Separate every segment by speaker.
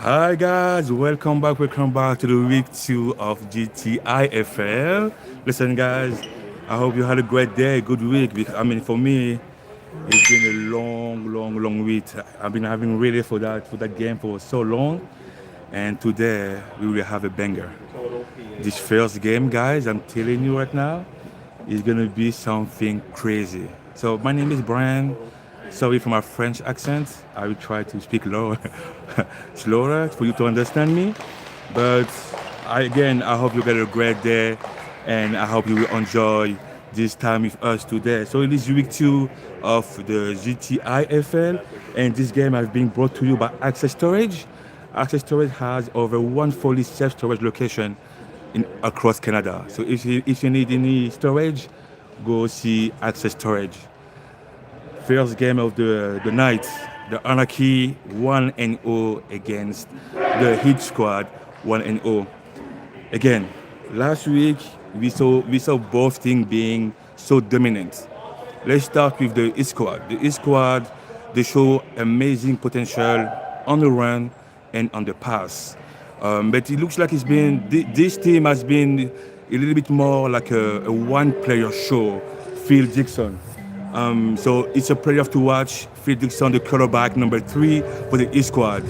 Speaker 1: Hi guys, welcome back to the week 2 of GTIFL. Listen guys, I hope you had a great day, good week. Because, for me, it's been a long week. I've been having ready for that game for so long, and today we will have a banger. This first game, guys, I'm telling you right now, is gonna be something crazy. So my name is Brian. Sorry for my French accent. I will try to speak lower, slower for you to understand me. But I hope you get a great day, and I hope you will enjoy this time with us today. So it is week 2 of the GTIFL, and this game has been brought to you by Access Storage. Access Storage has over 140 self-storage location across Canada. So if you need any storage, go see Access Storage. First game of the night, the Anarchy 1-0 against the Heat Squad 1-0. Again, last week we saw both teams being so dominant. Let's start with the East Squad. The East Squad, they show amazing potential on the run and on the pass. But it looks like this team has been a little bit more like a one-player show. Phil Dixon. So it's a player to watch. Phil Dixon, the quarterback, number 3 for the East Squad.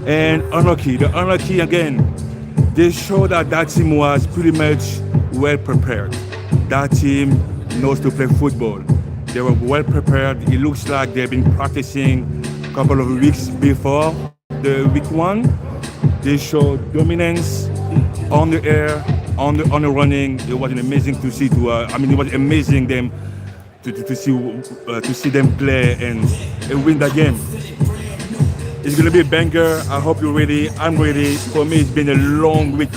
Speaker 1: And the Anarchy again, they show that team was pretty much well prepared. That team knows to play football. They were well prepared. It looks like they've been practicing a couple of weeks before the week 1. They showed dominance on the air, on the running. It was amazing to see. It was amazing to see them play and win that game. It's gonna be a banger. I hope you're ready. I'm ready. For me, it's been a long week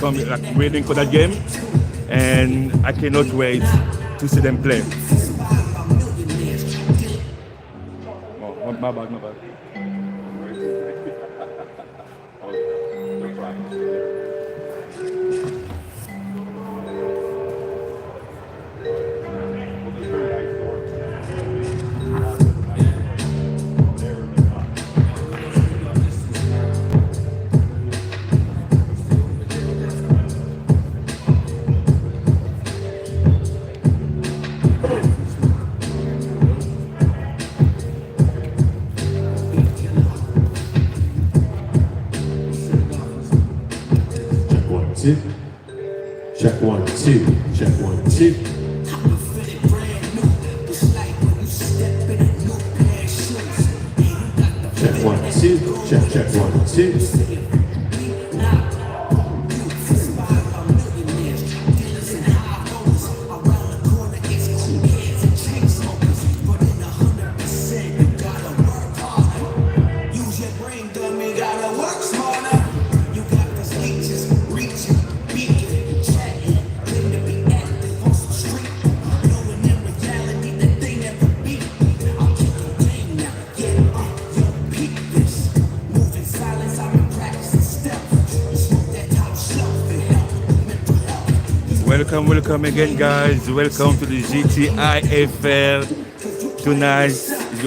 Speaker 1: waiting for that game, and I cannot wait to see them play. Oh, my bad, my bad.
Speaker 2: Two. Check 1, 2. Check 1, 2. Check 1, 2. Check 1, 2.
Speaker 1: Welcome again, guys. Welcome to the GTIFL. Tonight,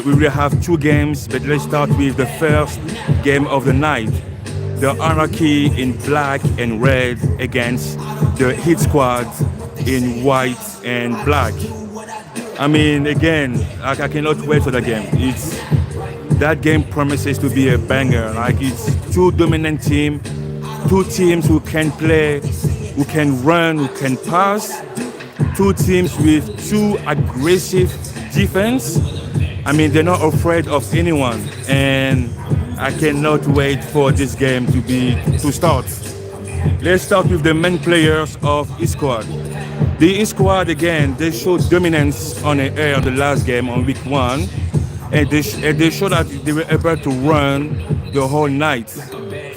Speaker 1: we will have 2 games, but let's start with the first game of the night. The Anarchy in black and red against the Heat Squad in white and black. Again, I cannot wait for that game. That game promises to be a banger. It's 2 dominant teams, 2 teams who can play, who can run, who can pass. 2 teams with 2 aggressive defense. They're not afraid of anyone, and I cannot wait for this game to start. Let's start with the main players of East Squad. The East Squad again, they showed dominance on the air the last game on week 1, and they showed that they were able to run the whole night.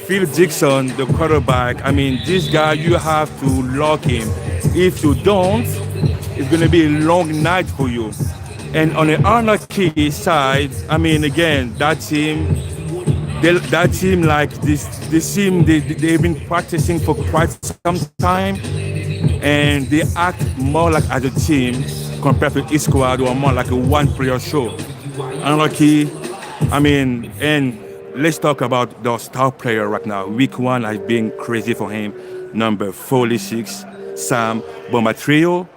Speaker 1: Phil Dixon, the quarterback, this guy, you have to lock him. If you don't, it's going to be a long night for you. And on the Anarchy side, again, that team like this team, they've been practicing for quite some time, and they act more like as a team compared to East Squad, who are more like a one-player show. Anarchy, and let's talk about the star player right now. Week one has been crazy for him. Number 46, Sam Bomatrio.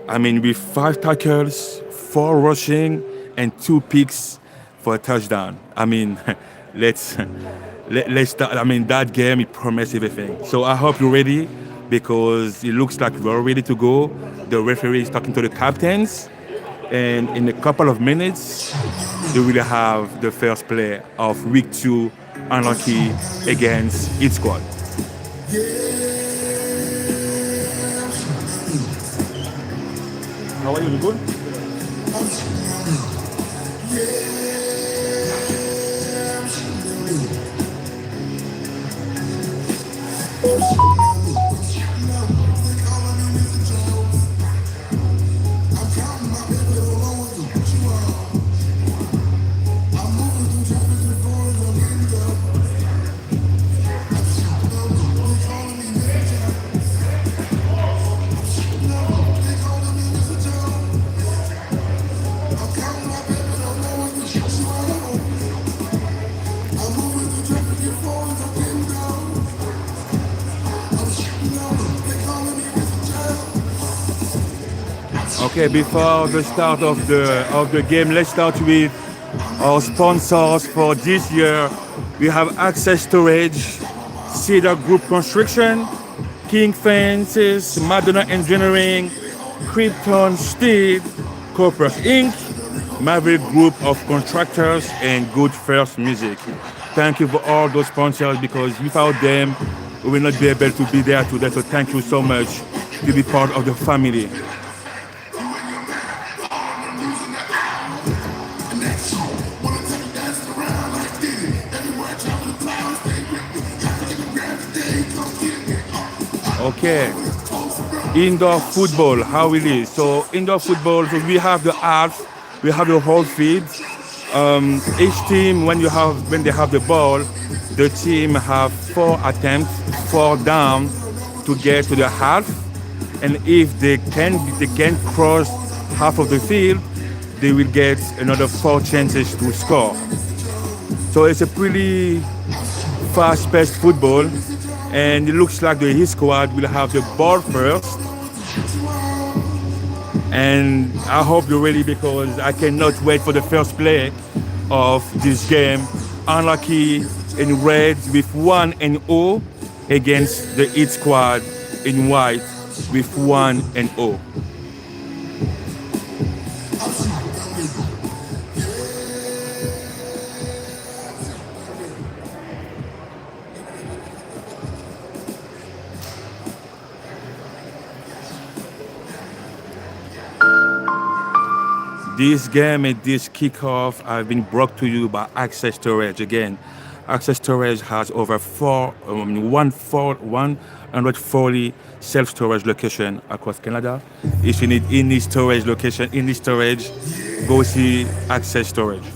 Speaker 1: I mean, with 5 tackles, 4 rushing, and 2 picks for a touchdown. I mean, let's let's start. I mean, that game it promised everything. So I hope you're ready because it looks like we're ready to go. The referee is talking to the captains, and in a couple of minutes, they will have the first play of week two, unlucky against each squad. How are you? You good? Okay, before the start of the game, let's start with our sponsors for this year. We have Access Storage, Cedar Group Construction, King Fences, Madonna Engineering, Krypton Steel, Corpus Inc., Maverick Group of Contractors, and Good First Music. Thank you for all those sponsors because without them, we will not be able to be there today. So thank you so much to be part of the family. Okay, indoor football, how it is. So indoor football, so we have the half, we have the whole field. Each team, when they have the ball, the team have 4 attempts, 4 down to get to the half, and if they can cross half of the field, they will get another 4 chances to score. So it's a pretty fast-paced football, and it looks like the Heat squad will have the ball first. And I hope you're ready because I cannot wait for the first play of this game. Unlucky in red with 1-0 against the Heat squad in white with 1-0. This game and this kickoff have been brought to you by Access Storage. Again, Access Storage has over 140 self-storage locations across Canada. If you need any storage location, any storage, go see Access Storage.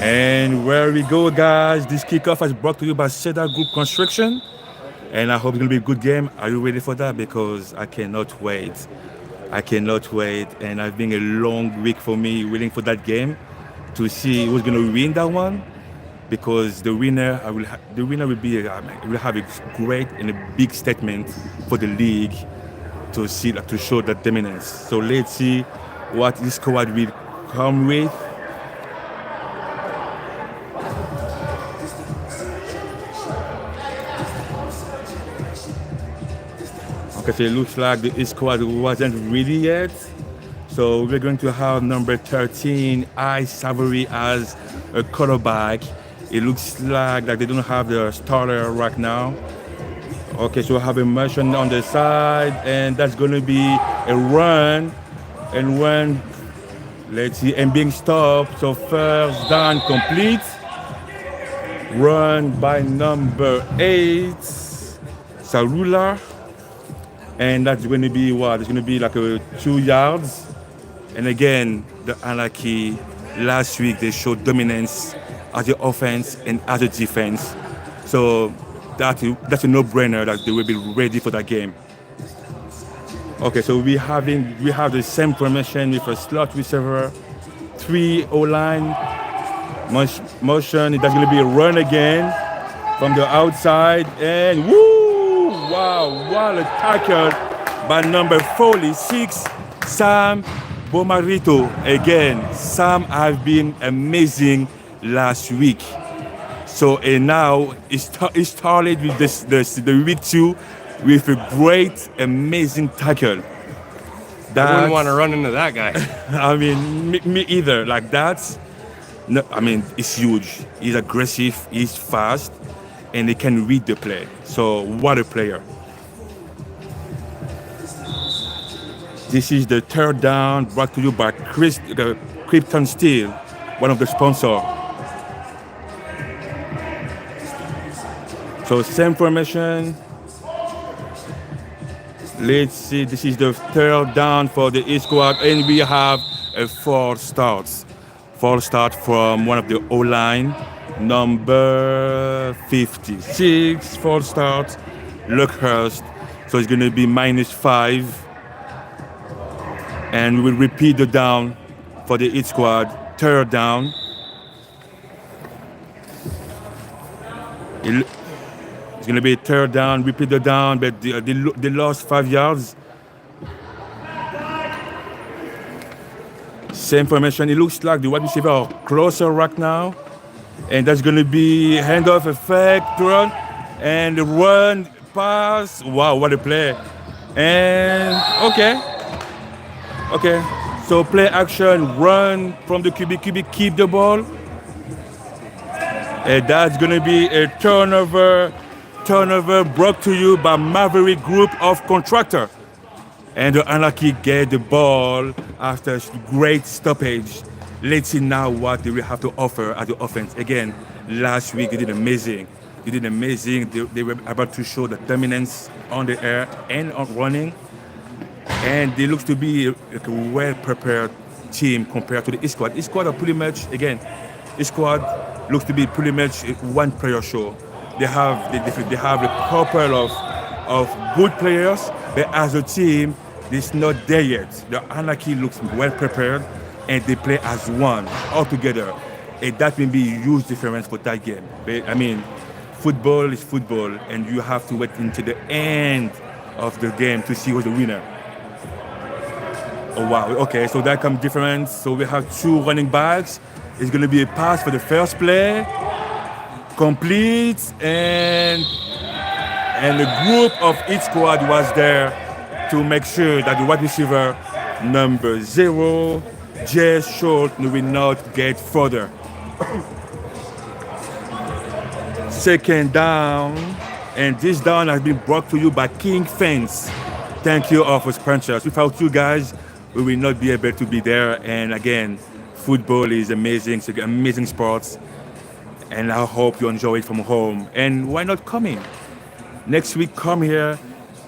Speaker 1: And where we go, guys, this kickoff is brought to you by Cedar Group Construction. And I hope it's going to be a good game. Are you ready for that? Because I cannot wait. I cannot wait. And it's been a long week for me waiting for that game to see who's going to win that one. Because the winner, the winner will be, will have a great and a big statement for the league to see, to show that dominance. So let's see what this squad will come with. Okay, so it looks like the squad wasn't ready yet. So we're going to have number 13, I Savory, as a quarterback. It looks like they don't have the starter right now. Okay, so we have a motion on the side, and that's going to be a run. And run, let's see, and being stopped. So first down complete. Run by number 8, Sarula. And that's going to be what? It's going to be like 2 yards. And again, the Anarchy, last week they showed dominance as the offense and as the defense. So that's a no-brainer that they will be ready for that game. Okay, so we have the same formation with a slot receiver, 3 O-line, motion. That's going to be a run again from the outside, and woo! Wow, what a tackle by number 46, Sam Bomarito. Again, Sam has been amazing last week. So and now it started with the week 2 with a great, amazing tackle.
Speaker 3: I wouldn't want to run into that guy.
Speaker 1: I mean, me either. Like that's, no, I mean, it's huge. He's aggressive. He's fast, and he can read the play. So what a player! This is the third down brought to you by Krypton Steel, one of the sponsors. So same formation. Let's see, this is the third down for the East squad, and we have a 4 starts. 4 start from one of the O-line, number 56, 4 starts, Luckhurst. So it's going to be -5. And we'll repeat the down for the East squad, third down. It's going to be a third down, repeat the down, but they lost 5 yards. Same formation. It looks like the wide receiver are closer right now. And that's going to be handoff, effect, run, and the run, pass. Wow, what a play. And okay. So play action, run from the QB, keep the ball. And that's going to be a turnover brought to you by Maverick Group of Contractor. And the Anarchy get the ball after great stoppage. Let's see now what they will have to offer at the offense. Again, last week they did amazing. They were about to show the dominance on the air and on running. And they look to be like a well-prepared team compared to the East squad. East squad are pretty much, again, East squad looks to be pretty much a one-player show. They have a couple of good players, but as a team, it's not there yet. The Anarchy looks well-prepared, and they play as one, all together. And that will be a huge difference for that game. But, I mean, football is football, and you have to wait until the end of the game to see who's the winner. Oh, wow. Okay, so that comes difference. So we have 2 running backs. It's going to be a pass for the first play. Complete, and the group of each squad was there to make sure that the wide receiver number 0, Jay Schultz, will not get further. Second down, and this down has been brought to you by King Fence. Thank you all for sponsors. Without you guys, we will not be able to be there. And again, football is amazing. It's an amazing sport. And I hope you enjoy it from home. And why not come in? Next week, come here.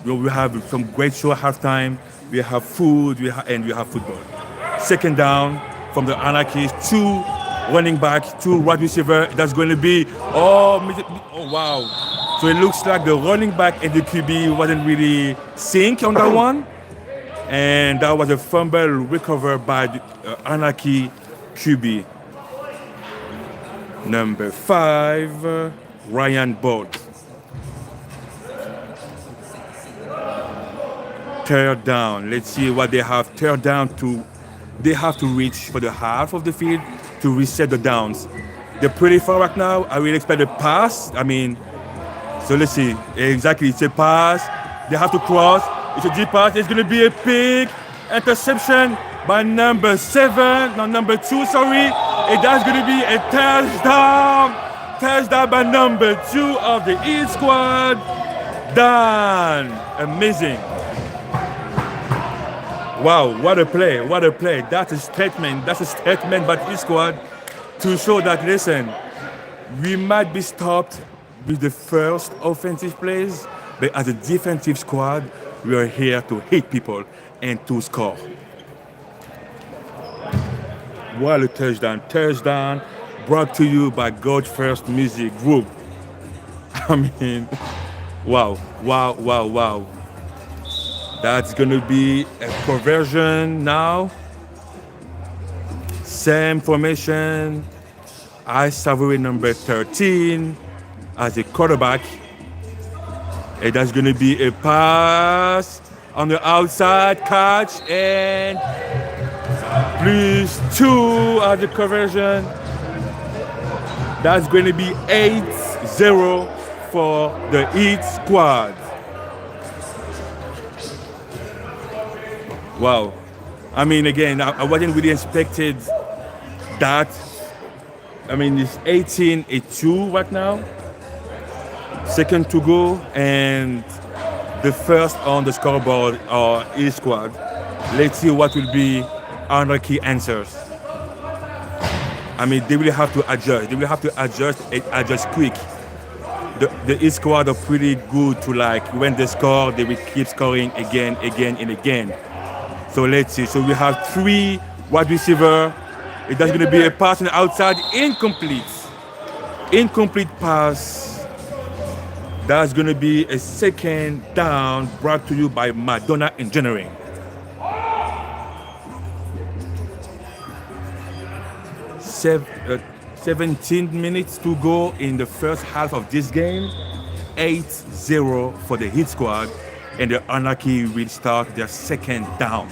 Speaker 1: We have some great show at halftime. We have food, and we have football. Second down from the Anarchists, 2 running back, 2 wide receiver. That's going to be, oh wow. So it looks like the running back and the QB wasn't really sync on that one. And that was a fumble recovered by the, Anarchy QB. Number 5, Ryan Bolt. Third down. Let's see what they have. Third down to, they have to reach for the half of the field to reset the downs. They're pretty far right now. I will expect a pass. I mean, so let's see. Exactly, it's a pass. They have to cross. It's a deep pass. It's going to be a big interception by number 7. No, number 2, sorry. And that's going to be a touchdown. Touchdown by number 2 of the Heat squad. Done. Amazing. Wow, what a play, what a play. That's a statement by the Heat squad to show that, listen, we might be stopped with the first offensive plays, but as a defensive squad, we are here to hit people and to score. What a touchdown. Touchdown brought to you by God First Music Group. I mean, wow, wow, wow, wow. That's going to be a conversion now. Same formation. I Savory number 13 as a quarterback. And that's going to be a pass on the outside catch and +2 as the conversion. That's going to be 8-0 for the Heat squad. Wow. I mean, again, I wasn't really expected that. I mean, it's 18-2 right now. Second to go, and the first on the scoreboard are Heat squad. Let's see what will be Anarchy answers. I mean, they will have to adjust. They will have to adjust and adjust quick. The Heat squad are pretty good to, like, when they score, they will keep scoring again, and again. So let's see. So we have 3 wide receiver. That's going to be a pass on the outside, incomplete. Incomplete pass. That's going to be a second down brought to you by Madonna Engineering. Sev 17 minutes to go in the first half of this game. 8-0 for the Heat squad, and the Anarchy will start their second down.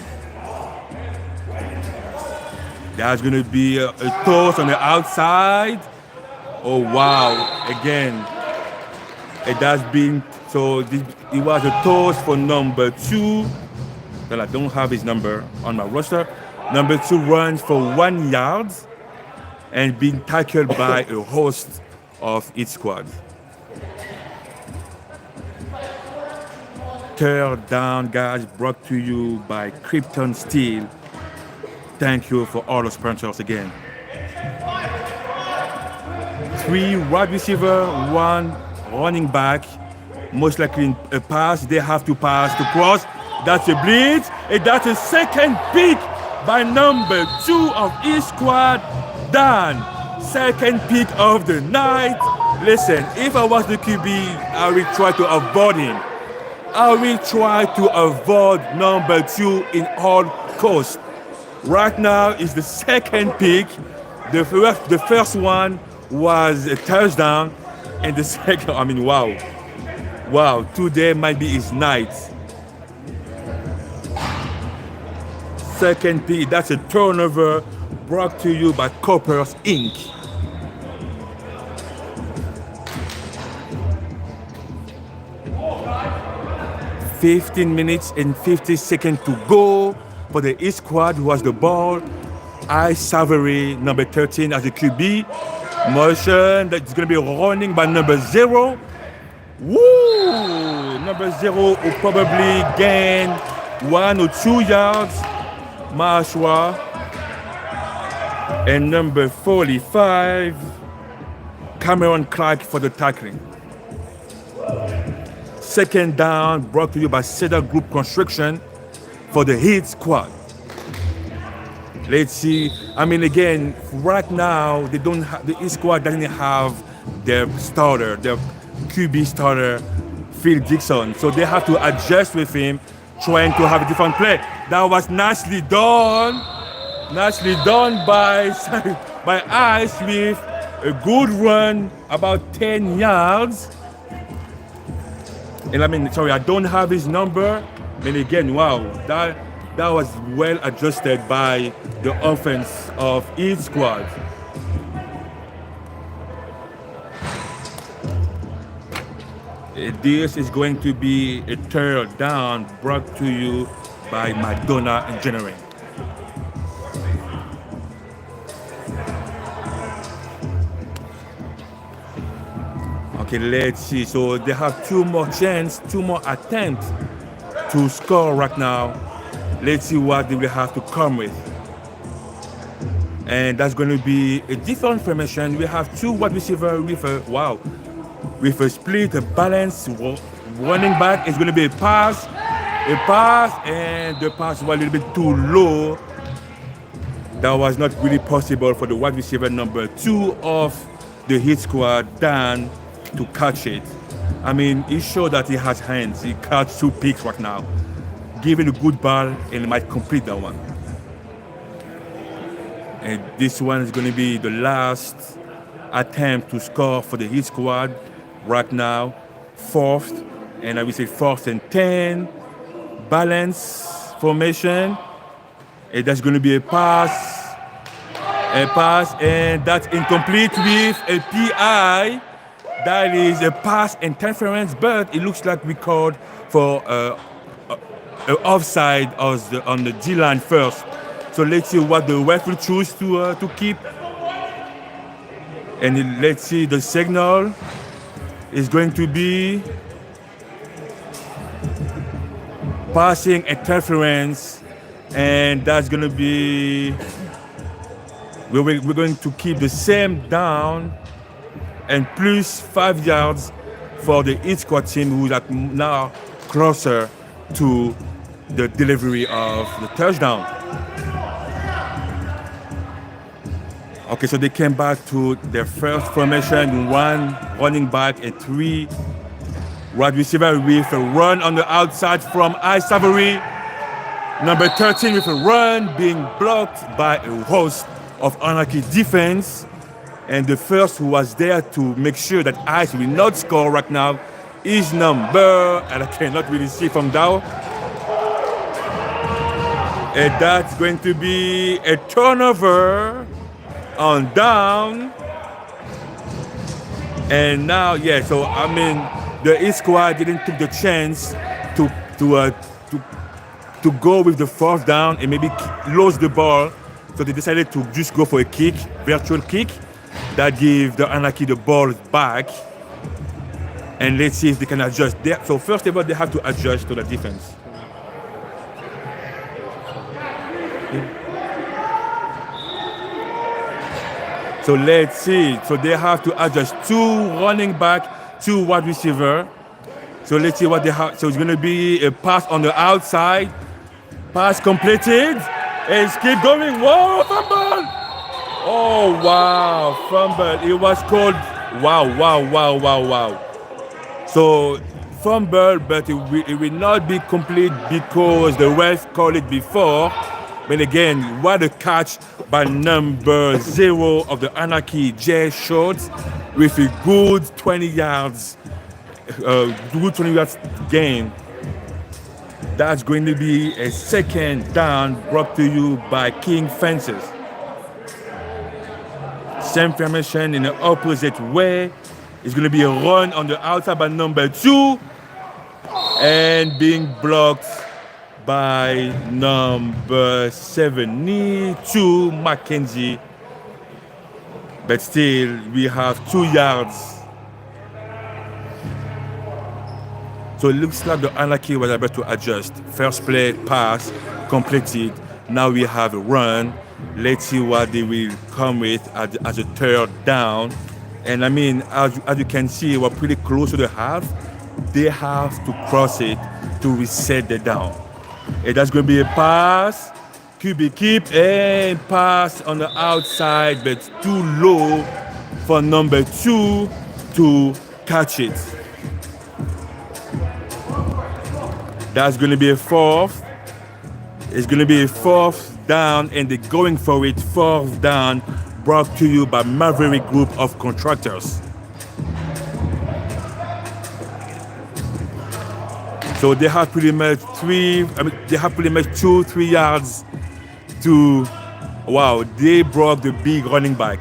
Speaker 1: There's going to be a toss on the outside. Oh, wow. Again, it has been, so it was a toss for number 2. Well, I don't have his number on my roster. Number 2 runs for 1 yard and being tackled by a host of Heat squad. Third down, guys, brought to you by Krypton Steel. Thank you for all the sponsors again. 3 wide receiver, 1 running back. Most likely a pass. They have to pass to cross. That's a blitz. And that's a second pick by number 2 of Heat squad. Done. Second pick of the night. Listen, if I was the QB, I would try to avoid him. I will try to avoid number 2 in all costs. Right now is the second pick. The first one was a touchdown, and the second, I mean, wow. Wow, today might be his night. Second pick, that's a turnover brought to you by Coppers Inc. $15 minutes and 50 seconds to go for the Heat squad, who has the ball. I Savory, number 13 as a QB. Motion that's going to be running by number 0. Woo! Number 0 will probably gain 1 or 2 yards. Mahashwa. And number 45, Cameron Clark for the tackling. Second down brought to you by Cedar Group Construction for the Heat squad. Let's see. I mean, again, right now they don't have the East squad doesn't have their starter, their QB starter, Phil Dixon. So they have to adjust with him, trying to have a different play. That was nicely done by by Ice with a good run, about 10 yards. And I mean, sorry, I don't have his number. And again, wow, that was well adjusted by the offense of each squad. This is going to be a third down brought to you by Madonna Engineering. Okay, let's see. So they have two more attempts to score right now. Let's see what they will have to come with. And that's going to be a different formation. We have two wide receivers with a split, a balance. Running back is going to be a pass, and the pass was a little bit too low. That was not really possible for the wide receiver number 2 of the hit squad, Dan, to catch it. I mean, he showed that he has hands. He caught 2 picks right now. Given a good ball, and he might complete that one. And this one is going to be the last attempt to score for the hit squad right now. Fourth, and I will say 4th and 10. Balance formation. And that's going to be a pass, and that's incomplete with a PI. That is a pass interference, but it looks like we called for an offside on the D line first. So let's see what the ref will choose to keep. And let's see, the signal is going to be passing interference. And that's going to be, we're going to keep the same down and plus 5 yards for the hit squad team, who is now closer to the delivery of the touchdown. Okay, so they came back to their first formation, 1 running back and 3 wide receiver with a run on the outside from Savory. Number 13 with a run being blocked by a host of Anarchy defense. And the first who was there to make sure that Ice will not score right now is number, and I cannot really see from down. And that's going to be a turnover on down. And now, yeah, so I mean, the East squad didn't take the chance to go with the 4th down and maybe lose the ball. So they decided to just go for a kick, virtual kick, that give the Anarchy the ball back. And let's see if they can adjust. So first of all, they have to adjust to the defense. So let's see. So they have to adjust 2 running back, 2 wide receiver. So let's see what they have. So it's going to be a pass on the outside. Pass completed. And keep going. Whoa, fumble! Oh, wow, fumble. It was called, wow. So fumble, but it will not be complete because the ref called it before. But again, what a catch by number 0 of the Anarchy, Jay Schultz, with a good 20 yards gain. That's going to be a 2nd down brought to you by King Fences. Same formation in the opposite way. It's going to be a run on the outside by number 2 and being blocked by number 72, Mackenzie. But still, we have 2 yards. So it looks like the Anarchy was able to adjust. First play, pass, completed. Now we have a run. Let's see what they will come with as a 3rd down. And I mean, as you can see, we're pretty close to the half. They have to cross it to reset the down. And that's going to be a pass QB keep and pass on the outside, but too low for number 2 to catch it. That's going to be a fourth. It's going to be a fourth down, and they're going for it. Fourth down, brought to you by Maverick Group of Contractors. So they have pretty much 2-3 yards to, wow, they broke the big running back.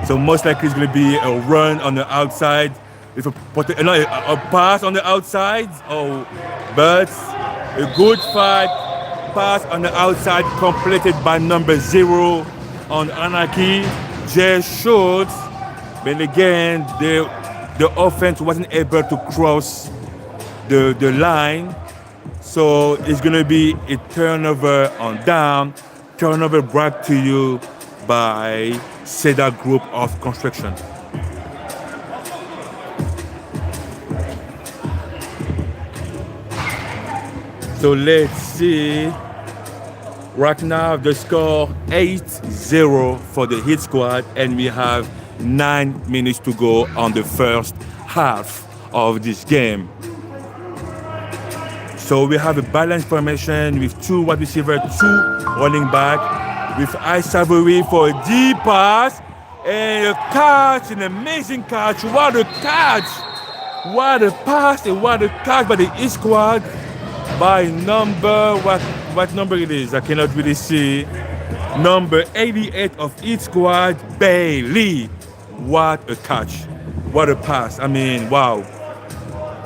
Speaker 1: So most likely it's going to be a run on the outside, a pass on the outside, but a good fight pass on the outside completed by number 0 on Anarchy, just short. But again, the offense wasn't able to cross the line. So it's going to be a turnover on down, turnover brought to you by Cedar Group of Construction. So let's see. Right now the score 8-0 for the Hit Squad, and we have 9 minutes to go on the first half of this game. So we have a balanced formation with 2 wide receivers, 2 running back, with Savory for a deep pass and a catch, an amazing catch. What a catch! What a pass and what a catch by the Hit Squad by number, what number it is, I cannot really see. Number 88 of Hit Squad, Bailey. What a catch. What a pass. I mean, wow.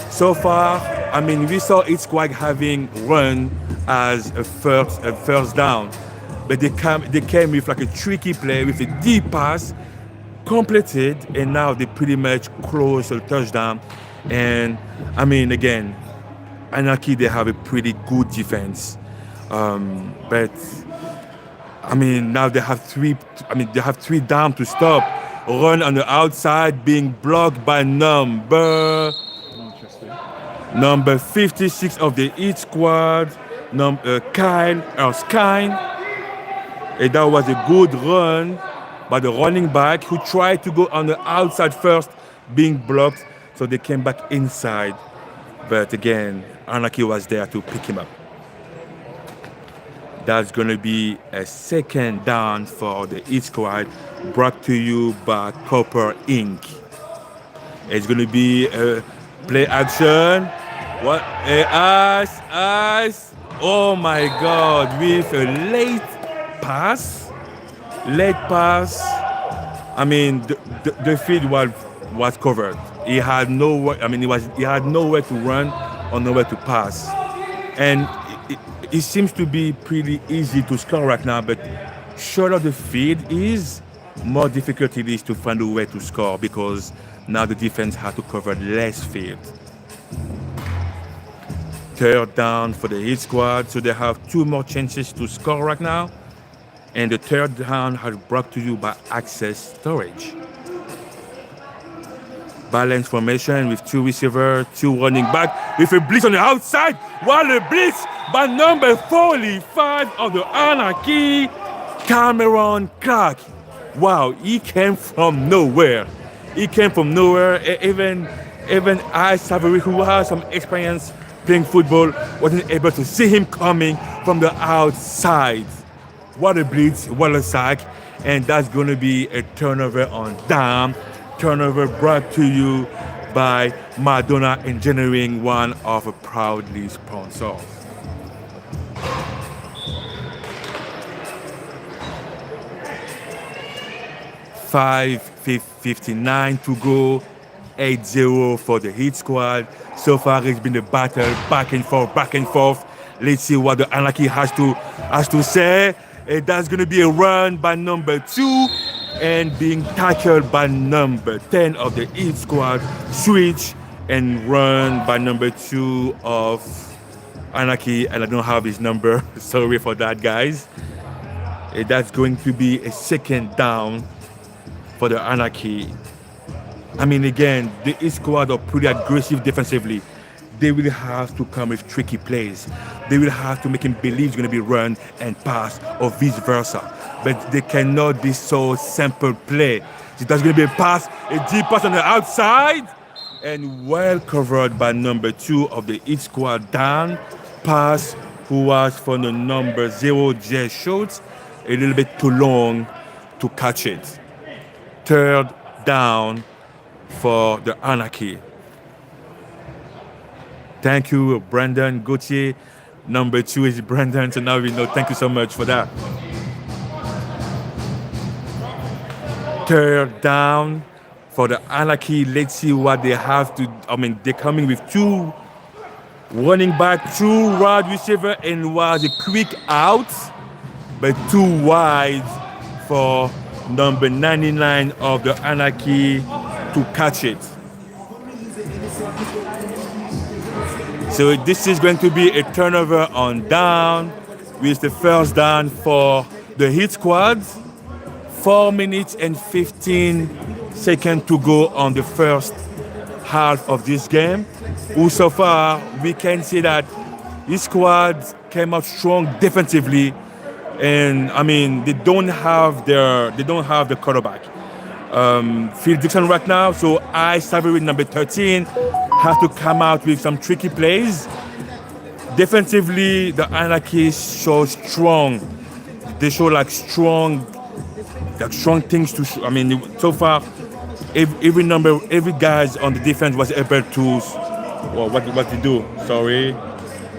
Speaker 1: So far, I mean, we saw Hit Squad having run as a first down, but they came with like a tricky play with a deep pass, completed, and now they pretty much close the touchdown. And I mean, again, Anarchy, they have a pretty good defense, but I mean, now they have 3 down to stop. Run on the outside being blocked by number 56 of the Hit Squad, Kyle Erskine. And that was a good run by the running back who tried to go on the outside first, being blocked, so they came back inside. But again, Anarchy was there to pick him up. That's going to be a second down for the Hit Squad, brought to you by Copper Inc. It's going to be a play action. What? Oh my God, with a late pass. I mean, the field was covered. He had nowhere. I mean, he had nowhere to run or nowhere to pass, and it seems to be pretty easy to score right now. But shorter the field is, more difficult it is to find a way to score, because now the defense had to cover less field. Third down for the Hit Squad, so they have 2 more chances to score right now. And the third down has brought to you by Access Storage. Balanced formation with 2 receivers, 2 running back, with a blitz on the outside. What a blitz by number 45 of the Anarchy, Cameron Clark. Wow, he came from nowhere. Even Savory, who has some experience playing football, wasn't able to see him coming from the outside. What a blitz, what a sack. And that's going to be a turnover on down. Turnover brought to you by Madonna Engineering, one of a proudly sponsors. $5:59 to go, 8-0 for the Hit Squad. So far it's been a battle, back and forth. Let's see what the Anarchy has to say. That's going to be a run by number 2 and being tackled by number 10 of the Hit Squad. Switch and run by number 2 of Anarchy, and I don't have his number. Sorry for that, guys. That's going to be a second down for the Anarchy. I mean, again, the Hit Squad are pretty aggressive defensively. they will have to come with tricky plays. They will have to make him believe it's going to be run and pass or vice versa. But they cannot be so simple play. So there's going to be a pass, a deep pass on the outside, and well covered by number 2 of the Heat squad, down pass, who was for the number 0, Jay Schultz, a little bit too long to catch it. Third down for the Anarchy. Thank you, Brandon Gauthier. Number 2 is Brandon, so now we know. Thank you so much for that. Third down for the Anarchy. Let's see what they have to. I mean, they're coming with 2 running back, 2 wide receiver, and was a quick out, but 2 wide for number 99 of the Anarchy to catch it. So this is going to be a turnover on down with the first down for the Heat squad. 4 minutes and 15 seconds to go on the first half of this game. So far, we can see that this squad came out strong defensively, and I mean they don't have the quarterback. Phil Dixon right now, so I started with number 13, have to come out with some tricky plays. Defensively, the Anarchists show strong. They show strong things to show. I mean, so far, every guys on the defense was able to. Well, what they do? Sorry.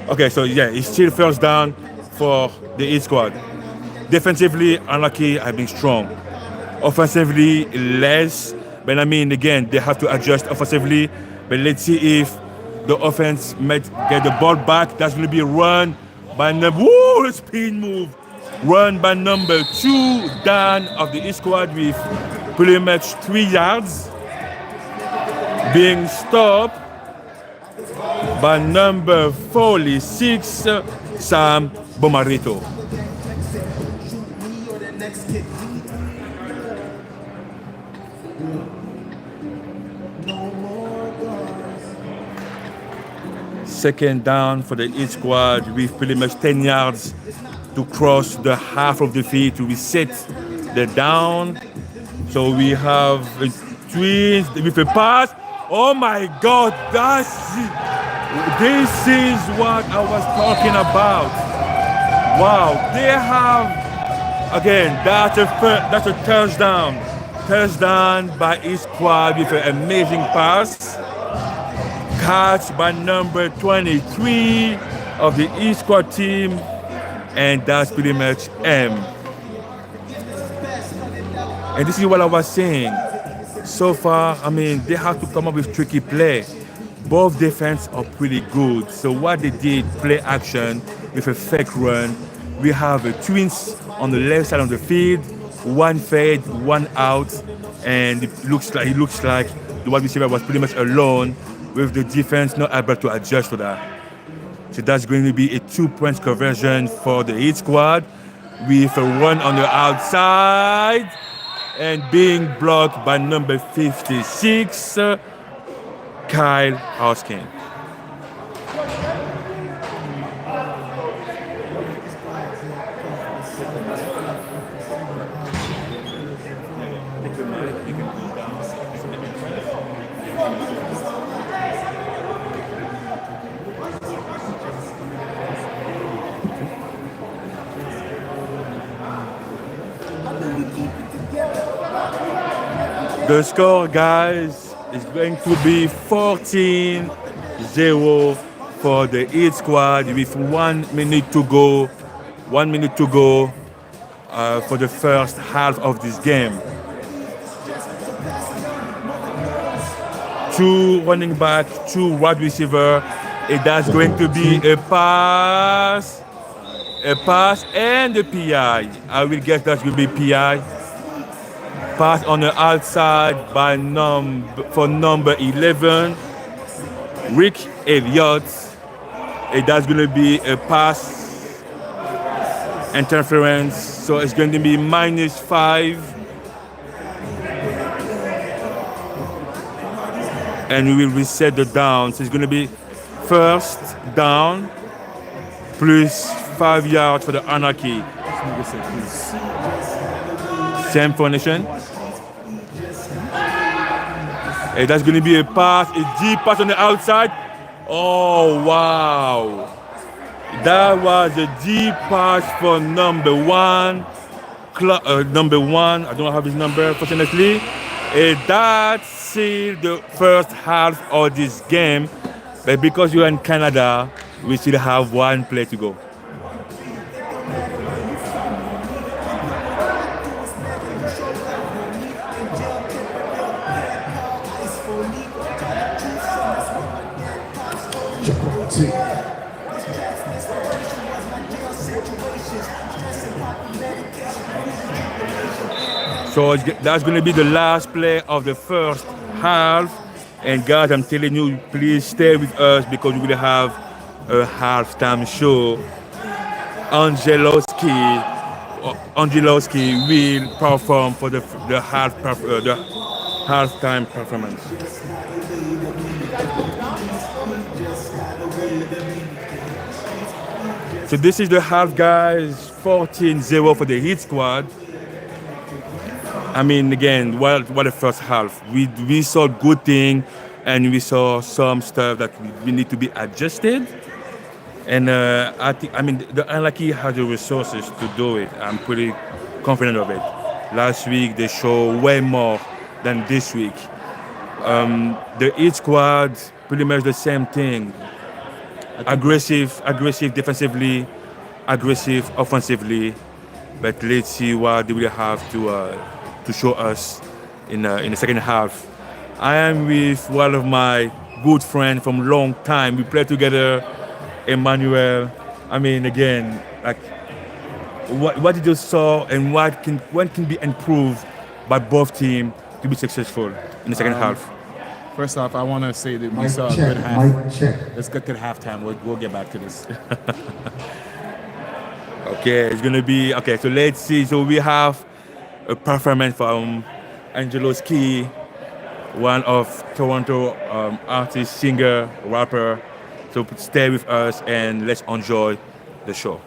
Speaker 1: Okay, so yeah, it's still first down for the Heat squad. Defensively, Anarchy have been strong. Offensively, less. But I mean, again, they have to adjust offensively. But let's see if the offense might get the ball back. That's going to be a run by number. Woo! A speed move. Run by number 2 down of the Heat squad with pretty much 3 yards. Being stopped by number 46, Sam Bomarito. Second down for the Heat squad with pretty much 10 yards to cross the half of the field to reset the down. So we have a twins with a pass. Oh my God, this is what I was talking about. Wow, they have, again, that's a touchdown. Touchdown by Heat squad with an amazing pass. Catch by number 23 of the Heat squad team, and that's pretty much M. And this is what I was saying. So far, I mean, they have to come up with tricky play. Both defense are pretty good. So what they did, play action with a fake run. We have a twins on the left side of the field, 1 fade, 1 out, and it looks like the wide receiver was pretty much alone, with the defense not able to adjust to that. So that's going to be a 2-point conversion for the Heat squad with a run on the outside and being blocked by number 56, Kyle Hoskin. The score, guys, is going to be 14-0 for the Heat squad with 1 minute to go. 1 minute to go for the first half of this game. 2 running back, 2 wide receiver. And that's going to be a pass, and a PI. I will guess that will be PI. Pass on the outside by for number 11, Rick Elliott. And that's going to be a pass interference. So it's going to be -5. And we will reset the down. So it's going to be first down, plus 5 yards for the Anarchy. Same formation. And that's going to be a pass, a deep pass on the outside. Oh, wow. That was a deep pass for number one. Number one, I don't have his number, fortunately. And that sealed the first half of this game. But because you're in Canada, we still have one play to go. So that's going to be the last play of the first half. And guys, I'm telling you, please stay with us because we will have a halftime show. Angelowski will perform for the halftime performance. So this is the half, guys. 14-0 for the Heat squad. I mean, again, what a first half. We saw good thing, and we saw some stuff that we need to be adjusted. And I mean, the Unlucky has the resources to do it. I'm pretty confident of it. Last week they showed way more than this week. The Heat squad pretty much the same thing. Aggressive defensively, aggressive offensively. But let's see what they will have to show us in the second half. I am with one of my good friends from long time. We played together, Emmanuel. I mean, again, like what did you saw and what can be improved by both teams to be successful in the second half?
Speaker 4: First off, I want to say that we saw a good half. Let's get to halftime. We'll get back to this.
Speaker 1: Okay, it's gonna be okay. So let's see. So we have a performance from Angelowski, one of Toronto artist, singer, rapper. So stay with us and let's enjoy the show.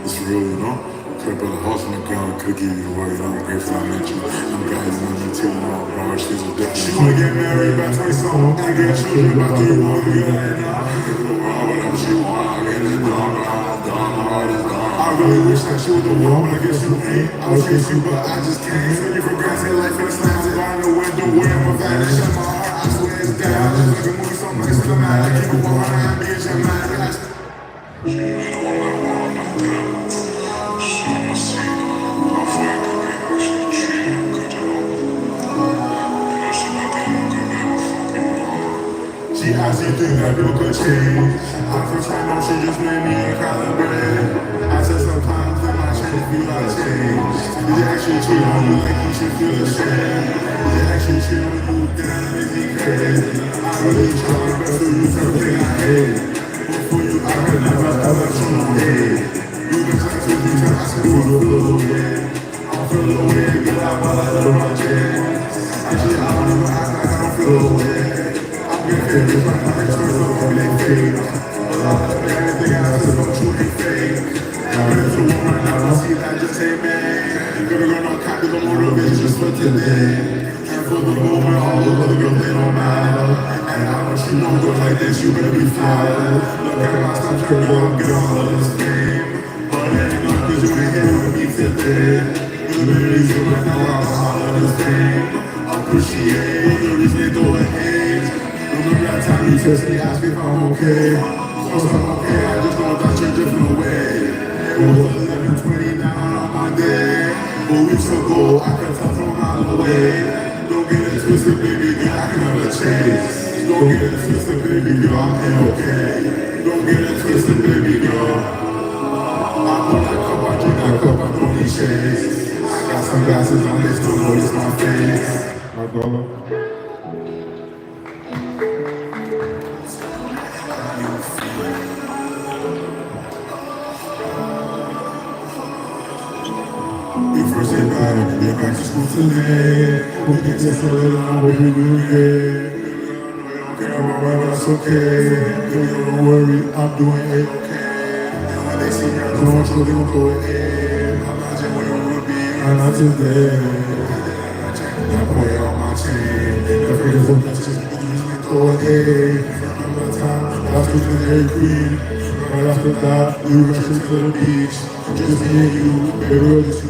Speaker 5: It's real, you know? Could've built a house in the ground, could've given you the word, I'm grateful I met you. Them guys let me tell you all, bro, she's a different. She wanna get married by 20 something, and get children by 31, whatever she want, I get it done, my heart is gone. I really wish that you were the one, but I guess you ain't. I was chase you, but I just can't. Take you for granted, life in the slams, and I know when to wear my vanish. My heart, I swear it's down. It's like a movie, so nice, so mad. Keep it 100, bitch, I'm mad. She asked you think that you could change. I first time out, she just made me calibrate. I said sometimes that my change feel like change. Did you actually cheat on you like you should feel ashamed? Did you actually cheat on you, then it makes me crazy. I really try my best to do something I hate. Before you, I could never ever show no hate. You been trying to do time, I said do it feel away. I feel away, get out while I love my chance. Actually, I don't even act like I don't feel away. Everything else is what you ain't fake. There's a woman right now, I see that just ain't me. Baby girl, no copy, the motivation just for today. And for the moment, all the other girls, they don't matter. And I know she won't go like this, you better be flattered. Look at my stuff, girl, I'm getting all of this fame. But it ain't gonna cause you ain't here with me today. You the reason right now, I'm all of this fame. Appreciate the reason they throw a hate. Remember that time you text me, asked me if I'm okay. Of course I'm okay, I just know that you're different away. It was 11:20 now on my day. But weeks ago, I could tell from a mile away. Don't get it twisted, baby girl, I can never change. Don't get it twisted, baby girl, I'm okay. Don't get it twisted, baby girl. I put that cup, I drink that cup, I don't need shades. I got some glasses on, they still notice my face. My brother. First day back, get back to school today. We can just a little on what we do, yeah. I don't care about that's okay. Baby, don't worry, I'm doing A-okay. And when they see me, I don't want you to go ahead. Imagine where it would be, not today. I put on my chain. The fingers of bitches, go ahead. Remember the time, that's what the Dairy Queen. Right after that, we rushed to the beach. Just me and you, baby, just you.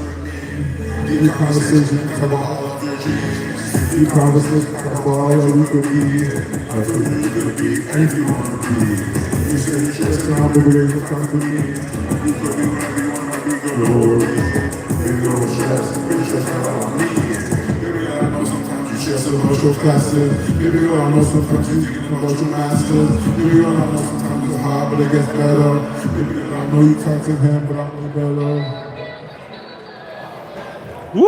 Speaker 5: Deep conversation, talk about all of your dreams. Deep conversation, talk about all that we could be. I feel you could be anything you want to be. You say you just now, baby, they will come to me. You could be whatever you want to be, don't worry. Baby, don't stress, baby, stress not about me. Baby, I know sometimes you stress about your classes. Baby, I know sometimes you thinking about your masters. Baby, I know sometimes it's hard, but it gets better. Baby, I know you talk to him, but I'm way better.
Speaker 1: Woo!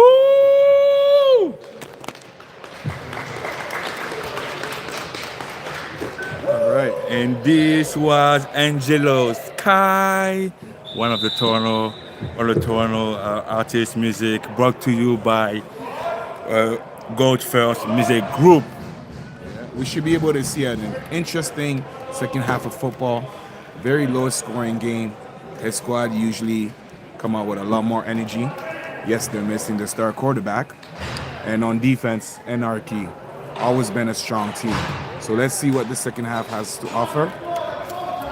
Speaker 1: All right, and this was Angelo Sky, one of the Toronto artist music, brought to you by Gold First Music Group.
Speaker 4: We should be able to see an interesting second half of football. Very low scoring game. His squad usually come out with a lot more energy. Yes, they're missing the star quarterback. And on defense, NRT, always been a strong team. So let's see what the second half has to offer.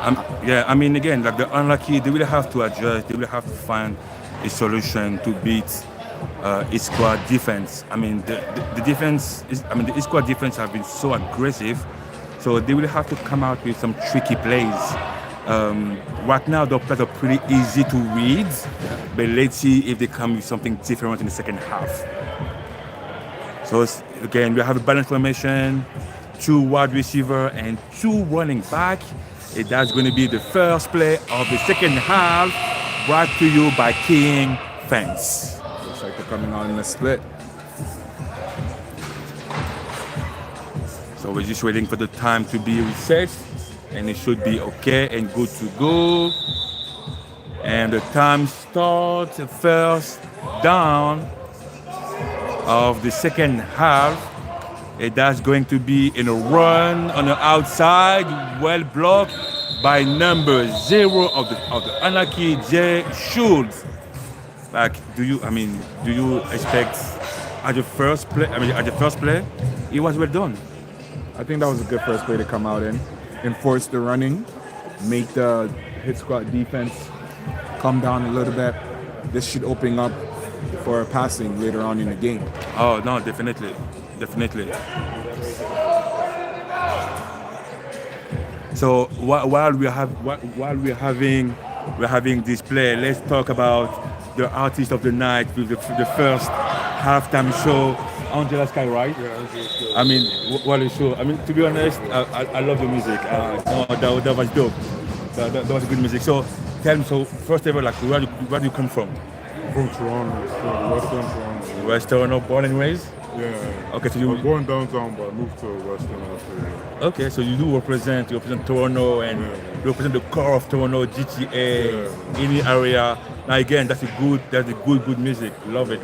Speaker 1: I mean, again, like the unlucky, they will have to adjust. They will have to find a solution to beat East Squad defense. I mean, the defense the East Squad defense have been so aggressive, so they will have to come out with some tricky plays. Right now, the plays are pretty easy to read, but let's see if they come with something different in the second half. So again, we have a balanced formation, 2 wide receiver and 2 running back. And that's going to be the first play of the second half, brought to you by King Fence.
Speaker 4: Looks like they're coming on in a split.
Speaker 1: So we're just waiting for the time to be reset, and it should be okay and good to go. And the time starts, first down of the second half. And that's going to be in a run on the outside, well blocked by number 0 of the Anarchy, Jay Schultz. Like, do you expect at the first play? I mean, at the first play, it was well done.
Speaker 4: I think that was a good first play to come out in, enforce the running, make the hit squad defense come down a little bit. This should open up for passing later on in the game.
Speaker 1: Oh no, definitely. So while we're having this play, let's talk about the artist of the night with the first halftime show, Angela Sky, right?
Speaker 5: Yeah, Angela Sky.
Speaker 1: I mean, what a show! I mean, to be honest, I love the music. No, that was dope. That was good music. So tell me, so first of all, like, where do you come from?
Speaker 5: From Toronto, so Western Toronto.
Speaker 1: West Toronto, born and raised?
Speaker 5: Yeah.
Speaker 1: Okay, so
Speaker 5: I
Speaker 1: you
Speaker 5: was born downtown, but I moved to Western after.
Speaker 1: okay, so you represent Toronto, and you represent the core of Toronto, GTA, any area. Now again, that's a good music. Love it.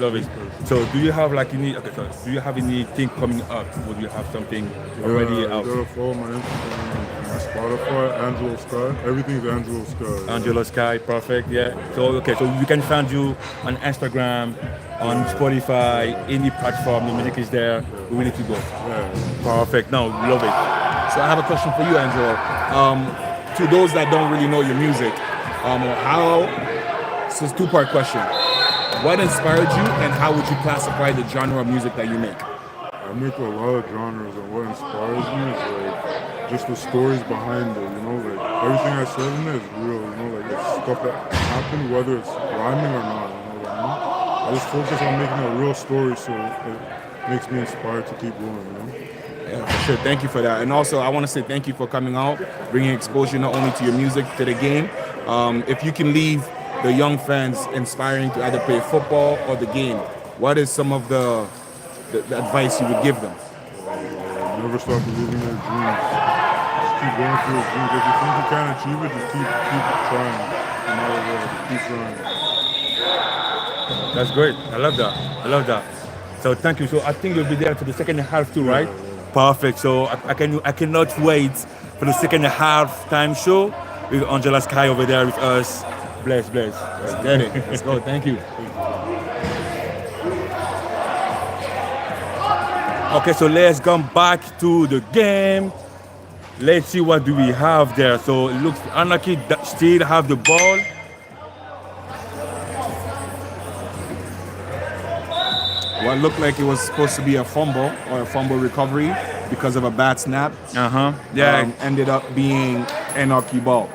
Speaker 1: So do you have like do you have anything coming up? Would you have something already out?
Speaker 5: You gotta follow my Instagram, my Spotify, Angelo Sky. Everything's Angelo Sky.
Speaker 1: Angelo Sky, perfect, yeah. So we can find you on Instagram, on Spotify, any platform, the music is there. We need to go.
Speaker 5: Yeah.
Speaker 1: Perfect. No, love it.
Speaker 4: So I have a question for you, Angelo. To those that don't really know your music, so it's a two-part question. What inspired you, and how would you classify the genre of music that you make?
Speaker 5: I make a lot of genres, and what inspires me is like just the stories behind it. You know, like everything I said in it is real. You know, like it's stuff that happened, whether it's rhyming or not. You know what I mean? I just focus on making a real story, so it makes me inspired to keep going. You know.
Speaker 4: Yeah, for sure. Thank you for that. And also, I want to say thank you for coming out, bringing exposure not only to your music, to the game. If you can leave the young fans inspiring to either play football or the game, what is some of the advice you would give them?
Speaker 5: Never stop believing in your dreams. Just keep going for your dreams. If you think you can't achieve it, just keep trying. No matter what, just keep trying.
Speaker 1: That's great. I love that. So thank you. So I think you'll be there to the second half too, right? Perfect. So I cannot wait for the second half time show with Angela Sky over there with us. Bless.
Speaker 4: Let's get it. Let's go. Thank you.
Speaker 1: Okay, so let's come back to the game. Let's see what do we have there. So it looks Anarchy still have the ball.
Speaker 4: What looked like it was supposed to be a fumble or a fumble recovery because of a bad snap.
Speaker 1: Yeah.
Speaker 4: Ended up being Anarchy ball.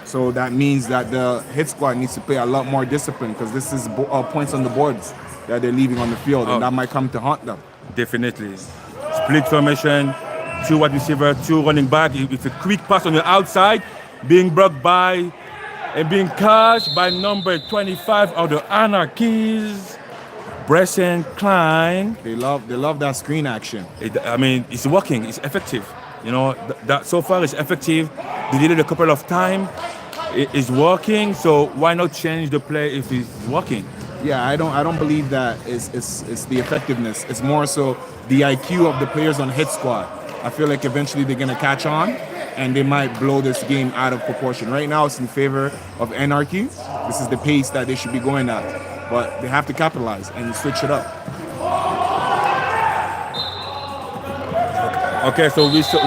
Speaker 4: So that means that the hit squad needs to play a lot more discipline, because this is points on the boards that they're leaving on the field, and that might come to haunt them.
Speaker 1: Definitely. Split formation, 2 wide receiver, 2 running back. It's a quick pass on the outside, being blocked by and being catched by number 25 of the Anarchies, Bresson Klein.
Speaker 4: They love that screen action.
Speaker 1: It's working. It's effective. You know, that so far it's effective. They did it a couple of times. It is working. So why not change the play if it's working?
Speaker 4: Yeah, I don't believe that it's the effectiveness. It's more so the IQ of the players on hit squad. I feel like eventually they're gonna catch on, and they might blow this game out of proportion. Right now, it's in favor of Anarchy. This is the pace that they should be going at, but they have to capitalize and switch it up.
Speaker 1: Okay, so we saw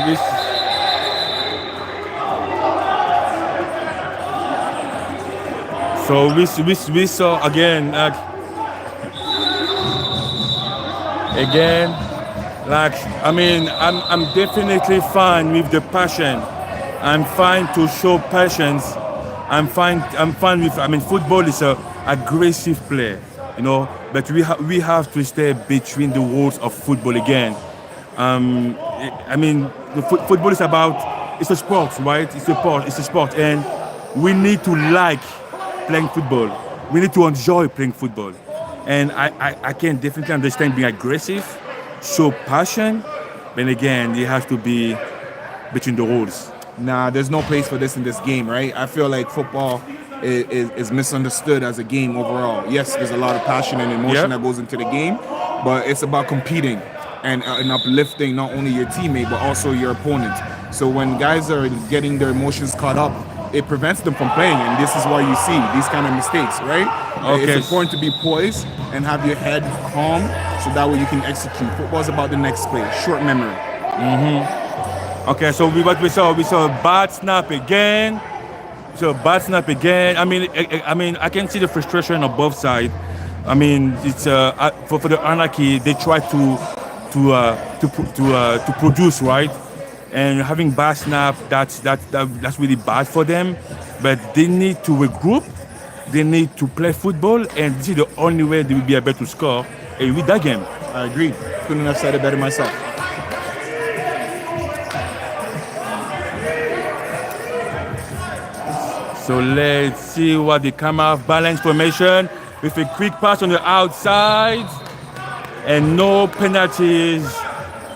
Speaker 1: again, I'm definitely fine with the passion. I'm fine to show patience. I'm fine with, football is a aggressive play, you know, but we have to stay between the rules of football again. Football is it's a sport, right? It's a sport, and we need to like playing football. We need to enjoy playing football. And I can definitely understand being aggressive, show passion, but again, it has to be between the rules.
Speaker 4: Nah, there's no place for this in this game, right? I feel like football is misunderstood as a game overall. Yes, there's a lot of passion and emotion that goes into the game, but it's about competing and uplifting not only your teammate, but also your opponent. So when guys are getting their emotions caught up, it prevents them from playing, and this is why you see these kind of mistakes, right?
Speaker 1: Okay.
Speaker 4: It's important to be poised and have your head calm, so that way you can execute. Football is about the next play, short memory.
Speaker 1: Okay, so what we saw a bad snap again. So bad snap again. I mean, I can see the frustration on both sides. I mean, it's for the Anarchy. They try to produce, right, and having bad snap. That's really bad for them. But they need to regroup. They need to play football, and this is the only way they will be able to score and win that game.
Speaker 4: I agree. Couldn't have said it better myself.
Speaker 1: So let's see what they come out. Balance formation with a quick pass on the outside and no penalties.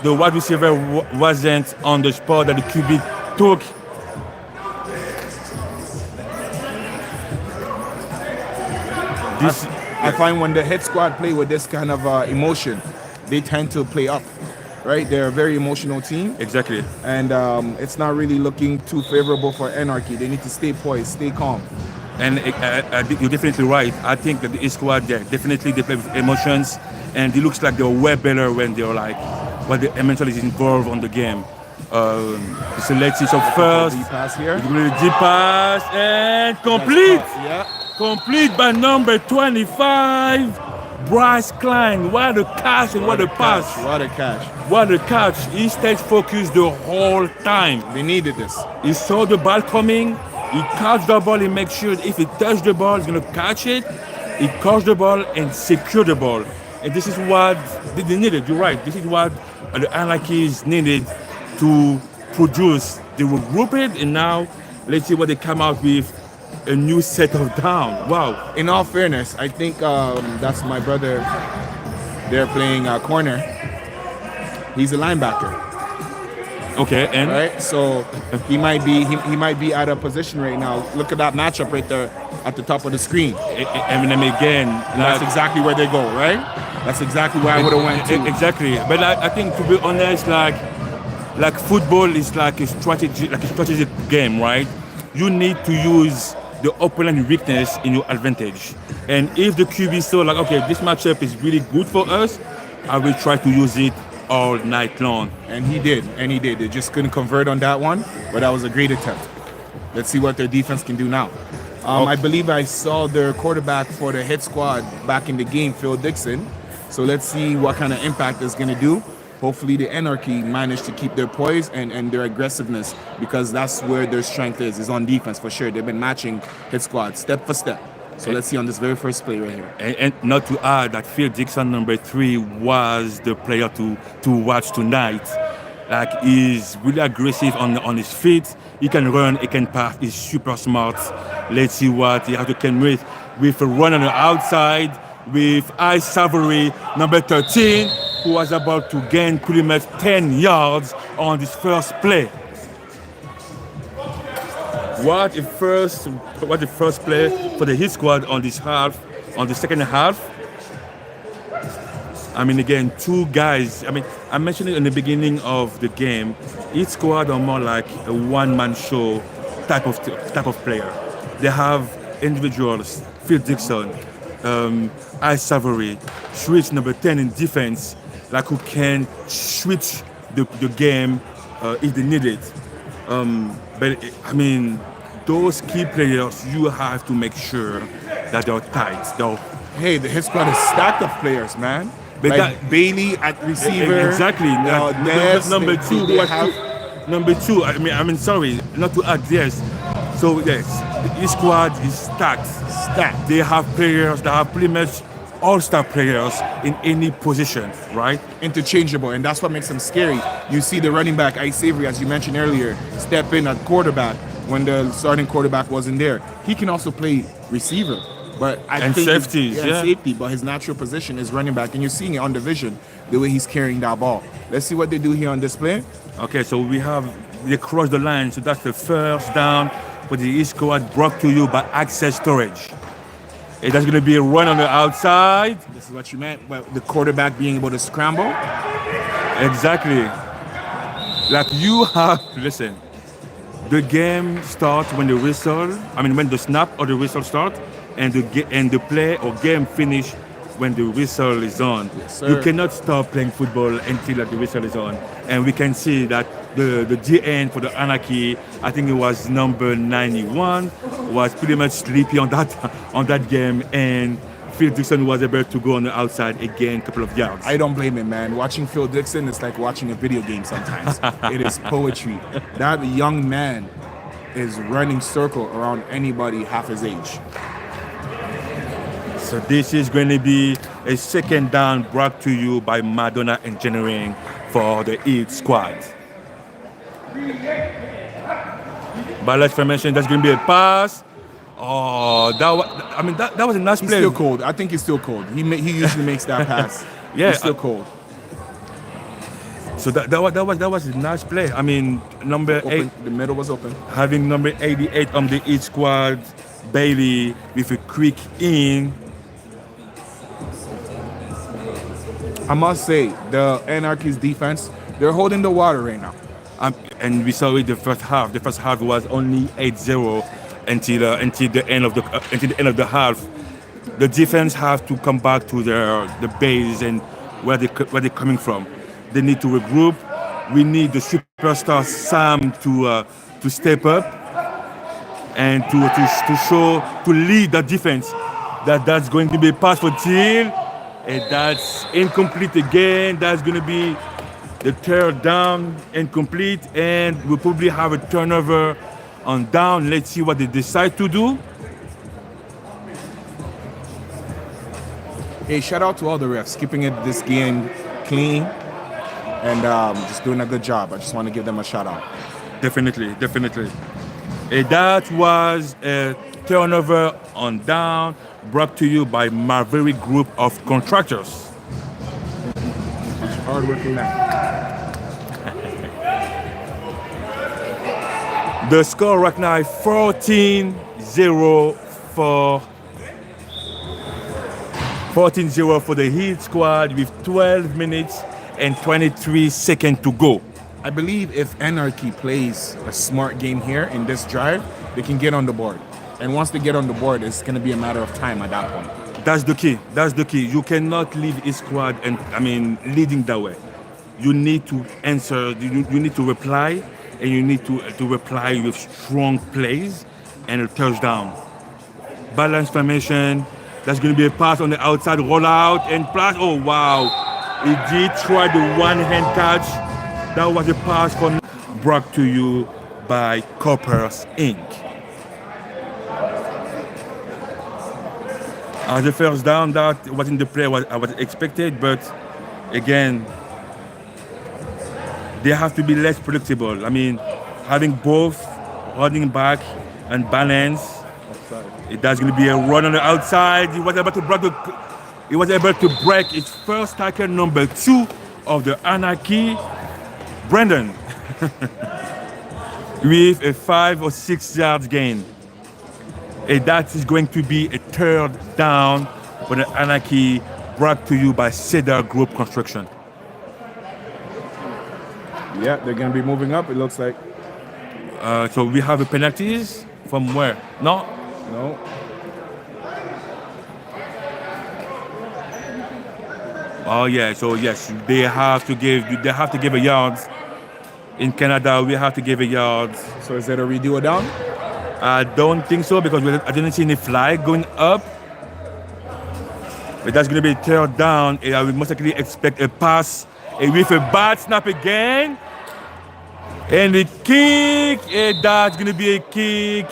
Speaker 1: The wide receiver wasn't on the spot that the QB took.
Speaker 4: I find when the hit squad play with this kind of emotion, they tend to play up, right? They're a very emotional team.
Speaker 1: Exactly.
Speaker 4: And it's not really looking too favorable for Anarchy. They need to stay poised, stay calm.
Speaker 1: And you're definitely right. I think that the E squad, they play with emotions, and it looks like they're way better when they're like, when the mental is involved on the game. So let's see. So first,
Speaker 4: Deep pass here.
Speaker 1: deep pass and complete.
Speaker 4: Yeah.
Speaker 1: Complete by number 25, Bryce Klein. What a catch and what a pass.
Speaker 4: What a catch.
Speaker 1: What a catch. He stayed focused the whole time.
Speaker 4: They needed this.
Speaker 1: He saw the ball coming. He caught the ball. He makes sure if he touched the ball, he's going to catch it. He caught the ball and secured the ball. And this is what they needed. You're right. This is what the Anarchies needed to produce. They will group it, and now let's see what they come out with. A new set of down. Wow.
Speaker 4: In all fairness, I think that's my brother. They're playing corner. He's a linebacker.
Speaker 1: Okay, and
Speaker 4: right, so he might be out of position right now. Look at that matchup right there at the top of the screen.
Speaker 1: Eminem again.
Speaker 4: That's exactly where they go, right? That's exactly where I would have went to.
Speaker 1: Exactly, but I think to be honest, like football is like a strategic game, right? You need to use the opponent weakness in your advantage. And if the QB saw like, okay, this matchup is really good for us, I will try to use it all night long.
Speaker 4: And he did. They just couldn't convert on that one, but that was a great attempt. Let's see what their defense can do now. I believe I saw their quarterback for the hit squad back in the game, Phil Dixon. So let's see what kind of impact it's going to do. Hopefully the Anarchy managed to keep their poise and their aggressiveness, because that's where their strength is on defense for sure. They've been matching hit squad step for step. So let's see on this very first play right here.
Speaker 1: And not to add that Phil Dixon, number 3, was the player to watch tonight. Like, he's really aggressive on his feet. He can run, he can pass, he's super smart. Let's see what he has to come with a run on the outside with Ice Savory, number 13, who was about to gain pretty much 10 yards on this first play. What the first play for the hit squad on this half, on the second half. I mean, again, 2 guys. I mean, I mentioned it in the beginning of the game. Each squad are more like a one-man show type of player. They have individuals, Phil Dixon, Ice Savory, switch number 10 in defense, like who can switch the game if they need it. But I mean, those key players, you have to make sure that they're tight.
Speaker 4: Hey, the hit squad is stacked of players, man. But like Bailey at receiver.
Speaker 1: Exactly. Number two. I mean, sorry, not to add this. So yes, this squad is stacked. They have players that have pretty much all-star players in any position, right?
Speaker 4: Interchangeable, and that's what makes them scary. You see the running back, Ice Savory, as you mentioned earlier, step in at quarterback when the starting quarterback wasn't there. He can also play receiver, but I think safety. But his natural position is running back, and you're seeing it on the vision, the way he's carrying that ball. Let's see what they do here on display.
Speaker 1: Okay, so they cross the line, so that's the first down for the East squad, brought to you by Access Storage. That's going to be a run on the outside.
Speaker 4: This is what you meant, but the quarterback being able to scramble.
Speaker 1: Exactly. Like you have, listen, the game starts when the whistle, I mean when the snap or the whistle start, and the play or game finish when the whistle is on.
Speaker 4: Yes,
Speaker 1: You
Speaker 4: sir.
Speaker 1: cannot stop playing football until the whistle is on. And we can see that the GN for the Anarchy, I think it was number 91, was pretty much sleepy on that on that game, and Phil Dixon was able to go on the outside again, a couple of yards.
Speaker 4: I don't blame him, man. Watching Phil Dixon is like watching a video game sometimes. It is poetry. That young man is running circle around anybody half his age.
Speaker 1: So this is going to be a second down brought to you by Madonna Engineering for the Heat squad. Ballast formation, that's going to be a pass. Oh, that was a nice
Speaker 4: He's
Speaker 1: play.
Speaker 4: still cold. I think he's still cold. He usually makes that pass.
Speaker 1: Yeah,
Speaker 4: He's still cold.
Speaker 1: So that was a nice play. I mean, number
Speaker 4: Open,
Speaker 1: 8,
Speaker 4: the middle was open.
Speaker 1: having number 88 on the Heat squad, Bailey with a quick in.
Speaker 4: I must say, the Anarchy's defense, they're holding the water right now.
Speaker 1: And we saw it the first half. The first half was only 8-0 until the end of the half. The defense have to come back to the base and where they're coming from. They need to regroup. We need the superstar Sam to step up and to lead the defense. That's going to be a pass for Teal, and that's incomplete again. That's going to be the third down, incomplete, and we'll probably have a turnover on down. Let's see what they decide to do.
Speaker 4: Hey, shout out to all the refs, keeping this game clean and just doing a good job. I just want to give them a shout out.
Speaker 1: Definitely. That was a turnover on down, brought to you by Maverick Group of Contractors.
Speaker 4: Hard-working man.
Speaker 1: The score right now is 14-0 for the Heat squad with 12 minutes and 23 seconds to go.
Speaker 4: I believe if Anarchy plays a smart game here in this drive, they can get on the board. And once they get on the board, it's going to be a matter of time at that point.
Speaker 1: That's the key. You cannot leave his squad leading that way. You need to answer, you need to reply, and you need to reply with strong plays and a touchdown. Balance formation, that's going to be a pass on the outside, roll out, and pass. Oh, wow. He did try the one-hand catch. That was a pass brought to you by Coppers Inc. As a first down, that wasn't the play I was expected, but again, they have to be less predictable. I mean, having both running back and balance, that's going to be a run on the outside. He was able to break his first tackle, number 2 of the Anarchy, Brandon, with a 5 or 6 yards gain. And that is going to be a third down for the Anarchy, brought to you by Cedar Group Construction.
Speaker 4: Yeah, they're going to be moving up, it looks like.
Speaker 1: So we have a penalties from where? No?
Speaker 4: No.
Speaker 1: Oh yeah. So yes, they have to give a yards. In Canada, we have to give a yards.
Speaker 4: So is that a redo or down?
Speaker 1: I don't think so because I didn't see any flag going up. But that's going to be a third down. And I would most likely expect a pass with a bad snap again. And the kick, and that's going to be a kick.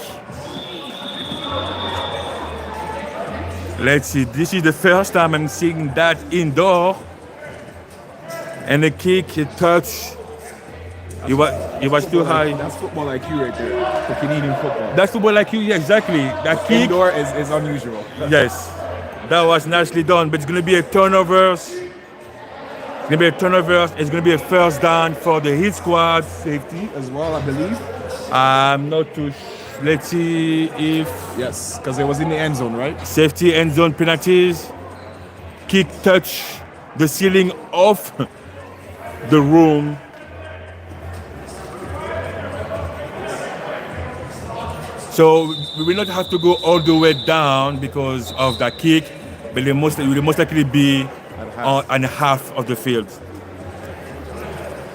Speaker 1: Let's see, this is the first time I'm seeing that indoor. And the kick, a touch. It was too high.
Speaker 4: That's football IQ right there. The Canadian football.
Speaker 1: That's football like you, yeah, exactly. That kick,
Speaker 4: Indoor is unusual.
Speaker 1: yes, that was nicely done. But it's going to be a turnover. It's going to be a first down for the Heat squad.
Speaker 4: Safety as well, I believe.
Speaker 1: I'm not too sure. Let's see if
Speaker 4: Yes, because it was in the end zone, right?
Speaker 1: safety end zone penalties. Kick touch the ceiling of the room. So we will not have to go all the way down because of that kick, but it will most likely be on half of the field.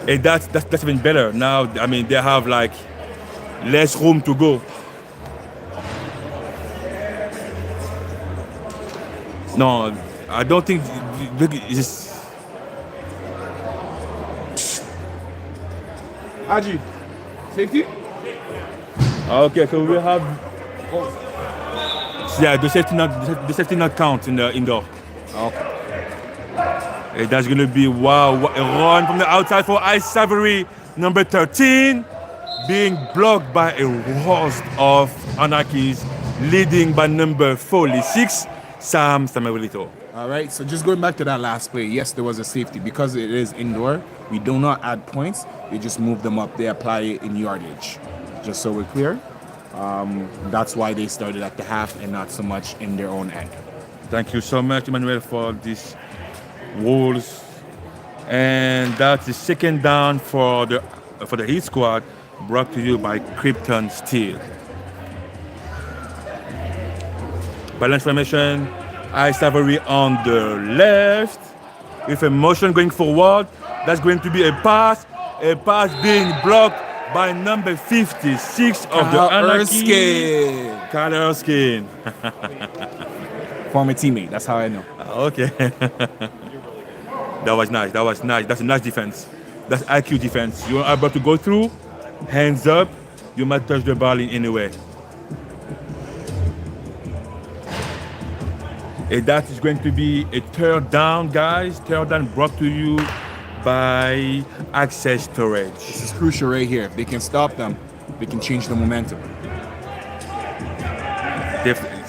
Speaker 1: And that's even better. Now, I mean, they have like less room to go. No, I don't think it's.
Speaker 4: Haji, safety?
Speaker 1: Okay, so we have. Yeah, the safety not count in the indoor.
Speaker 4: Okay.
Speaker 1: That's gonna be wow, a run from the outside for Ice Savory, number 13, being blocked by a host of Anarchies, leading by number 46, Sam Samuelito.
Speaker 4: All right, so just going back to that last play, yes, there was a safety. Because it is indoor, we do not add points. They just move them up. They apply it in yardage. Just so we're clear. That's why they started at the half and not so much in their own end.
Speaker 1: Thank you so much, Emmanuel, for these rules. And that's the second down for the Heat squad, brought to you by Krypton Steel. Balance formation, Ice Savory on the left, with a motion going forward. That's going to be a pass being blocked by number 56 of the Anarchy. Kyle Erskine.
Speaker 4: Former teammate, that's how I know.
Speaker 1: Okay. That was nice. That's a nice defense. That's IQ defense. You're about to go through, hands up, you might touch the ball in any way. And that is going to be a third down, guys. Third down brought to you by Access Storage.
Speaker 4: This is crucial right here. If they can stop them, they can change the momentum.
Speaker 1: Definitely.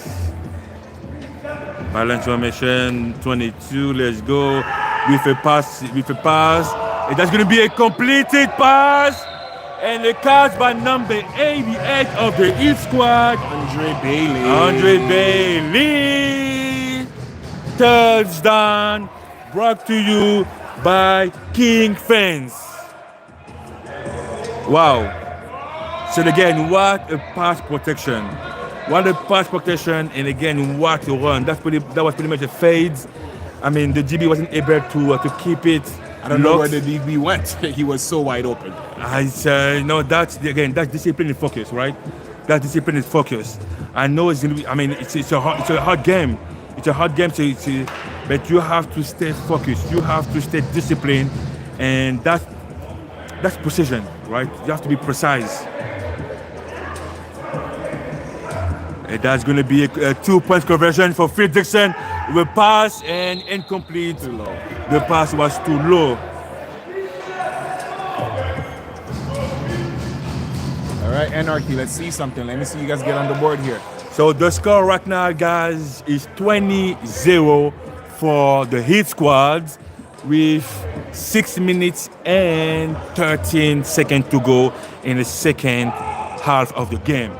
Speaker 1: Balance formation 22. Let's go with a pass. And that's going to be a completed pass. And a catch by number 88 of the Heat squad,
Speaker 4: Andre Bailey.
Speaker 1: Andre Bailey. Touchdown brought to you by King Fence. Wow. So again, what a pass protection. What a pass protection, and again, what a run. That was pretty much a fade. I mean, the DB wasn't able to keep it.
Speaker 4: I don't know where the DB went. He was so wide open.
Speaker 1: No, that's discipline and focus, right? That discipline and focus. I know it's gonna be. I mean, it's a hard game. It's a hard game, but you have to stay focused. You have to stay disciplined, and that's precision, right? You have to be precise. And that's going to be a 2-point conversion for Phil Dixon. The pass and incomplete.
Speaker 4: Too low.
Speaker 1: The pass was too low.
Speaker 4: All right, Anarchy, let's see something. Let me see you guys get on the board here.
Speaker 1: So the score right now, guys, is 20-0 for the Heat squad with 6 minutes and 13 seconds to go in the second half of the game.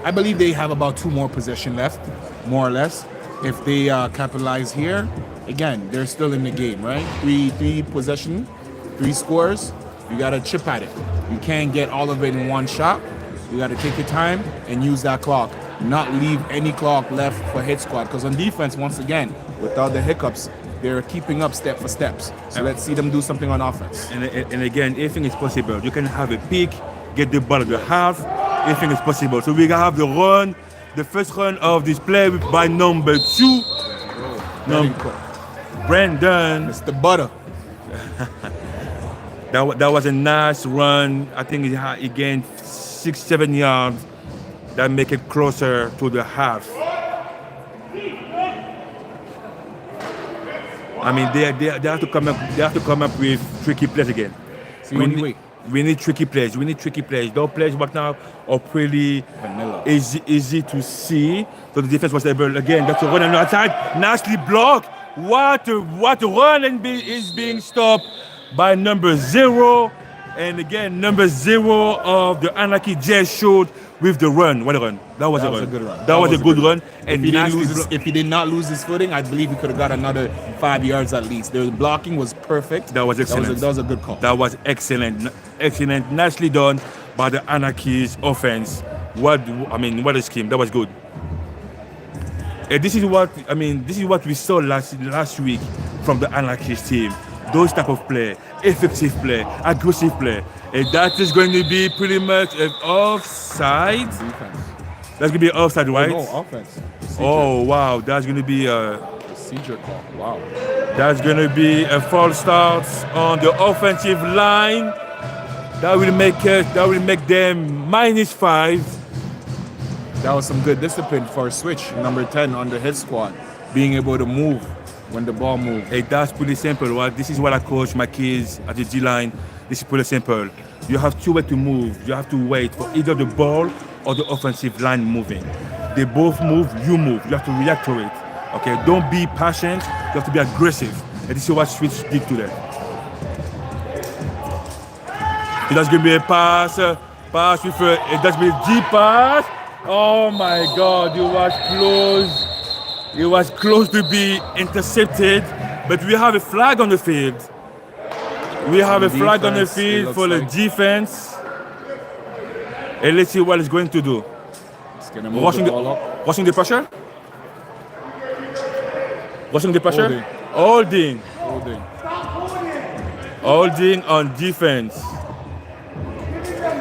Speaker 4: I believe they have about 2 more possession left, more or less. If they capitalize here, again, they're still in the game, right? Three possession, 3 scores. You got to chip at it. You can't get all of it in one shot. You got to take your time and use that clock. Not leave any clock left for Hit Squad. Because on defense, once again, without the hiccups, they're keeping up step for steps. So let's see them do something on offense.
Speaker 1: And again, anything is possible. You can have a pick, get the ball at the half. Anything is possible. So we have the run, the first run of this play by number 2. Brandon.
Speaker 4: Mr. Butter.
Speaker 1: That was a nice run. I think he gained 6-7 yards. That make it closer to the half. I mean, they have to come up. They have to come up with tricky plays again.
Speaker 4: See,
Speaker 1: we need tricky plays. Those plays right now are pretty easy to see. So the defense was able again. That's a run on the outside. Nicely blocked. What a run, and is being stopped by number 0. And again, number 0 of the Anarchy just showed with the run. What a run. That was a good run. That was a good run. And
Speaker 4: if he did not lose his footing, I believe he could have got another 5 yards at least. The blocking was perfect.
Speaker 1: That was excellent.
Speaker 4: That was a good call.
Speaker 1: That was excellent. Nicely done by the Anarchy's offense What what a scheme! That was good. And this is what This is what we saw last week from the Anarchist team. Those type of play, effective play, aggressive play, and that is going to be pretty much an offside.
Speaker 4: Defense.
Speaker 1: That's gonna be offside, right?
Speaker 4: No, offense.
Speaker 1: Oh wow, that's gonna be
Speaker 4: Procedure call. Wow.
Speaker 1: that's gonna be a false start on the offensive line. That will make them -5.
Speaker 4: That was some good discipline for a switch. Number 10 on the hit squad. Being able to move when the ball moves.
Speaker 1: Hey, that's pretty simple, right? This is what I coach my kids at the G line. This is pretty simple. You have two ways to move. You have to wait for either the ball or the offensive line moving. They both move, you move. You have to react to it. Okay, don't be patient. You have to be aggressive. And this is what switch did to them. That's gonna be a pass with that's gonna be a deep pass. Oh my God, it was close. It was close to be intercepted, but we have a flag on the field. We have a flag on the
Speaker 4: Defense, it
Speaker 1: field
Speaker 4: looks
Speaker 1: for the
Speaker 4: like.
Speaker 1: defense. And let's see what it's going to do.
Speaker 4: It's gonna move
Speaker 1: Watching
Speaker 4: the ball up.
Speaker 1: watching the pressure. Watching the pressure.
Speaker 4: Holding.
Speaker 1: Holding.
Speaker 4: Holding.
Speaker 1: Holding on defense.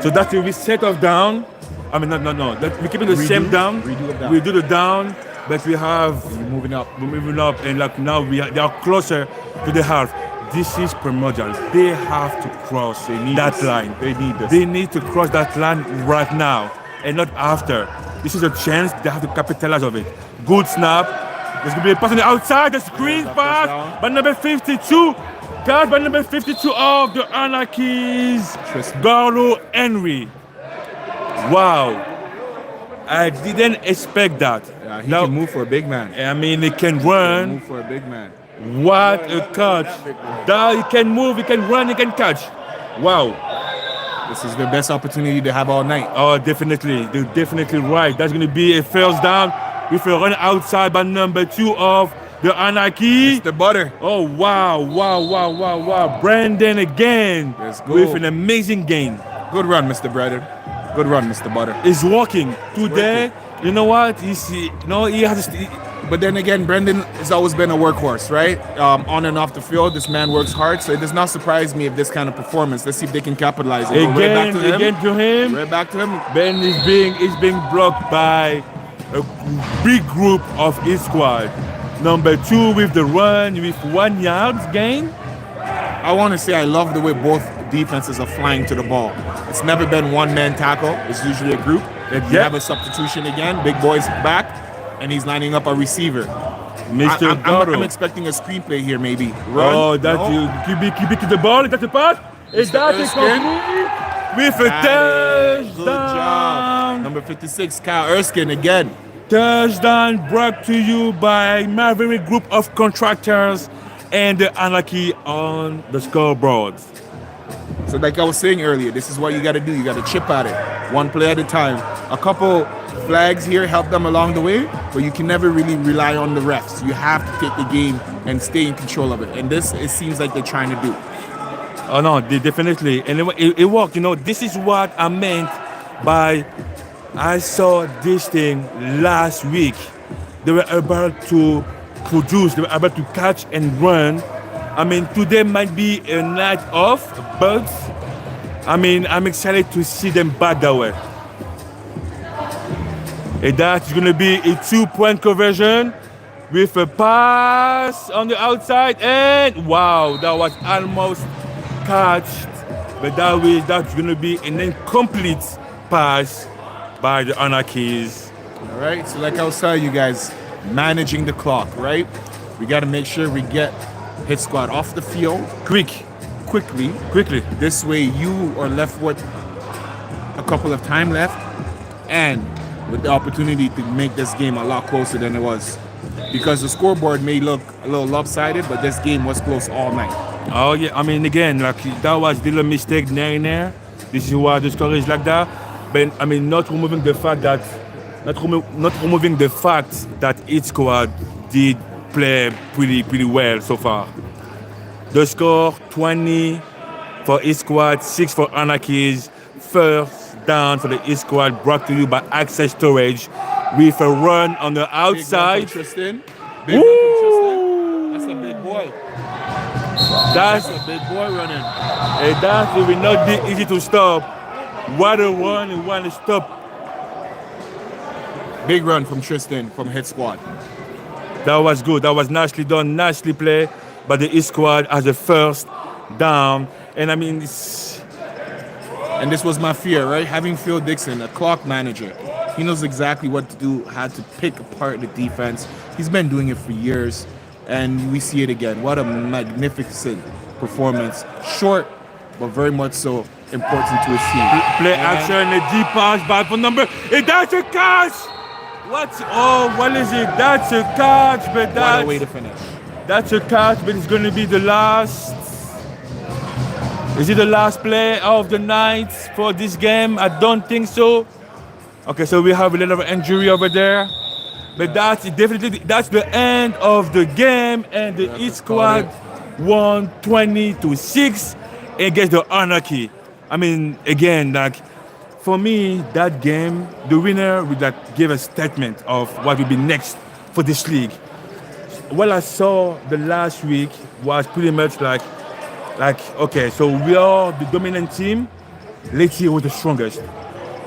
Speaker 1: So that's the reset of down. No. We're keeping the same down.
Speaker 4: Redo it down.
Speaker 1: We do the down, but we have
Speaker 4: You're moving up.
Speaker 1: we're moving up, and like now they are closer to the half. This is primordial. They have to cross that line.
Speaker 4: They need this.
Speaker 1: They need to cross that line right now and not after. This is a chance. They have to capitalize of it. Good snap. There's gonna be a pass on the outside. The screen pass by number 52. Guard by number 52 of the Anarchies, Garlo Henry. Wow. I didn't expect that.
Speaker 4: Yeah, he can move for a big man.
Speaker 1: He can run.
Speaker 4: Move for a big man.
Speaker 1: What a catch. That he can move, he can run, he can catch. Wow.
Speaker 4: This is the best opportunity to have all night.
Speaker 1: Oh, definitely. They're definitely right. That's going to be a first down with a run outside by number 2 of the Anarchy.
Speaker 4: It's the butter.
Speaker 1: Oh, wow. Brandon again
Speaker 4: Let's go.
Speaker 1: with an amazing game.
Speaker 4: Good run, Mr. Brother. Good run, Mr. Butter.
Speaker 1: It's working. Today, you know what? He has
Speaker 4: But then again, Brendan has always been a workhorse, right? On and off the field, this man works hard, so it does not surprise me if this kind of performance. Let's see if they can capitalize it.
Speaker 1: again to him.
Speaker 4: Right back to him.
Speaker 1: Ben is being blocked by a big group of his squad. Number 2 with the run with 1 yard gain.
Speaker 4: I want to say I love the way both defenses are flying to the ball. It's never been one-man tackle. It's usually a group. You have a substitution again. Big boy's back, and he's lining up a receiver.
Speaker 1: Mr.
Speaker 4: I'm expecting a screenplay here, maybe. Run.
Speaker 1: Oh, that's
Speaker 4: No.
Speaker 1: keep it to the ball. Is that the pass? Is that it
Speaker 4: Erskine?
Speaker 1: complete? With a
Speaker 4: Got it. Good job.
Speaker 1: touchdown.
Speaker 4: Number 56, Kyle Erskine again.
Speaker 1: Touchdown brought to you by Maverick Group of Contractors and the Anarchy on the scoreboard.
Speaker 4: So like I was saying earlier, this is what you got to do. You got to chip at it, one play at a time. A couple flags here help them along the way, but you can never really rely on the refs. You have to take the game and stay in control of it. And this, it seems like they're trying to do.
Speaker 1: Oh no, definitely, and it worked. This is what I meant by I saw this thing last week. They were able to produce. They were able to catch and run. Today might be a night off, but I'm excited to see them back that way. And that's going to be a 2-point conversion with a pass on the outside. And wow, that was almost catched. But that's going to be an incomplete pass by the Anarchies.
Speaker 4: All right. So like I was telling you guys, managing the clock, right? We got to make sure we get hit squad off the field quickly. This way you are left with a couple of time left and with the opportunity to make this game a lot closer than it was. Because the scoreboard may look a little lopsided, but this game was close all night.
Speaker 1: Oh yeah, again, like that was a little mistake there. This is why the score is like that. But not removing the fact that each squad did play pretty well so far. The score 20 for each squad, 6 for Anarchies. First down for the East squad, brought to you by Access Storage, with a run on the
Speaker 4: Big run
Speaker 1: outside.
Speaker 4: from Tristan. Big run from Tristan. That's a big boy.
Speaker 1: That's
Speaker 4: a big boy running.
Speaker 1: that will not be easy to stop. What a run and what a stop.
Speaker 4: Big run from Tristan from head squad.
Speaker 1: That was good. That was nicely done, nicely played by the East squad as a first down. And I mean,
Speaker 4: And this was my fear, right? Having Phil Dixon, a clock manager, he knows exactly what to do, how to pick apart the defense. He's been doing it for years, and we see it again. What a magnificent performance. Short, but very much so important to his team.
Speaker 1: play action, a deep pass back for number. And that's a catch! What? Oh, what is it? That's a catch, but
Speaker 4: What a way to finish.
Speaker 1: that's a catch, but it's going to be the last. Is it the last play of the night for this game? I don't think so. Okay, so we have a little injury over there. But that's that's the end of the game, and the East squad won 20-6 against the Anarchy. I mean, again, like for me, that game, the winner would like give a statement of what will be next for this league. What I saw the last week was pretty much like okay, so we are the dominant team. Let's see who was the strongest.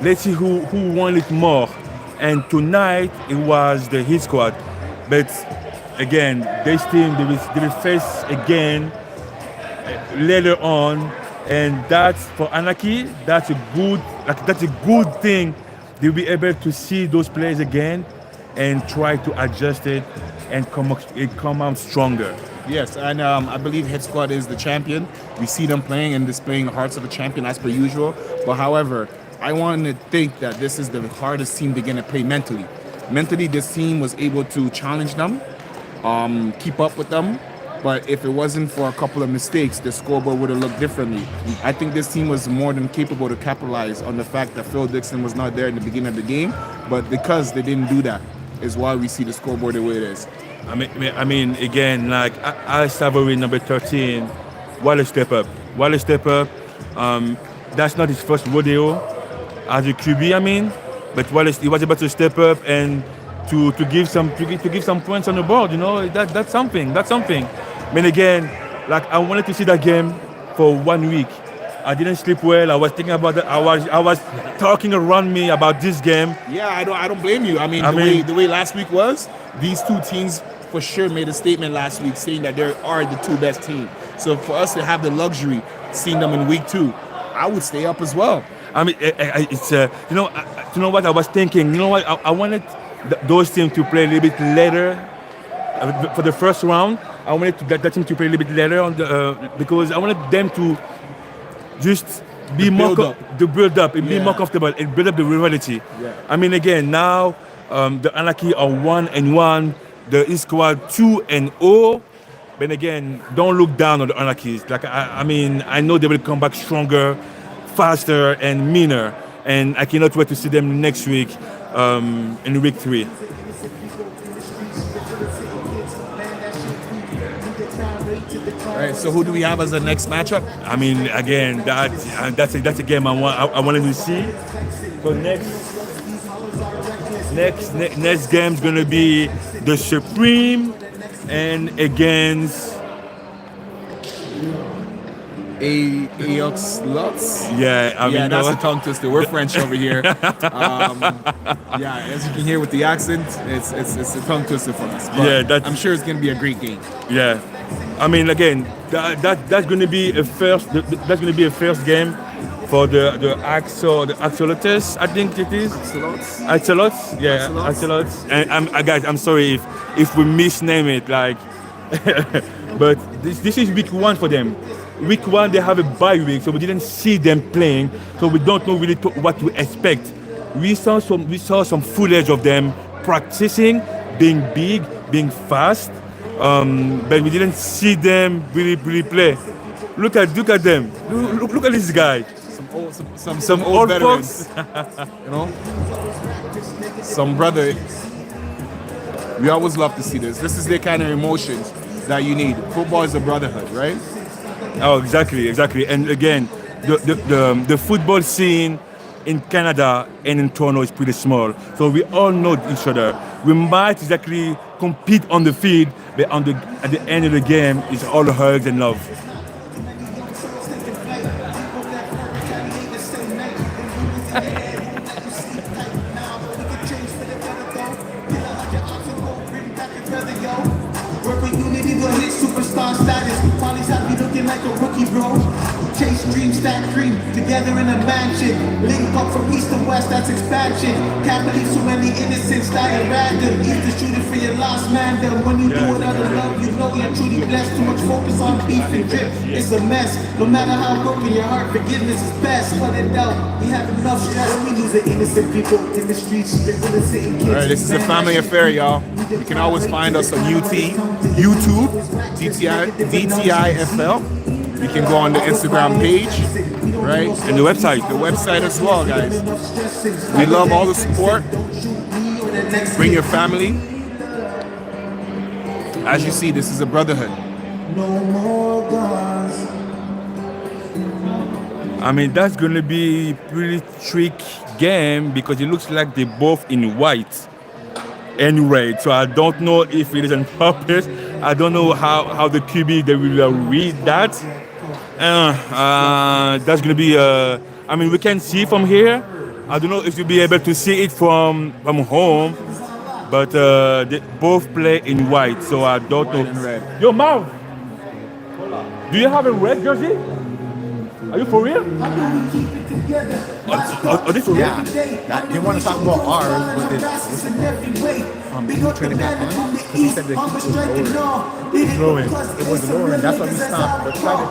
Speaker 1: Let's see who won it more. And tonight it was the Heat squad. But again, this team they will face again later on, and that's for Anarchy. That's a good thing. They'll be able to see those players again and try to adjust it and come out stronger.
Speaker 4: Yes, and I believe Head Squad is the champion. We see them playing and displaying the hearts of a champion as per usual. But however, I want to think that this is the hardest team they're going to play mentally. Mentally, this team was able to challenge them, keep up with them. But if it wasn't for a couple of mistakes, the scoreboard would have looked differently. I think this team was more than capable to capitalize on the fact that Phil Dixon was not there in the beginning of the game. But because they didn't do that, is why we see the scoreboard the way it is.
Speaker 1: I mean, again, like Al Savory, number 13, what a step up. What a step up. That's not his first rodeo as a QB, I mean, but he was able to step up and to give some points on the board, you know, that's something. I mean, again, like I wanted to see that game for 1 week. I didn't sleep well. I was thinking about that. I was talking around me about this game.
Speaker 4: Yeah, I don't blame you. I mean, the way last week was, these two teams for sure made a statement last week saying that they are the two best teams. So for us to have the luxury seeing them in week 2, I would stay up as well.
Speaker 1: I mean, it's you know what I was thinking. You know what I wanted those teams to play a little bit later for the first round. I wanted to get that team to play a little bit later on because I wanted them to just be more build up and be more comfortable and build up the rivalry.
Speaker 4: Yeah.
Speaker 1: I mean, again, now the Anarchy are 1-1, the East Squad 2-0. But again, don't look down on the Anarchies. Like I mean, I know they will come back stronger, faster, and meaner. And I cannot wait to see them next week in week 3.
Speaker 4: All right, so who do we have as the next matchup?
Speaker 1: I mean, again, that's a game I wanted to see. So next game is gonna be the Supreme and against
Speaker 4: Aox Lutz.
Speaker 1: Yeah, I mean,
Speaker 4: that's a tongue twister. We're French over here. As you can hear with the accent, it's a tongue twister for us. But I'm sure it's gonna be a great game.
Speaker 1: Yeah, I mean, again, that's gonna be a first. That's gonna be a first game for the Axolotus, I think it is. Axolots, yeah, Axolots. And guys, I'm sorry if we misname it, like, but this is week 1 for them. Week 1 they have a bye week, so we didn't see them playing, so we don't know really what to expect. We saw some footage of them practicing, being big, being fast, but we didn't see them really play. Look at them. Look at this guy.
Speaker 4: Some old veterans, you know, some brother. We always love to see this. This is the kind of emotions that you need. Football is a brotherhood, right?
Speaker 1: Oh, exactly. And again, the football scene in Canada and in Toronto is pretty small. So we all know each other. We might exactly compete on the field, but at the end of the game, it's all hugs and love.
Speaker 6: Superstar status, Polly's happy looking like a rookie, bro. Chase dream, stack dream, together in a mansion. Link up from east to west, that's expansion. Can't believe so many innocents dying random. East is shooting for your lost man. Then when you do it out of love, you know you're truly blessed. Too much focus on beef and drip, it's a mess. No matter how broken your heart, forgiveness is best. When in doubt, we have enough stress. We lose the innocent people in the streets.
Speaker 4: All right, this is a family affair, y'all. You can always find us on YouTube, GTIFL. You can go on the Instagram page, right?
Speaker 1: And the website.
Speaker 4: The website as well, guys. We love all the support. Bring your family. As you see, this is a brotherhood.
Speaker 1: I mean, that's going to be a pretty tricky game because it looks like they're both in white and red. So I don't know if it is on purpose. I don't know how the QB, they will read that. That's going to be, I mean, we can see from here. I don't know if you'll be able to see it from home, but they both play in white, so I don't know.
Speaker 4: And red.
Speaker 1: Yo, Marv, do you have a red jersey? Are you for real? Are this for real?
Speaker 7: Yeah, they want to talk about ours, but he traded back on because he said that he was lower. It was lower, and that's why we stopped. But try to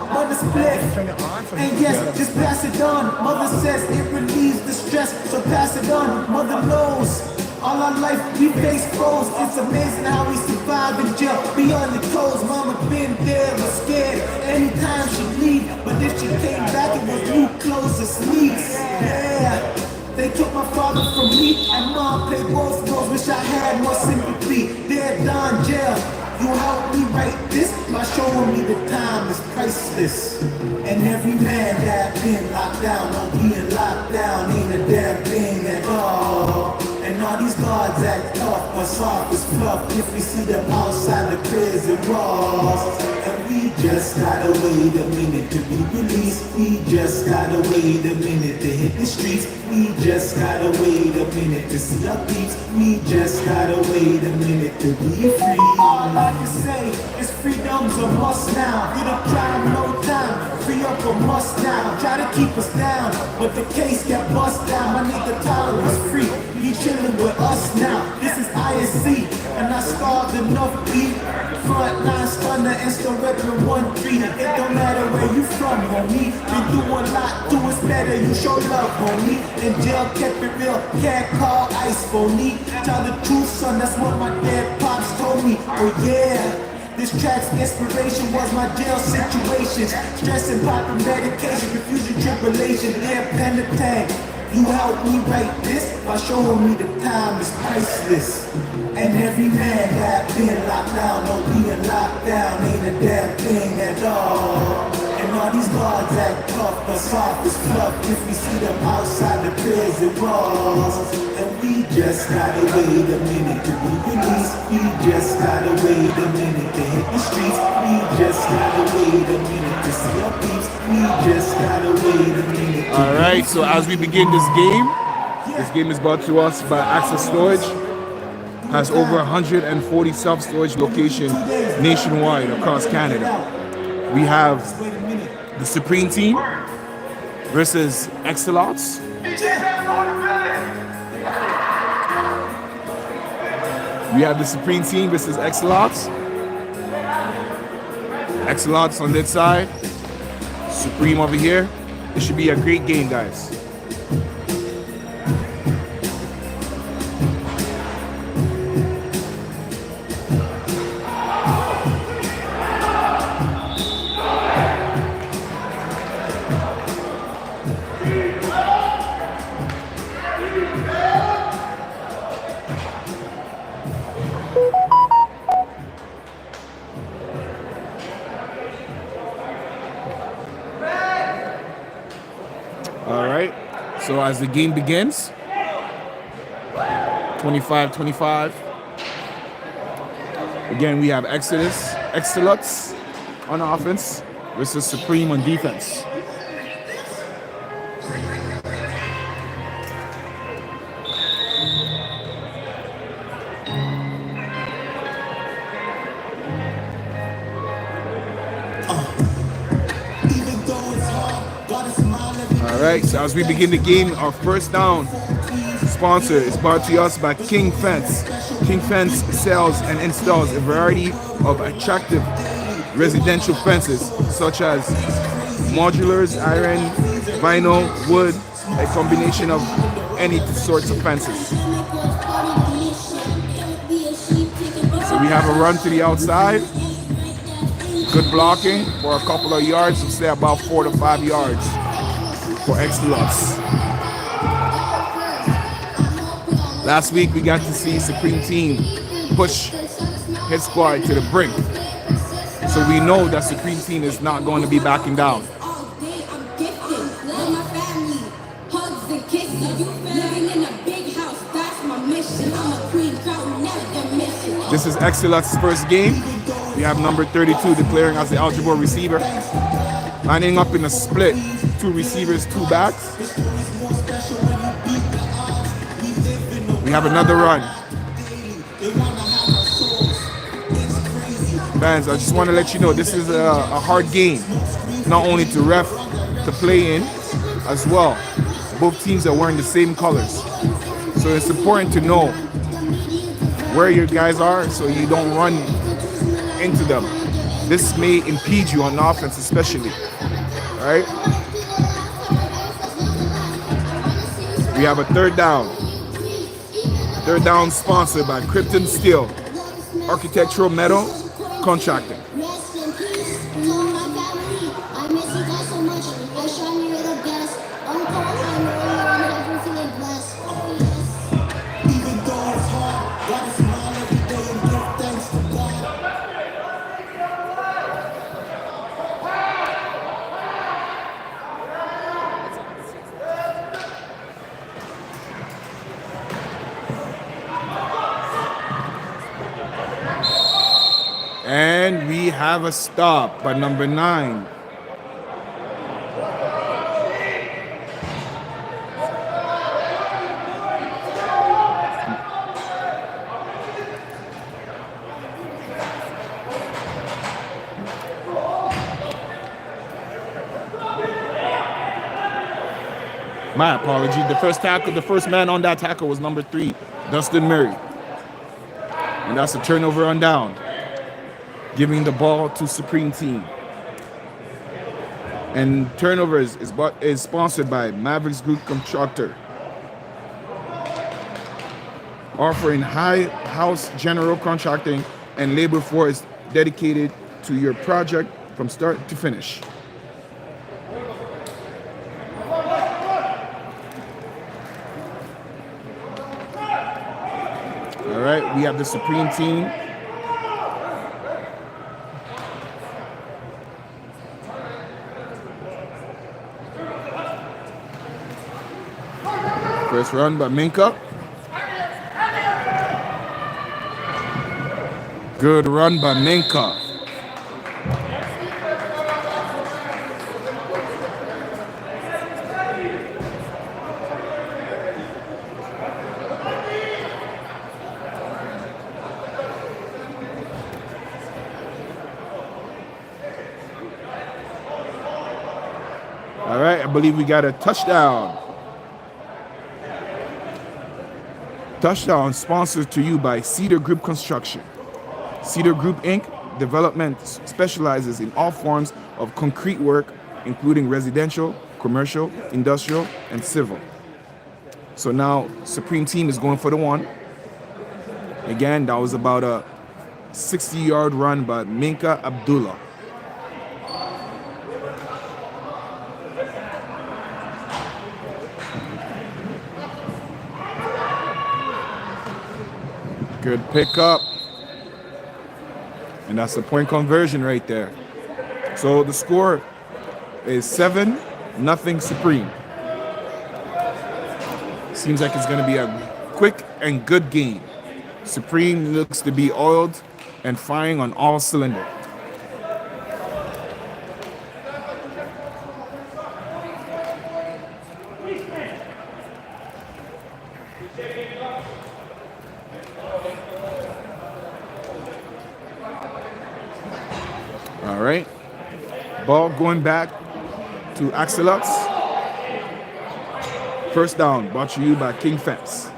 Speaker 7: turn it on for
Speaker 6: And yes, just pass it on. Mother says it relieves the stress, so pass it on. Mother knows. All our life we face foes. It's amazing how we survive in jail. Beyond the codes, mama been there, was scared. Anytime she leave, but if she came back, it was new clothes and sneaks. Yeah. They took my father from me, and mom played both roles. Wish I had more sympathy. They're done jail. You helped me write this by showing me the time is priceless. And every man that been locked down, no being locked down ain't a damn thing at all. And all these guards act tough, but soft as fluff if we see them outside the prison walls. And we just gotta wait a minute to be released. We just gotta wait a minute to hit the streets. We just gotta wait a minute to see our peeps. We just gotta wait a minute to be free. All I can say is freedom's a must now. You don't crime, no time. Free up a must now. Try to keep us down, but the case got bust down. My nigga Tyler was free. He chillin' with us now. This is ISC, and I starved enough beat. Front line stunner and still reppin' 1-3. It don't matter where you from, homie. Been through a lot, do us better. You show love, homie. In jail, kept it real. Can't call ice phony. Tell the truth, son. That's what my dead pops told me. Oh yeah. This track's inspiration was my jail situations. Stress and popping medication, confusion, tribulation, air penitent. You helped me write this by showing me the time is priceless. And every man that been locked down, no being locked down ain't a damn thing at all. And all these guards act tough, but soft as fluff if we see them outside the prison walls. And we just gotta wait a minute to be released. We just gotta wait a minute to hit the streets. We just gotta wait a minute to see our peeps. We just gotta wait a minute.
Speaker 4: All right, so as we begin this game is brought to us by Access Storage. Has over 140 self-storage locations nationwide across Canada. We have the Supreme Team versus Excelots. We have the Supreme Team versus Excelots. Excelots on that side. Supreme over here. It should be a great game, guys. So as the game begins, 25-25. Again, we have Excelux on offense versus Supreme on defense. All right, so as we begin the game, our first down sponsor is brought to us by King Fence. King Fence sells and installs a variety of attractive residential fences, such as modulars, iron, vinyl, wood, a combination of any sorts of fences. So we have a run to the outside. Good blocking for a couple of yards, so say about 4 to 5 yards for Excelux. Last week we got to see Supreme Team push his squad to the brink. So we know that Supreme Team is not going to be backing down. This is Excelux's first game. We have number 32 declaring as the eligible receiver. Lining up in a split, 2 receivers, 2 backs. We have another run. Fans, I just want to let you know this is a hard game, not only to ref, to play in as well. Both teams are wearing the same colors. So it's important to know where your guys are so you don't run into them. This may impede you on offense especially. All right? We have a third down. Third down sponsored by Krypton Steel, Architectural Metal Contracting. And we have a stop by number 9. My apology. The first man on that tackle was number 3, Dustin Murray. And that's a turnover on down, giving the ball to Supreme Team. And turnovers is sponsored by Mavericks Group Contractor, offering high house general contracting and labor force dedicated to your project from start to finish. All right, we have the Supreme Team. First run by Minka. Good run by Minka. All right, I believe we got a touchdown. Touchdown sponsored to you by Cedar Group Construction. Cedar Group Inc. Development specializes in all forms of concrete work, including residential, commercial, industrial, and civil. So now Supreme Team is going for the one. Again, that was about a 60-yard run by Minka Abdullah. Good pickup. And that's a point conversion right there. So the score is 7-0 Supreme. Seems like it's going to be a quick and good game. Supreme looks to be oiled and firing on all cylinders. All right. Ball going back to Axelots. First down, brought to you by King Fence.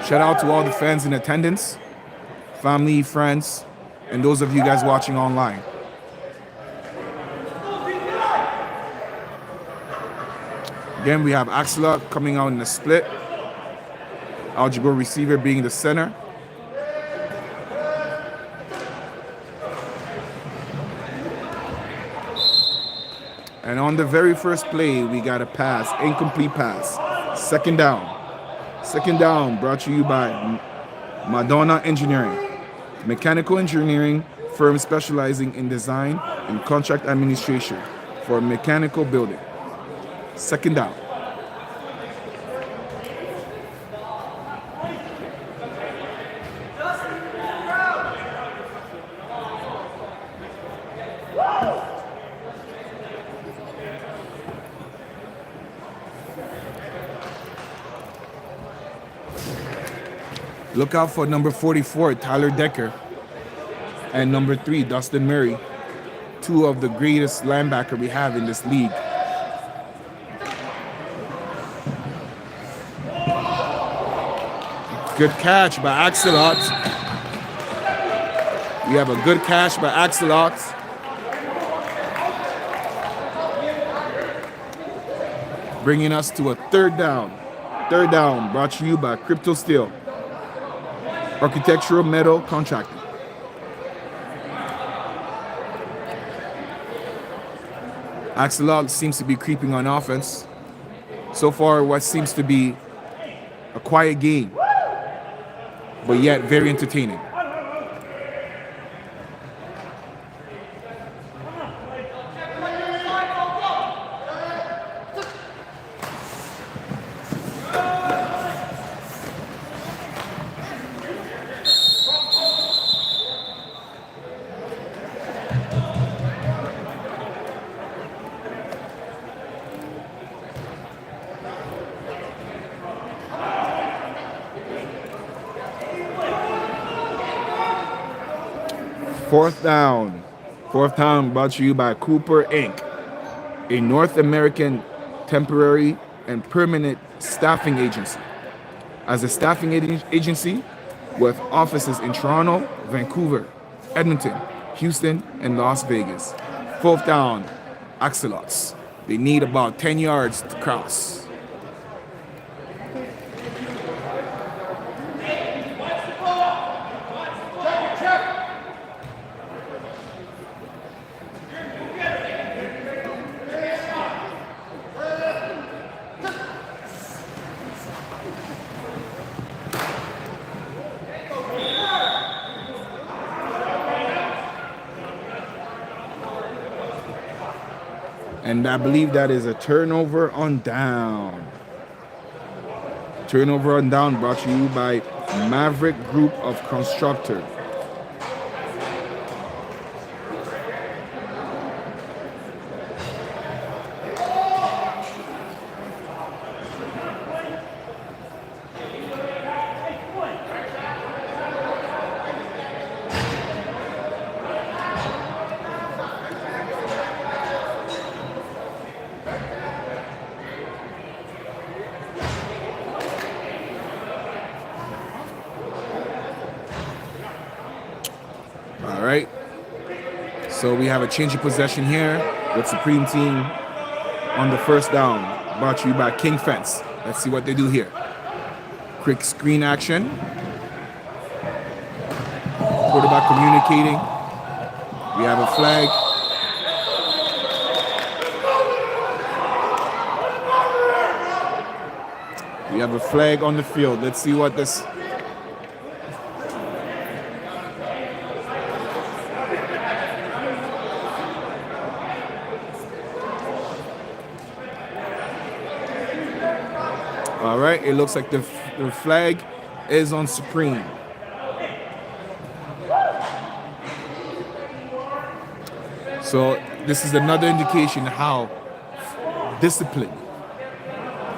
Speaker 4: Shout out to all the fans in attendance, family, friends, and those of you guys watching online. Again, we have Axelot coming out in the split. Algebra receiver being the center. And on the very first play, we got a pass, incomplete pass. Second down. Second down brought to you by Madonna Engineering, mechanical engineering firm specializing in design and contract administration for mechanical building. Second down. Look out for number 44, Tyler Decker, and number 3, Dustin Murray, two of the greatest linebackers we have in this league. Good catch by Axelot. We have a good catch by Axelot. Bringing us to a third down. Third down brought to you by Crypto Steel, architectural metal contracting. Axelot seems to be creeping on offense. So far, what seems to be a quiet game, but yet very entertaining. Fourth down. Fourth down brought to you by Cooper Inc., a North American temporary and permanent staffing agency. As a staffing agency with offices in Toronto, Vancouver, Edmonton, Houston, and Las Vegas. Fourth down, Axelots. They need about 10 yards to cross. And I believe that is a turnover on down. Turnover on down brought to you by Maverick Group of Constructors. All right. So we have a change of possession here with Supreme Team on the first down. Brought to you by King Fence. Let's see what they do here. Quick screen action. Quarterback communicating. We have a flag. We have a flag on the field. Let's see what this... All right, it looks like the flag is on Supreme. So this is another indication how discipline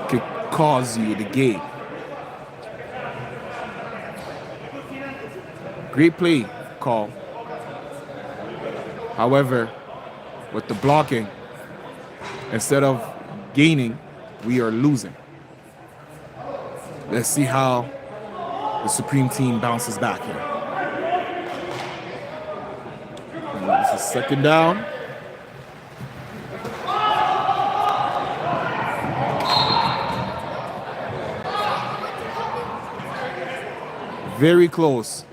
Speaker 4: could cause you the game. Great play call. However, with the blocking, instead of gaining, we are losing. Let's see how the Supreme team bounces back here. And this is second down. Very close.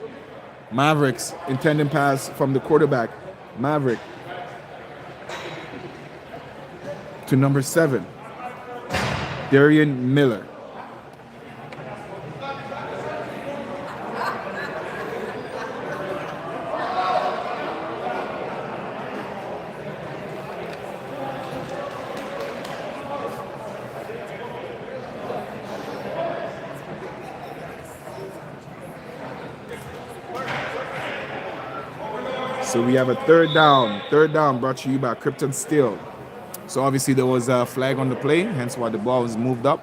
Speaker 4: Mavericks intending pass from the quarterback. Maverick to number 7, Darian Miller. So we have a third down brought to you by Krypton Steel. So obviously there was a flag on the play, hence why the ball was moved up.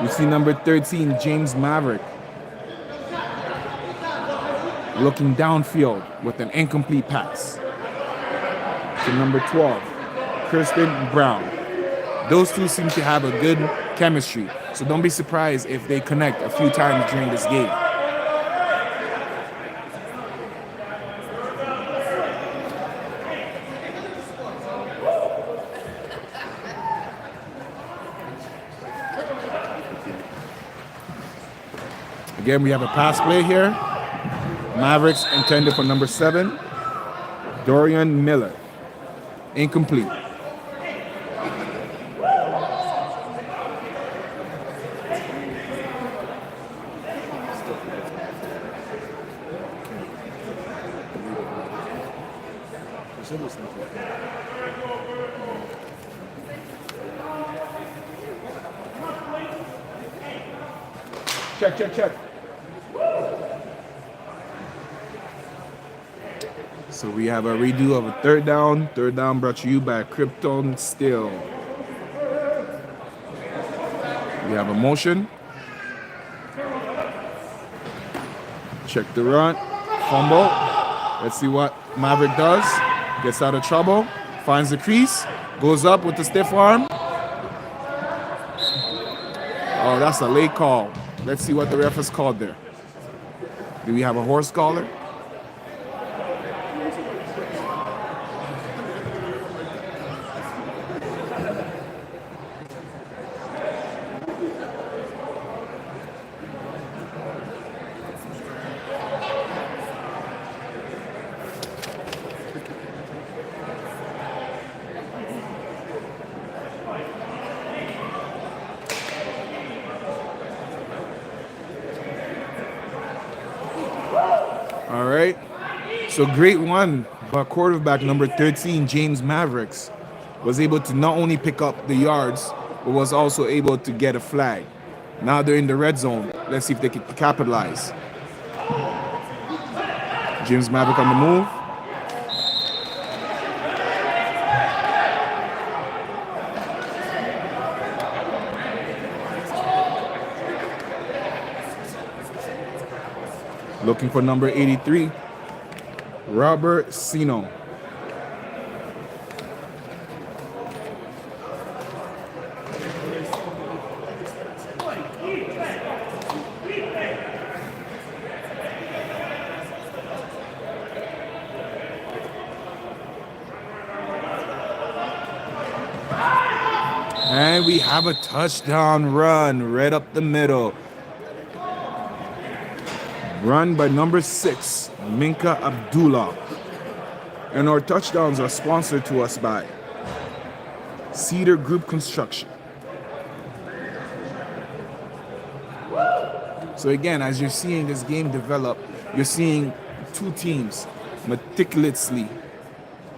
Speaker 4: We see number 13, James Maverick, looking downfield with an incomplete pass to number 12, Kirsten Brown. Those two seem to have a good chemistry, so don't be surprised if they connect a few times during this game. Again, we have a pass play here. Mavericks intended for number 7, Dorian Miller. Incomplete. Check. So we have a redo of a third down. Third down brought to you by Krypton Steel. We have a motion. Check the run. Fumble. Let's see what Maverick does. Gets out of trouble. Finds the crease. Goes up with the stiff arm. Oh, that's a late call. Let's see what the ref has called there. Do we have a horse collar? All right. So great one by quarterback number 13, James Mavericks, was able to not only pick up the yards, but was also able to get a flag. Now they're in the red zone. Let's see if they can capitalize. James Maverick on the move. Looking for number 83, Robert Sino. And we have a touchdown run right up the middle. Run by number 6, Minka Abdullah. And our touchdowns are sponsored to us by Cedar Group Construction. So again, as you're seeing this game develop, you're seeing two teams meticulously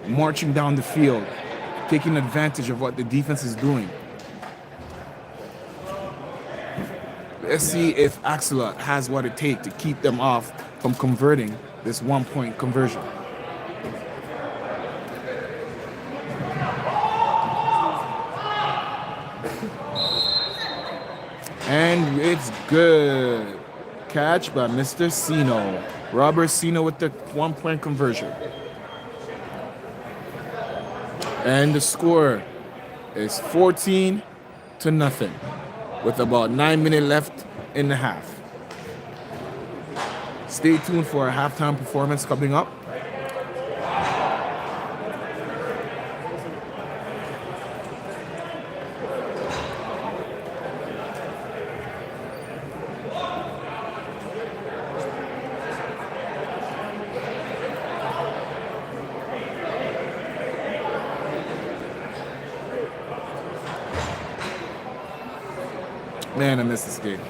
Speaker 4: marching down the field, taking advantage of what the defense is doing. Let's see if Axelot has what it takes to keep them off from converting this 1-point conversion. And it's good. Catch by Mr. Sino. Robert Sino with the 1-point conversion. And the score is 14-0 with about 9 minutes left in the half. Stay tuned for a halftime performance coming up. Man, I missed this game.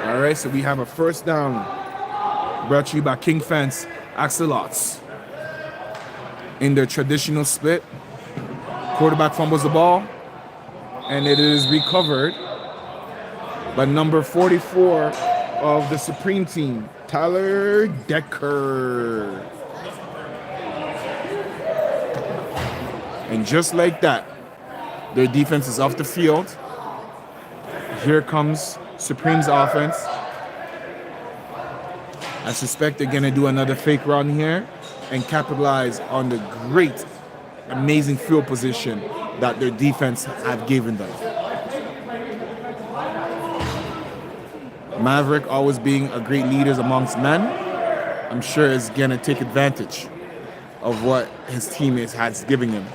Speaker 4: All right, so we have a first down brought to you by King Fence Axelots. In their traditional split, quarterback fumbles the ball, and it is recovered by number 44 of the Supreme team, Tyler Decker. And just like that, their defense is off the field. Here comes Supreme's offense. I suspect they're going to do another fake run here and capitalize on the great, amazing field position that their defense have given them. Maverick, always being a great leader amongst men, I'm sure is going to take advantage of what his teammates has given him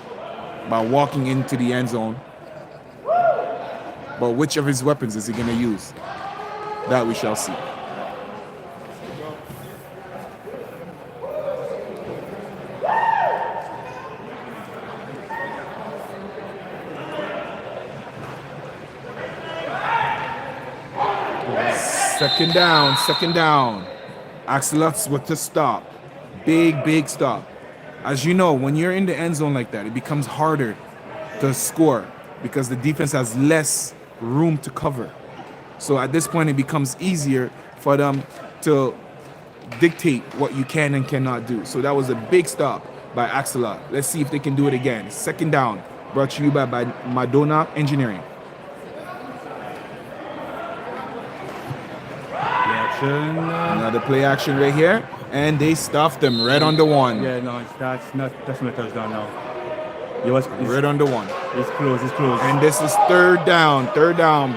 Speaker 4: by walking into the end zone. But which of his weapons is he going to use? That we shall see. Second down. Axelots with the stop. Big stop. As you know, when you're in the end zone like that, it becomes harder to score because the defense has less room to cover. So at this point, it becomes easier for them to dictate what you can and cannot do. So that was a big stop by Axelot. Let's see if they can do it again. Second down, brought to you by Madonna Engineering. Another play action right here, and they stuffed them right on the one.
Speaker 1: Yeah, no, that's not a touchdown now. It's
Speaker 4: right on the one.
Speaker 1: It's close.
Speaker 4: And this is third down,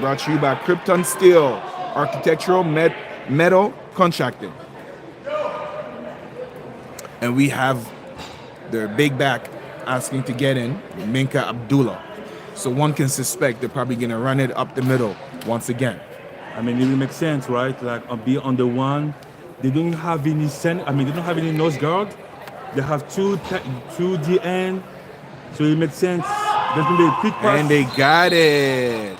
Speaker 4: brought to you by Krypton Steel, Architectural Metal Contracting. And we have their big back asking to get in, Minka Abdullah. So one can suspect they're probably going to run it up the middle once again.
Speaker 1: I mean, it will make sense, right? Like, be on the one. They don't have any they don't have any nose guard. They have two DN. So it makes sense. There's going to be a quick pass.
Speaker 4: And they got it.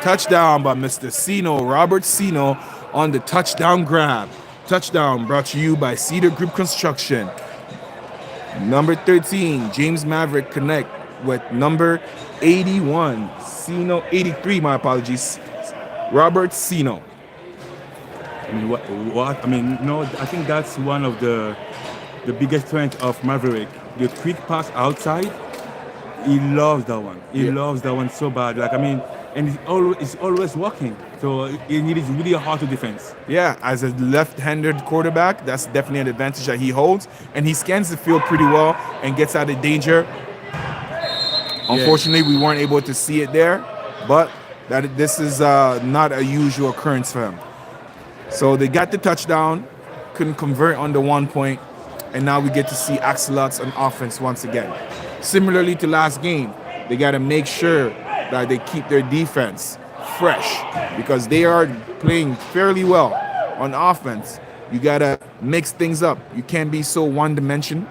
Speaker 4: Touchdown by Mr. Sino, Robert Sino, on the touchdown grab. Touchdown brought to you by Cedar Group Construction. Number 13, James Maverick connect with number 81, Sino, 83, my apologies, Robert Sino.
Speaker 1: I mean, what? I mean, no, I think that's one of the biggest strengths of Maverick. The quick pass outside. He loves that one. He loves that one so bad. Like, I mean, and it's always working. So it is really hard to defend.
Speaker 4: Yeah, as a left-handed quarterback, that's definitely an advantage that he holds. And he scans the field pretty well and gets out of danger. Unfortunately, we weren't able to see it there, but this is not a usual occurrence for him. So they got the touchdown, couldn't convert on the 1 point, and now we get to see Axelots on offense once again. Similarly to last game, they got to make sure that they keep their defense fresh because they are playing fairly well on offense. You gotta mix things up. You can't be so one-dimensional,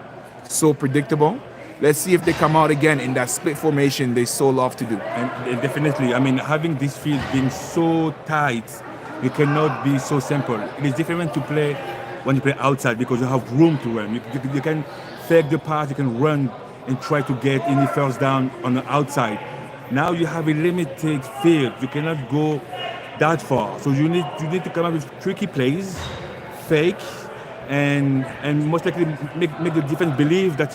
Speaker 4: so predictable. Let's see if they come out again in that split formation they so love to do.
Speaker 1: And definitely, I mean, having this field being so tight, it cannot be so simple. It is different to play when you play outside because you have room to run. You can fake the pass, you can run and try to get any first down on the outside. Now you have a limited field. You cannot go that far. So you need to come up with tricky plays, fake, and most likely make the defense believe that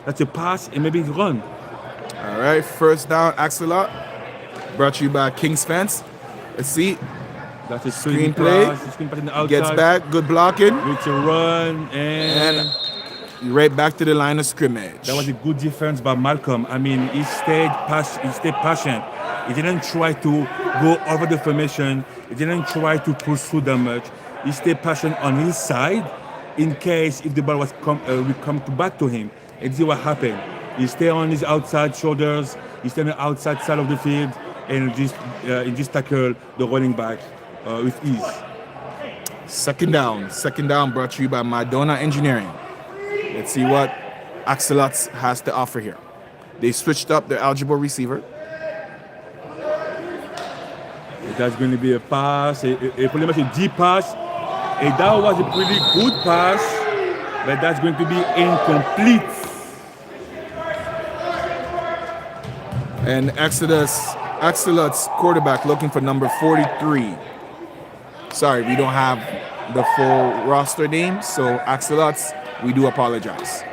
Speaker 1: that's a pass and maybe run.
Speaker 4: All right, first down, Axelot. Brought to you by King's Fence. Let's see.
Speaker 1: That's a
Speaker 4: Screen
Speaker 1: screen
Speaker 4: play.
Speaker 1: pass. Screen pass in the outside.
Speaker 4: Gets back, good blocking.
Speaker 1: With a run and
Speaker 4: right back to the line of scrimmage.
Speaker 1: that was a good defense by Malcolm. I mean, he stayed patient. He didn't try to go over the formation. He didn't try to pursue them much. He stayed patient on his side in case if the ball was will come back to him. And see what happened. He stayed on his outside shoulders. He stayed on the outside side of the field and he just tackled the running back with ease.
Speaker 4: Second down brought to you by Madonna Engineering. Let's see what Axelot has to offer here. They switched up their eligible receiver.
Speaker 1: That's going to be a pass, a pretty much a deep pass. And that was a pretty good pass, but that's going to be incomplete.
Speaker 4: And Axelot's quarterback looking for number 43. Sorry, we don't have the full roster name, so Axelot's, we do apologize.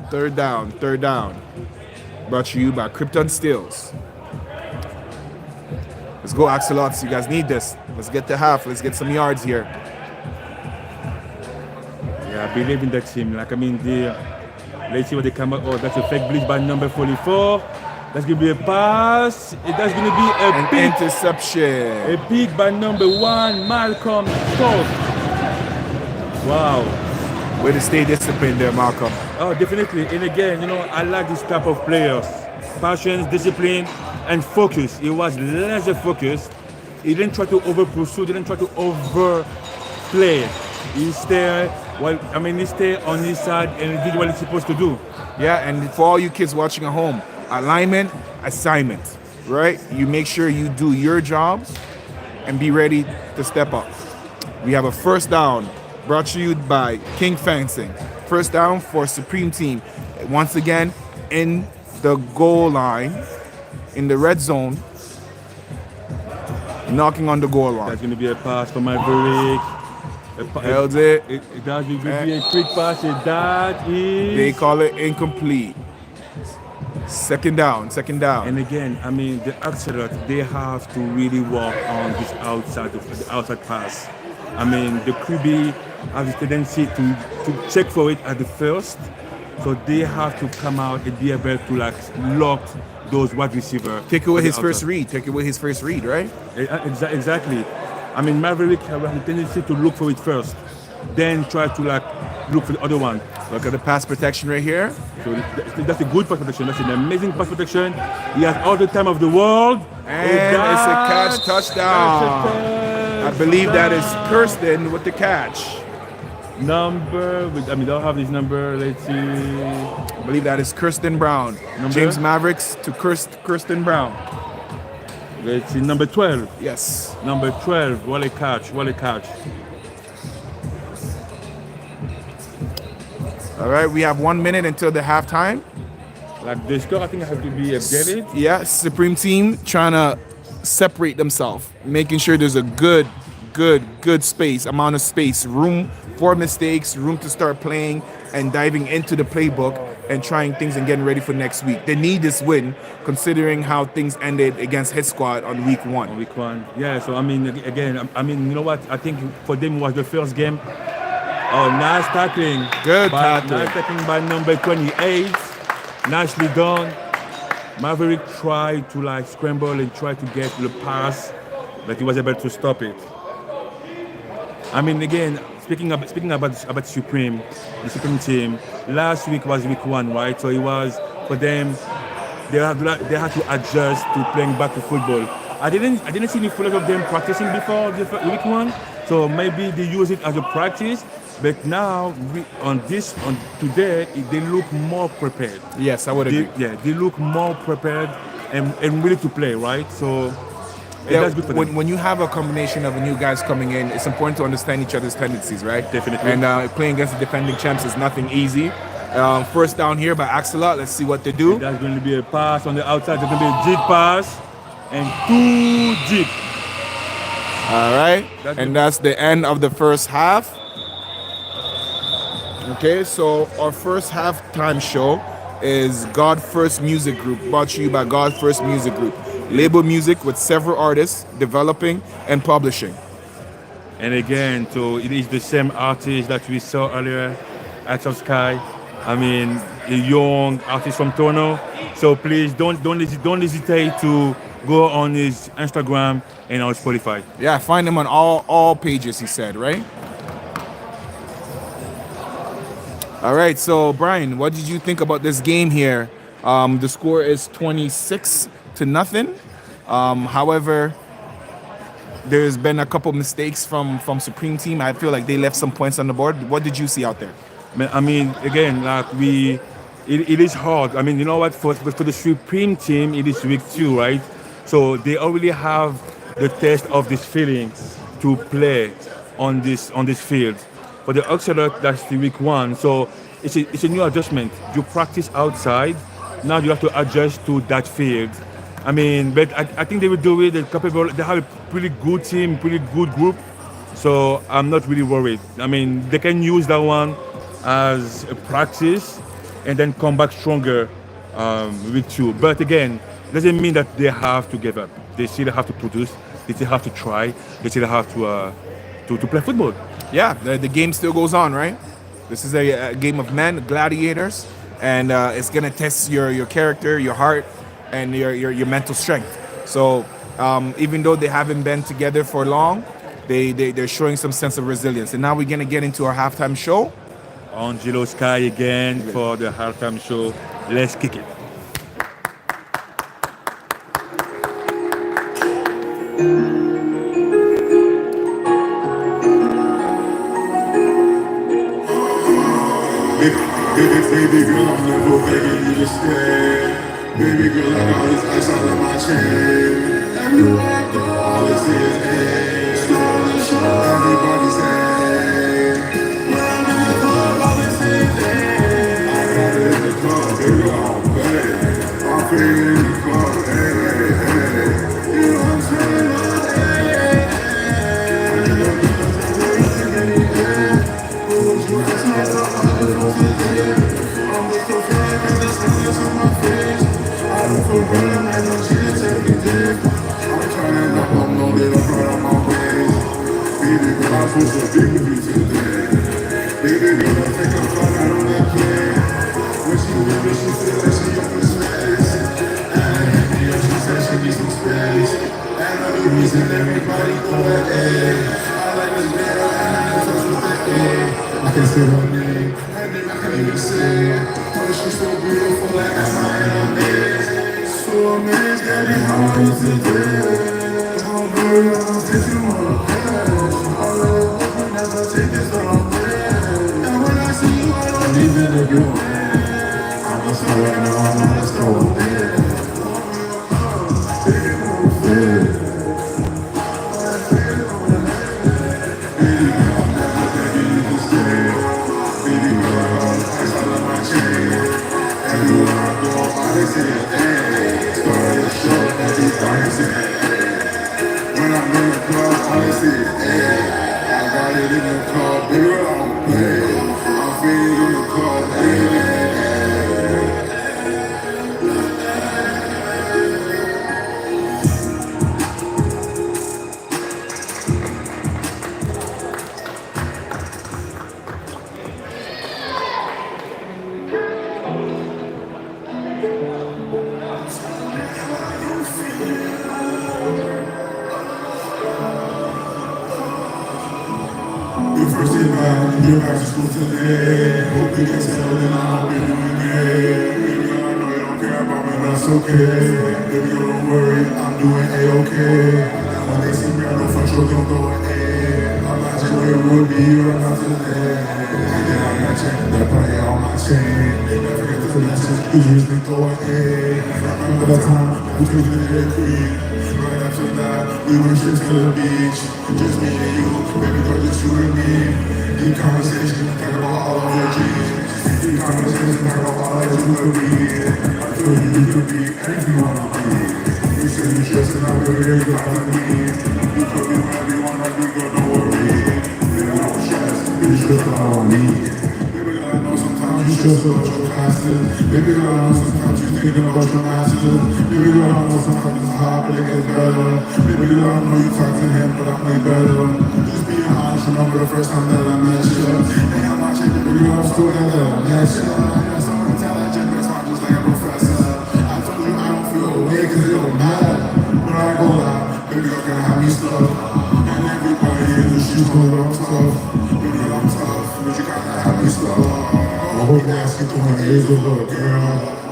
Speaker 4: Third down. Brought to you by Krypton Steels. Let's go, Axelots. You guys need this. Let's get to half. Let's get some yards here.
Speaker 1: Yeah, I believe in that team. Like, I mean, let's see what they come up. Oh, that's a fake blitz by number 44. That's going to be a pass. That's going to be
Speaker 4: An interception.
Speaker 1: A pick by number 1, Malcolm Scott. Wow.
Speaker 4: Way to stay disciplined there, Malcolm.
Speaker 1: Oh, definitely. And again, I like this type of players. Passion, discipline, and focus. He was laser focused. He didn't try to over-pursue, didn't try to overplay. He stayed on his side and he did what he's supposed to do.
Speaker 4: Yeah, and for all you kids watching at home, alignment, assignment, right? You make sure you do your job and be ready to step up. We have a first down brought to you by King Fencing. First down for Supreme Team. Once again, in the goal line, in the red zone, knocking on the goal line.
Speaker 1: That's going to be a pass for Maverick.
Speaker 4: Held it.
Speaker 1: That will be a quick pass. That is...
Speaker 4: They call it incomplete. Second down.
Speaker 1: And again, I mean, the Axelot, they have to really work on this outside pass. I mean, the QB has a tendency to check for it at the first, so they have to come out and be able to lock those wide receivers.
Speaker 4: Take away his first read, right?
Speaker 1: Exactly. I mean, Maverick has a tendency to look for it first, then try to look for the other one.
Speaker 4: Look at the pass protection right here.
Speaker 1: So that's a good pass protection. That's an amazing pass protection. He has all the time of the world.
Speaker 4: And it's a catch touchdown. I believe that is Kirsten with the catch.
Speaker 1: I don't have his number. Let's see.
Speaker 4: I believe that is Kirsten Brown. James Mavericks to Kirsten Brown.
Speaker 1: Let's see, number 12.
Speaker 4: Yes.
Speaker 1: Number 12. What a catch.
Speaker 4: All right, we have 1 minute until the halftime.
Speaker 1: Like the score, I think I have to be updated.
Speaker 4: Yeah, Supreme Team trying to separate themselves, making sure there's a good amount of space, room for mistakes, room to start playing and diving into the playbook and trying things and getting ready for next week. They need this win, considering how things ended against Hit Squad on week 1.
Speaker 1: Yeah, so I mean, again, you know what? I think for them it was the first game. Oh, nice tackling.
Speaker 4: Good tackling.
Speaker 1: Nice tackling by number 28. Nicely done. Maverick tried to scramble and try to get the pass, but he was able to stop it. I mean, again, speaking about Supreme, the Supreme team. Last week was week 1, right? So it was for them. They had to adjust to playing back to football. I didn't see any footage of them practicing before the week 1. So maybe they use it as a practice. But now on today, they look more prepared.
Speaker 4: Yes, I would agree.
Speaker 1: They look more prepared and ready to play, right? So
Speaker 4: Yeah,
Speaker 1: that's good for them.
Speaker 4: when you have a combination of new guys coming in, it's important to understand each other's tendencies, right?
Speaker 1: Definitely.
Speaker 4: And playing against the defending champs is nothing easy. First down here by Axelot. Let's see what they do.
Speaker 1: That's going to be a pass on the outside. There's going to be a jet pass and 2 jet.
Speaker 4: All right, that's the end of the first half. Okay, so our first halftime show is God First Music Group, brought to you by God First Music Group. Label music with several artists, developing and publishing.
Speaker 1: And again, so it is the same artist that we saw earlier, Acts of Sky. I mean, a young artist from Toronto. So please don't hesitate to go on his Instagram and on Spotify.
Speaker 4: Yeah, find him on all pages, he said, right? All right, so Brian, what did you think about this game here? The score is 26-0. However, there's been a couple mistakes from Supreme team. I feel like they left some points on the board. What did you see out there?
Speaker 1: I mean, again, like it is hard. I mean, you know what? For the Supreme team, it is week 2, right? So they already have the test of this feeling to play on this field. For the Oxalot, that's the week 1. So it's a new adjustment. You practice outside. Now you have to adjust to that field. I mean, but I think they will do it. They're capable. They have a pretty good team, pretty good group. So I'm not really worried. I mean, they can use that one as a practice and then come back stronger week 2. But again, doesn't mean that they have to give up. They still have to produce. They still have to try. They still have to play football.
Speaker 4: Yeah, the game still goes on, right? This is a game of men, gladiators, and it's gonna test your character, your heart, and your mental strength. So even though they haven't been together for long, they're showing some sense of resilience. And now we're gonna get into our halftime show.
Speaker 1: Angelo Sky again for the halftime show. Let's kick it.
Speaker 5: Baby girl, I'm never begging you to stay. Baby girl, I got all this ice all in my chain. Everywhere I go, all I see is hey. Slowly show everybody's hey. When I'm in the club, all I see is hey. I got it in the club, baby, I'm bad. I'm feeling in the club, hey, hey, hey. You know what I'm saying? Hey, hey, hey. I get up in the club, hey, hey, hey. Who's you to tell them? I'm just so fine, cause there's tears on my face. I don't feel good, I'm no chance every day. I'm trying up, I'm no little hurt on my ways. Baby girl, I'm supposed to be with you today. Baby girl, I think I'm flying out on that plane. When she with me, she feel like she up in space. And I hit me up, she said she needs some space. And I be reason everybody throw that A. I like this girl, and I know touch with that A. I can say her name. I can't even say it, but she's so beautiful, like I'm amazed. So amazed, got me hard today. How good I'm taking my best. All I hope you never take this on me. And when I see you, I don't even look you away. I'm just right now, I'm not so bad. Baby, move it. Baby, I'm never begging you to stay. Baby girl, ice all in my chain. Everywhere I go, I say hey. Started to show everybody say hey. When I'm in the club, I say hey. I got it in the club, baby, I don't play. I'm feeling in the club, hey. The first sit back, get back to school today. Hope you can tell that I hope you're doing great. Baby girl, I know you don't care about me, that's okay. Baby girl, don't worry, I'm doing A-okay. And when they see me, I know for sure they'll go ahead. I'm not just where it would be right now today. And then I'm not checking that play on my chain. Don't forget to mention, you usually go ahead. Remember that time we took the head queen. Right after that, we went straight to the beach. Just me and you, baby girl, just you and me. Deep conversation, talk about all of your dreams. Deep conversation, talk about all that you could be. I feel you could be anything you wanna be. You say you're stressing out, baby, you're gonna be. You could be whatever you wanna be, girl, don't worry. Baby, don't stress, you're stressing out on me. Baby girl, I know sometimes you stress about your classes. Baby girl, I know sometimes you're thinking about your masters. Baby girl, I know sometimes it's hard, but it gets better. Baby girl, I know you talk to him, but I'm way better. Just being honest, remember the first time that I met you. Hey, I'm not checking, baby girl, I'm still there that I met you. You're so intelligent, that's why I'm just like a professor. I told you I don't feel away, cause it don't matter. But I ain't gonna lie, baby girl, can I have me stuff? And everybody in the shoes know that I'm tough. Baby girl, I'm tough, but you gotta have me stuff. I hope you ask you to my age of a girl.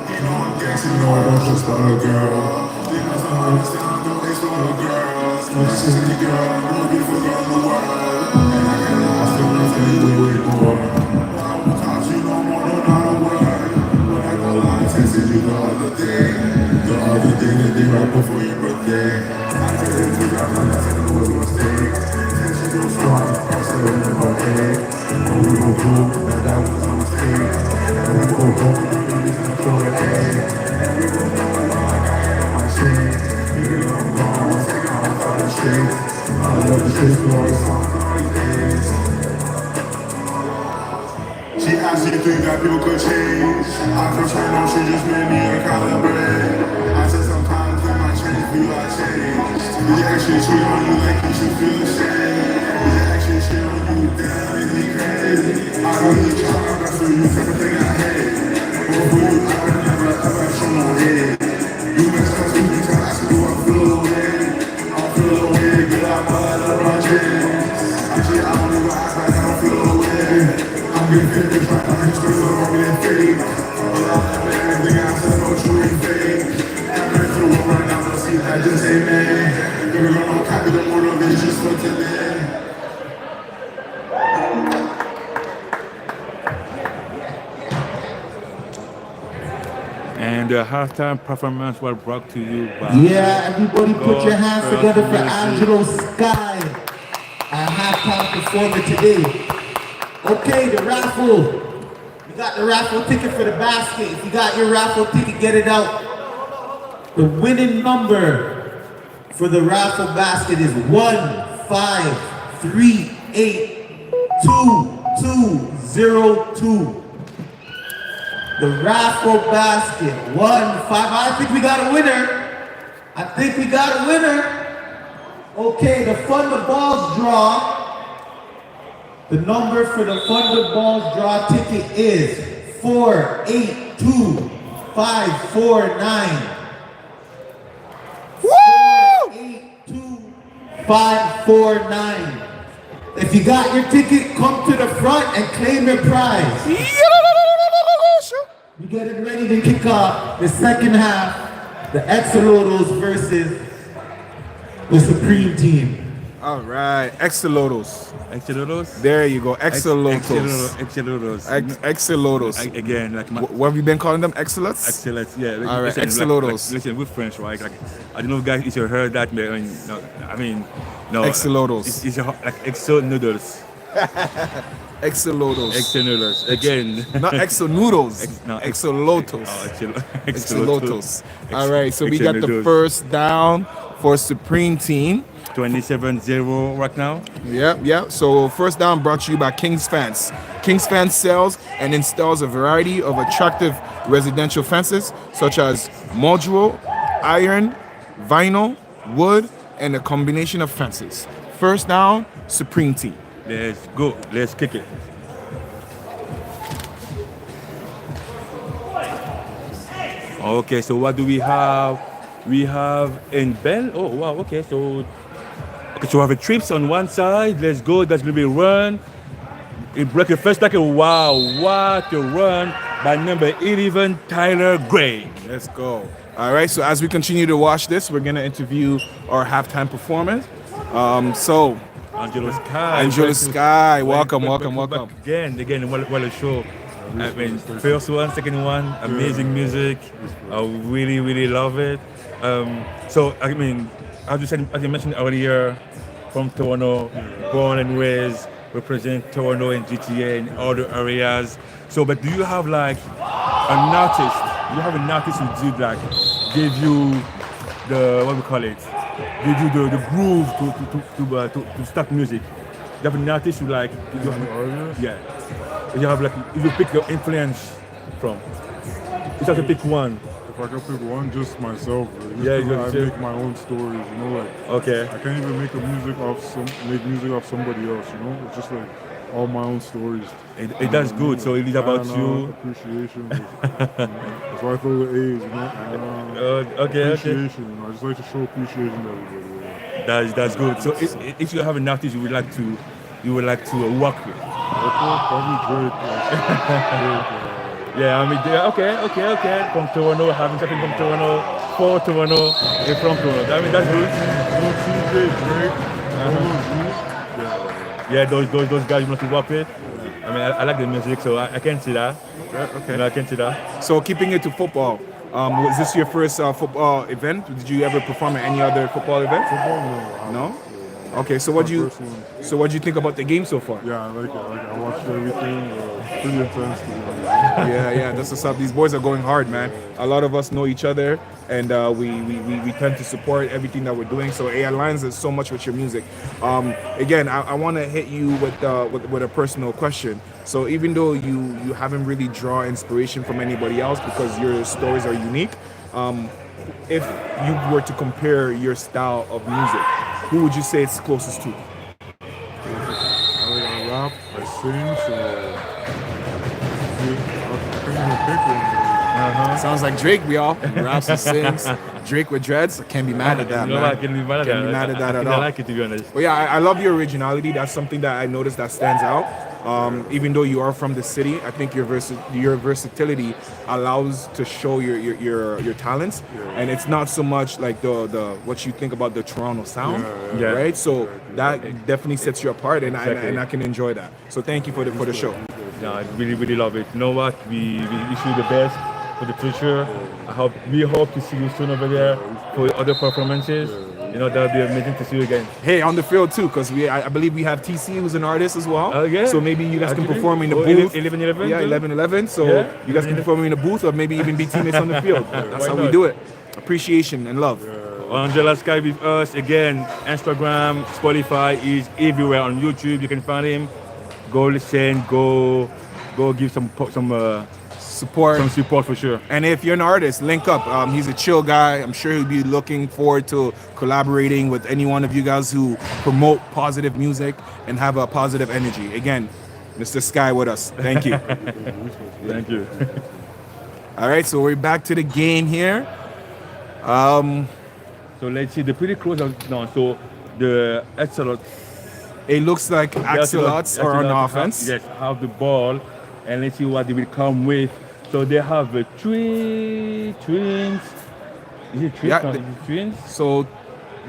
Speaker 5: You know I'm guessing, you know I don't just want a girl. You must not understand, I don't taste for a girl. My sister, girl, I'm the most beautiful girl in the world. And I can't lie, I still love you way more. I won't talk to you no more, no, not a word. But I go lie, I texted you the other day. The other day, the day right before your birthday. I texted you, I thought that's a mistake. Text you so strong, I said it in my head. When we go home, that was a mistake. And we go home, we can throw it away. And we go home, I got it on my chain. Baby, I'm gone, I'm taking off all the shades. I love the shades, but always talking all these days. She asked you, think that people could change. I first heard no, she just made me a calibrate. I said sometimes they might change, but you I change. Did you actually cheat on you like you should feel ashamed? Did you actually cheat on you, damn, make me crazy? I really try my best for you, type of thing I hate. But for you, I would never ever show no hate. You messed up, so you can ask me, do I feel away? I feel away, get out of my jeans. Actually, I don't even act like I don't feel away. I'm getting finished right now, it's still on me and fake. But I'll never anything I said, no true and fake. I'm ready to work right now, but see that just ain't me. You're gonna copy the motivation for today.
Speaker 1: And the halftime performance was brought to you by
Speaker 6: Yeah, everybody put your hands
Speaker 1: God's
Speaker 6: together for
Speaker 1: Music.
Speaker 6: Angelo Sky, our halftime performer today. Okay, the raffle. You got the raffle ticket for the basket. If you got your raffle ticket, get it out. The winning number for the raffle basket is 15382202. The raffle basket, 15. I think we got a winner. Okay, the Fund the Balls draw. The number for the Fund the Balls draw ticket is 482549. 482549. If you got your ticket, come to the front and claim your prize. We getting ready to kick off the second half, the Exolotos versus the Supreme Team.
Speaker 4: All right, Exolotos.
Speaker 1: Exolotos?
Speaker 4: There you go, Exolotos.
Speaker 1: Exolotos.
Speaker 4: Exolotos.
Speaker 1: Again, like my
Speaker 4: What have you been calling them? Exolots?
Speaker 1: excellence, yeah.
Speaker 4: All right,
Speaker 1: listen,
Speaker 4: Exolotos.
Speaker 1: listen, with French, right? Like, I don't know if guys if you heard that, but I mean, no.
Speaker 4: Exolotos.
Speaker 1: It's like exo noodles.
Speaker 4: Exolotos.
Speaker 1: Exo noodles. Again.
Speaker 4: Not exo noodles.
Speaker 1: No,
Speaker 4: Exolotos.
Speaker 1: Exolotos.
Speaker 4: All right, so we got the
Speaker 1: Exolotos.
Speaker 4: first down for Supreme Team.
Speaker 1: 27-0 right now.
Speaker 4: Yeah. So first down brought to you by King's Fence. King's Fence sells and installs a variety of attractive residential fences such as modular, iron, vinyl, wood, and a combination of fences. First down, Supreme Team.
Speaker 1: Let's go. Let's kick it. Okay, so what do we have? We have in Ben. Oh wow. Okay, so we have a trips on one side. Let's go. That's gonna be a run. He broke the first tackle. Wow, what a run by number 11, Tyler Gray.
Speaker 4: Let's go. All right, so as we continue to watch this, we're going to interview our halftime performance. So,
Speaker 1: Angelo Sky.
Speaker 4: Angelo Sky, welcome.
Speaker 1: Again, what a show. I mean, first one, second one, amazing music. I really love it. So, I mean, as you mentioned earlier, from Toronto, born and raised, represent Toronto and GTA and other areas. So, but do you have like an artist? Do you have an artist who did like give you the what we call it? Give you the groove to start music? You have an artist who like yeah. You have like you pick your influence from. You have to pick one.
Speaker 5: If I could pick one, just myself. Just
Speaker 1: Yeah,
Speaker 5: I make my own stories, you know, like
Speaker 1: Okay.
Speaker 5: I can't even make music off somebody else, you know. It's just like all my own stories.
Speaker 1: That's good. So it is about you.
Speaker 5: Appreciation. That's why I throw the A's, you know.
Speaker 1: Okay.
Speaker 5: Appreciation. You know, I just like to show appreciation to everybody. Yeah.
Speaker 1: That's good. So if you have an artist you would like to work with.
Speaker 5: Probably Drake. Drake.
Speaker 1: Yeah, I mean, okay. From Toronto, having something from Toronto, for Toronto, and from Toronto. I mean, that's good. Yeah, those guys you want to work with. I mean, I like the music, so I can see that.
Speaker 4: Okay.
Speaker 1: You know, I can see that.
Speaker 4: So keeping it to football, was this your first football event? Did you ever perform at any other football event? No? Okay, so what do you think about the game so far?
Speaker 5: Yeah, I like it. I watched everything. Pretty intense.
Speaker 4: Yeah, that's what's up. These boys are going hard, man. A lot of us know each other, and we tend to support everything that we're doing. So it aligns us so much with your music. Again, I want to hit you with a personal question. So even though you haven't really drawn inspiration from anybody else because your stories are unique, if you were to compare your style of music, who would you say it's closest to?
Speaker 5: I rap, I sing, so I can't even pick one.
Speaker 4: Sounds like Drake, y'all. He raps and sings. Drake with dreads. I can't be mad at that,
Speaker 1: You know,
Speaker 4: man.
Speaker 1: I can be mad at
Speaker 4: Can't be mad at that at all.
Speaker 1: I like it, to be honest.
Speaker 4: But yeah, I love your originality. That's something that I noticed that stands out. Even though you are from the city, I think your versatility allows to show your talents, and it's not so much like the what you think about the Toronto sound,
Speaker 1: Yeah.
Speaker 4: right? So that definitely sets you apart, and
Speaker 1: Exactly.
Speaker 4: I can enjoy that. So thank you for the show.
Speaker 1: No, I really love it. You know what? We wish you the best for the future. We hope to see you soon over there for other performances. You know, that'll be amazing to see you again.
Speaker 4: Hey, on the field too, because I believe we have TC who's an artist as well.
Speaker 1: Oh, yeah.
Speaker 4: So maybe you guys can
Speaker 1: Actually?
Speaker 4: perform in the
Speaker 1: Oh,
Speaker 4: booth.
Speaker 1: 11-11
Speaker 4: Yeah,
Speaker 1: too?
Speaker 4: 11-11. So
Speaker 1: Yeah.
Speaker 4: you guys can perform in the booth, or maybe even be teammates on the field. That's
Speaker 1: Why
Speaker 4: how we
Speaker 1: not?
Speaker 4: do it. Appreciation and love.
Speaker 1: Angela Sky with us again. Instagram, Spotify, is everywhere. On YouTube, you can find him. Go listen. Go give some support for sure.
Speaker 4: And if you're an artist, link up. He's a chill guy. I'm sure he'll be looking forward to collaborating with any one of you guys who promote positive music and have a positive energy. Again, Mr. Sky with us. Thank you.
Speaker 1: Thank you.
Speaker 4: All right, so we're back to the game here.
Speaker 1: So let's see. They're pretty close now. So the Axolot.
Speaker 4: It looks like Axolots are on offense.
Speaker 1: Yes, have the ball, and let's see what they will come with. So they have twins. Is it twins?
Speaker 4: Yeah,
Speaker 1: No, is it twins?
Speaker 4: So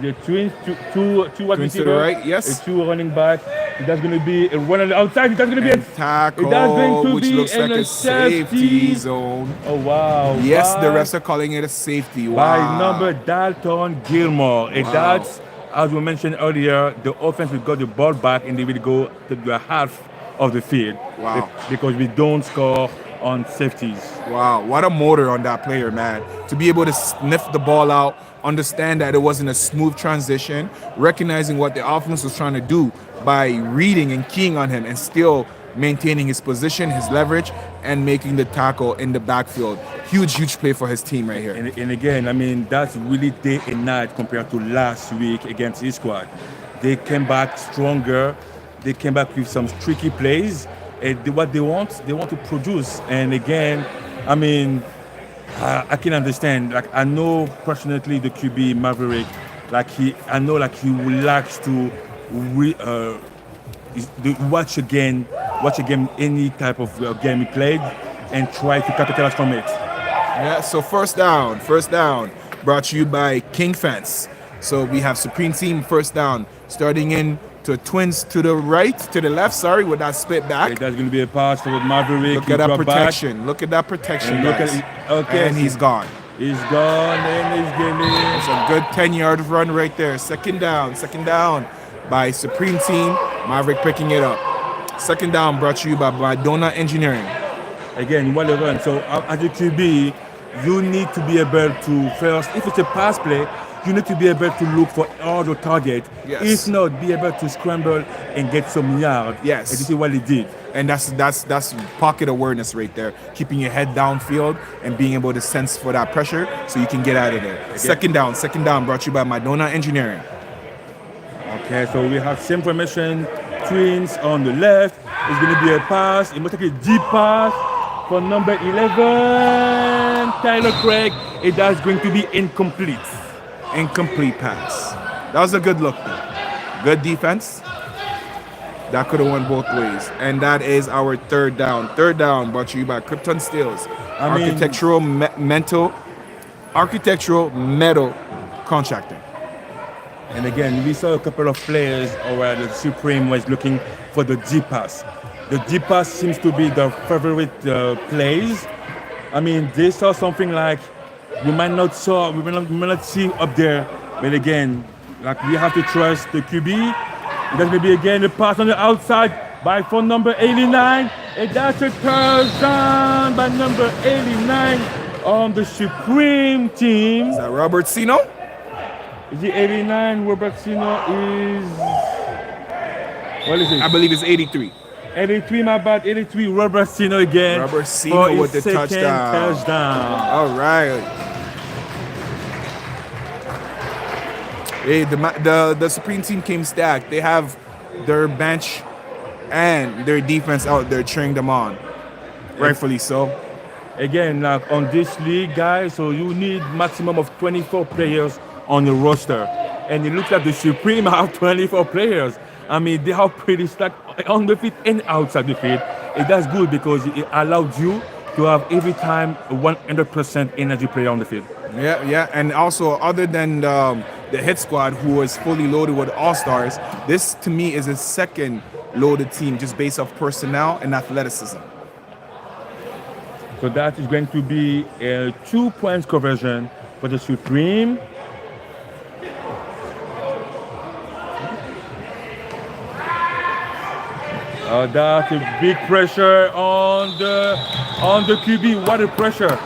Speaker 1: The twins, two wide
Speaker 4: Twins to the
Speaker 1: receiver,
Speaker 4: right, yes.
Speaker 1: two running back. That's going to be a run on the outside. That's going to be a
Speaker 4: tackle,
Speaker 1: It does going to
Speaker 4: which
Speaker 1: be
Speaker 4: looks like
Speaker 1: in
Speaker 4: a
Speaker 1: a
Speaker 4: safety
Speaker 1: safety.
Speaker 4: zone.
Speaker 1: Oh wow!
Speaker 4: Yes, the
Speaker 1: By-
Speaker 4: refs are calling it a safety.
Speaker 1: by
Speaker 4: Wow.
Speaker 1: number Dalton Gilmore. And
Speaker 4: Wow.
Speaker 1: that's, as we mentioned earlier, the offense will got the ball back and they will go to the half of the field.
Speaker 4: Wow.
Speaker 1: Because we don't score on safeties.
Speaker 4: Wow, what a motor on that player, man. To be able to sniff the ball out, understand that it wasn't a smooth transition, recognizing what the offense was trying to do by reading and keying on him and still maintaining his position, his leverage, and making the tackle in the backfield. Huge play for his team right here.
Speaker 1: And again, I mean, that's really day and night compared to last week against his squad. They came back stronger. They came back with some tricky plays. And what they want to produce. And again, I mean, I can understand. Like, I know personally the QB Maverick. I know he would like to watch again watch a game, any type of game he played, and try to capitalize from it.
Speaker 4: Yeah, so first down, brought to you by King Fence. So we have Supreme Team first down, starting in to Twins to the right, to the left, sorry, with that split back.
Speaker 1: Okay, that's going to be a pass for Maverick.
Speaker 4: Look at that protection. Look at that protection,
Speaker 1: And look
Speaker 4: guys.
Speaker 1: at okay,
Speaker 4: and he's gone.
Speaker 1: He's gone and he's getting.
Speaker 4: It's a good 10-yard run right there. Second down by Supreme Team. Maverick picking it up. Second down brought to you by Madonna Engineering.
Speaker 1: Again, what a run. So as a QB, you need to be able to first, if it's a pass play, you need to be able to look for other target.
Speaker 4: Yes.
Speaker 1: If not, be able to scramble and get some yard.
Speaker 4: Yes.
Speaker 1: And this is what he did.
Speaker 4: And that's pocket awareness right there. Keeping your head downfield and being able to sense for that pressure so you can get out of there. Second down brought to you by Madonna Engineering.
Speaker 1: Okay, so we have same formation, Twins on the left. It's going to be a pass. It must take a deep pass for number 11, Tyler Craig. It is going to be incomplete.
Speaker 4: Incomplete pass. That was a good look though. Good defense. That could have went both ways. And that is our third down. Third down brought to you by Krypton Steels. Architectural metal contracting.
Speaker 1: And again, we saw a couple of players where the Supreme was looking for the deep pass. The deep pass seems to be the favorite plays. I mean, they saw something like we might not see up there, but again, like we have to trust the QB. There's going to be again a pass on the outside by phone number 89, and that's a touchdown by number 89 on the Supreme Team.
Speaker 4: Is that Robert Sino?
Speaker 1: The 89 Robert Sino is, what is it?
Speaker 4: I believe it's 83.
Speaker 1: 83, my bad. 83 Robert Sino again.
Speaker 4: Robert Sino with the
Speaker 1: second
Speaker 4: touchdown. All right. Hey, the Supreme Team came stacked. They have their bench and their defense out there cheering them on. Rightfully so.
Speaker 1: Again, like on this league, guys, so you need maximum of 24 players on the roster. And it looks like the Supreme have 24 players. I mean, they are pretty stacked on the field and outside the field. That's good because it allows you to have every time a 100% energy player on the field.
Speaker 4: Yeah. And also, other than the hit squad, who was fully loaded with all-stars, this to me is a second loaded team just based off personnel and athleticism.
Speaker 1: So that is going to be a 2 points conversion for the Supreme. That's a big pressure on the QB. What a pressure!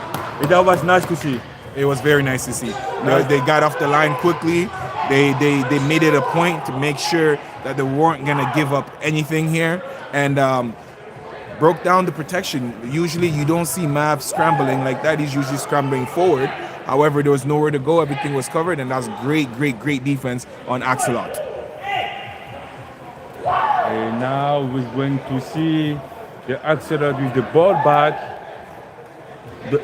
Speaker 1: That was nice to see.
Speaker 4: It was very nice to see. They got off the line quickly. They made it a point to make sure that they weren't gonna give up anything here, and broke down the protection. Usually you don't see Mav scrambling like that. He's usually scrambling forward. However, there was nowhere to go. Everything was covered, and that's great defense on Axelot.
Speaker 1: And now we're going to see the Axelot with the ball back. The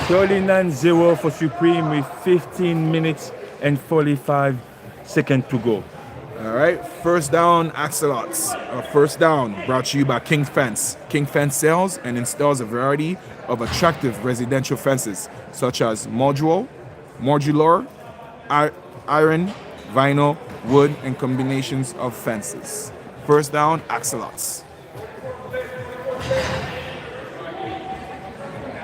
Speaker 1: 39-0 for Supreme with 15 minutes and 45 seconds to go.
Speaker 4: All right, first down, Axelots. First down brought to you by King Fence. King Fence sells and installs a variety of attractive residential fences, such as modular, iron, vinyl, wood, and combinations of fences. First down, Axelots.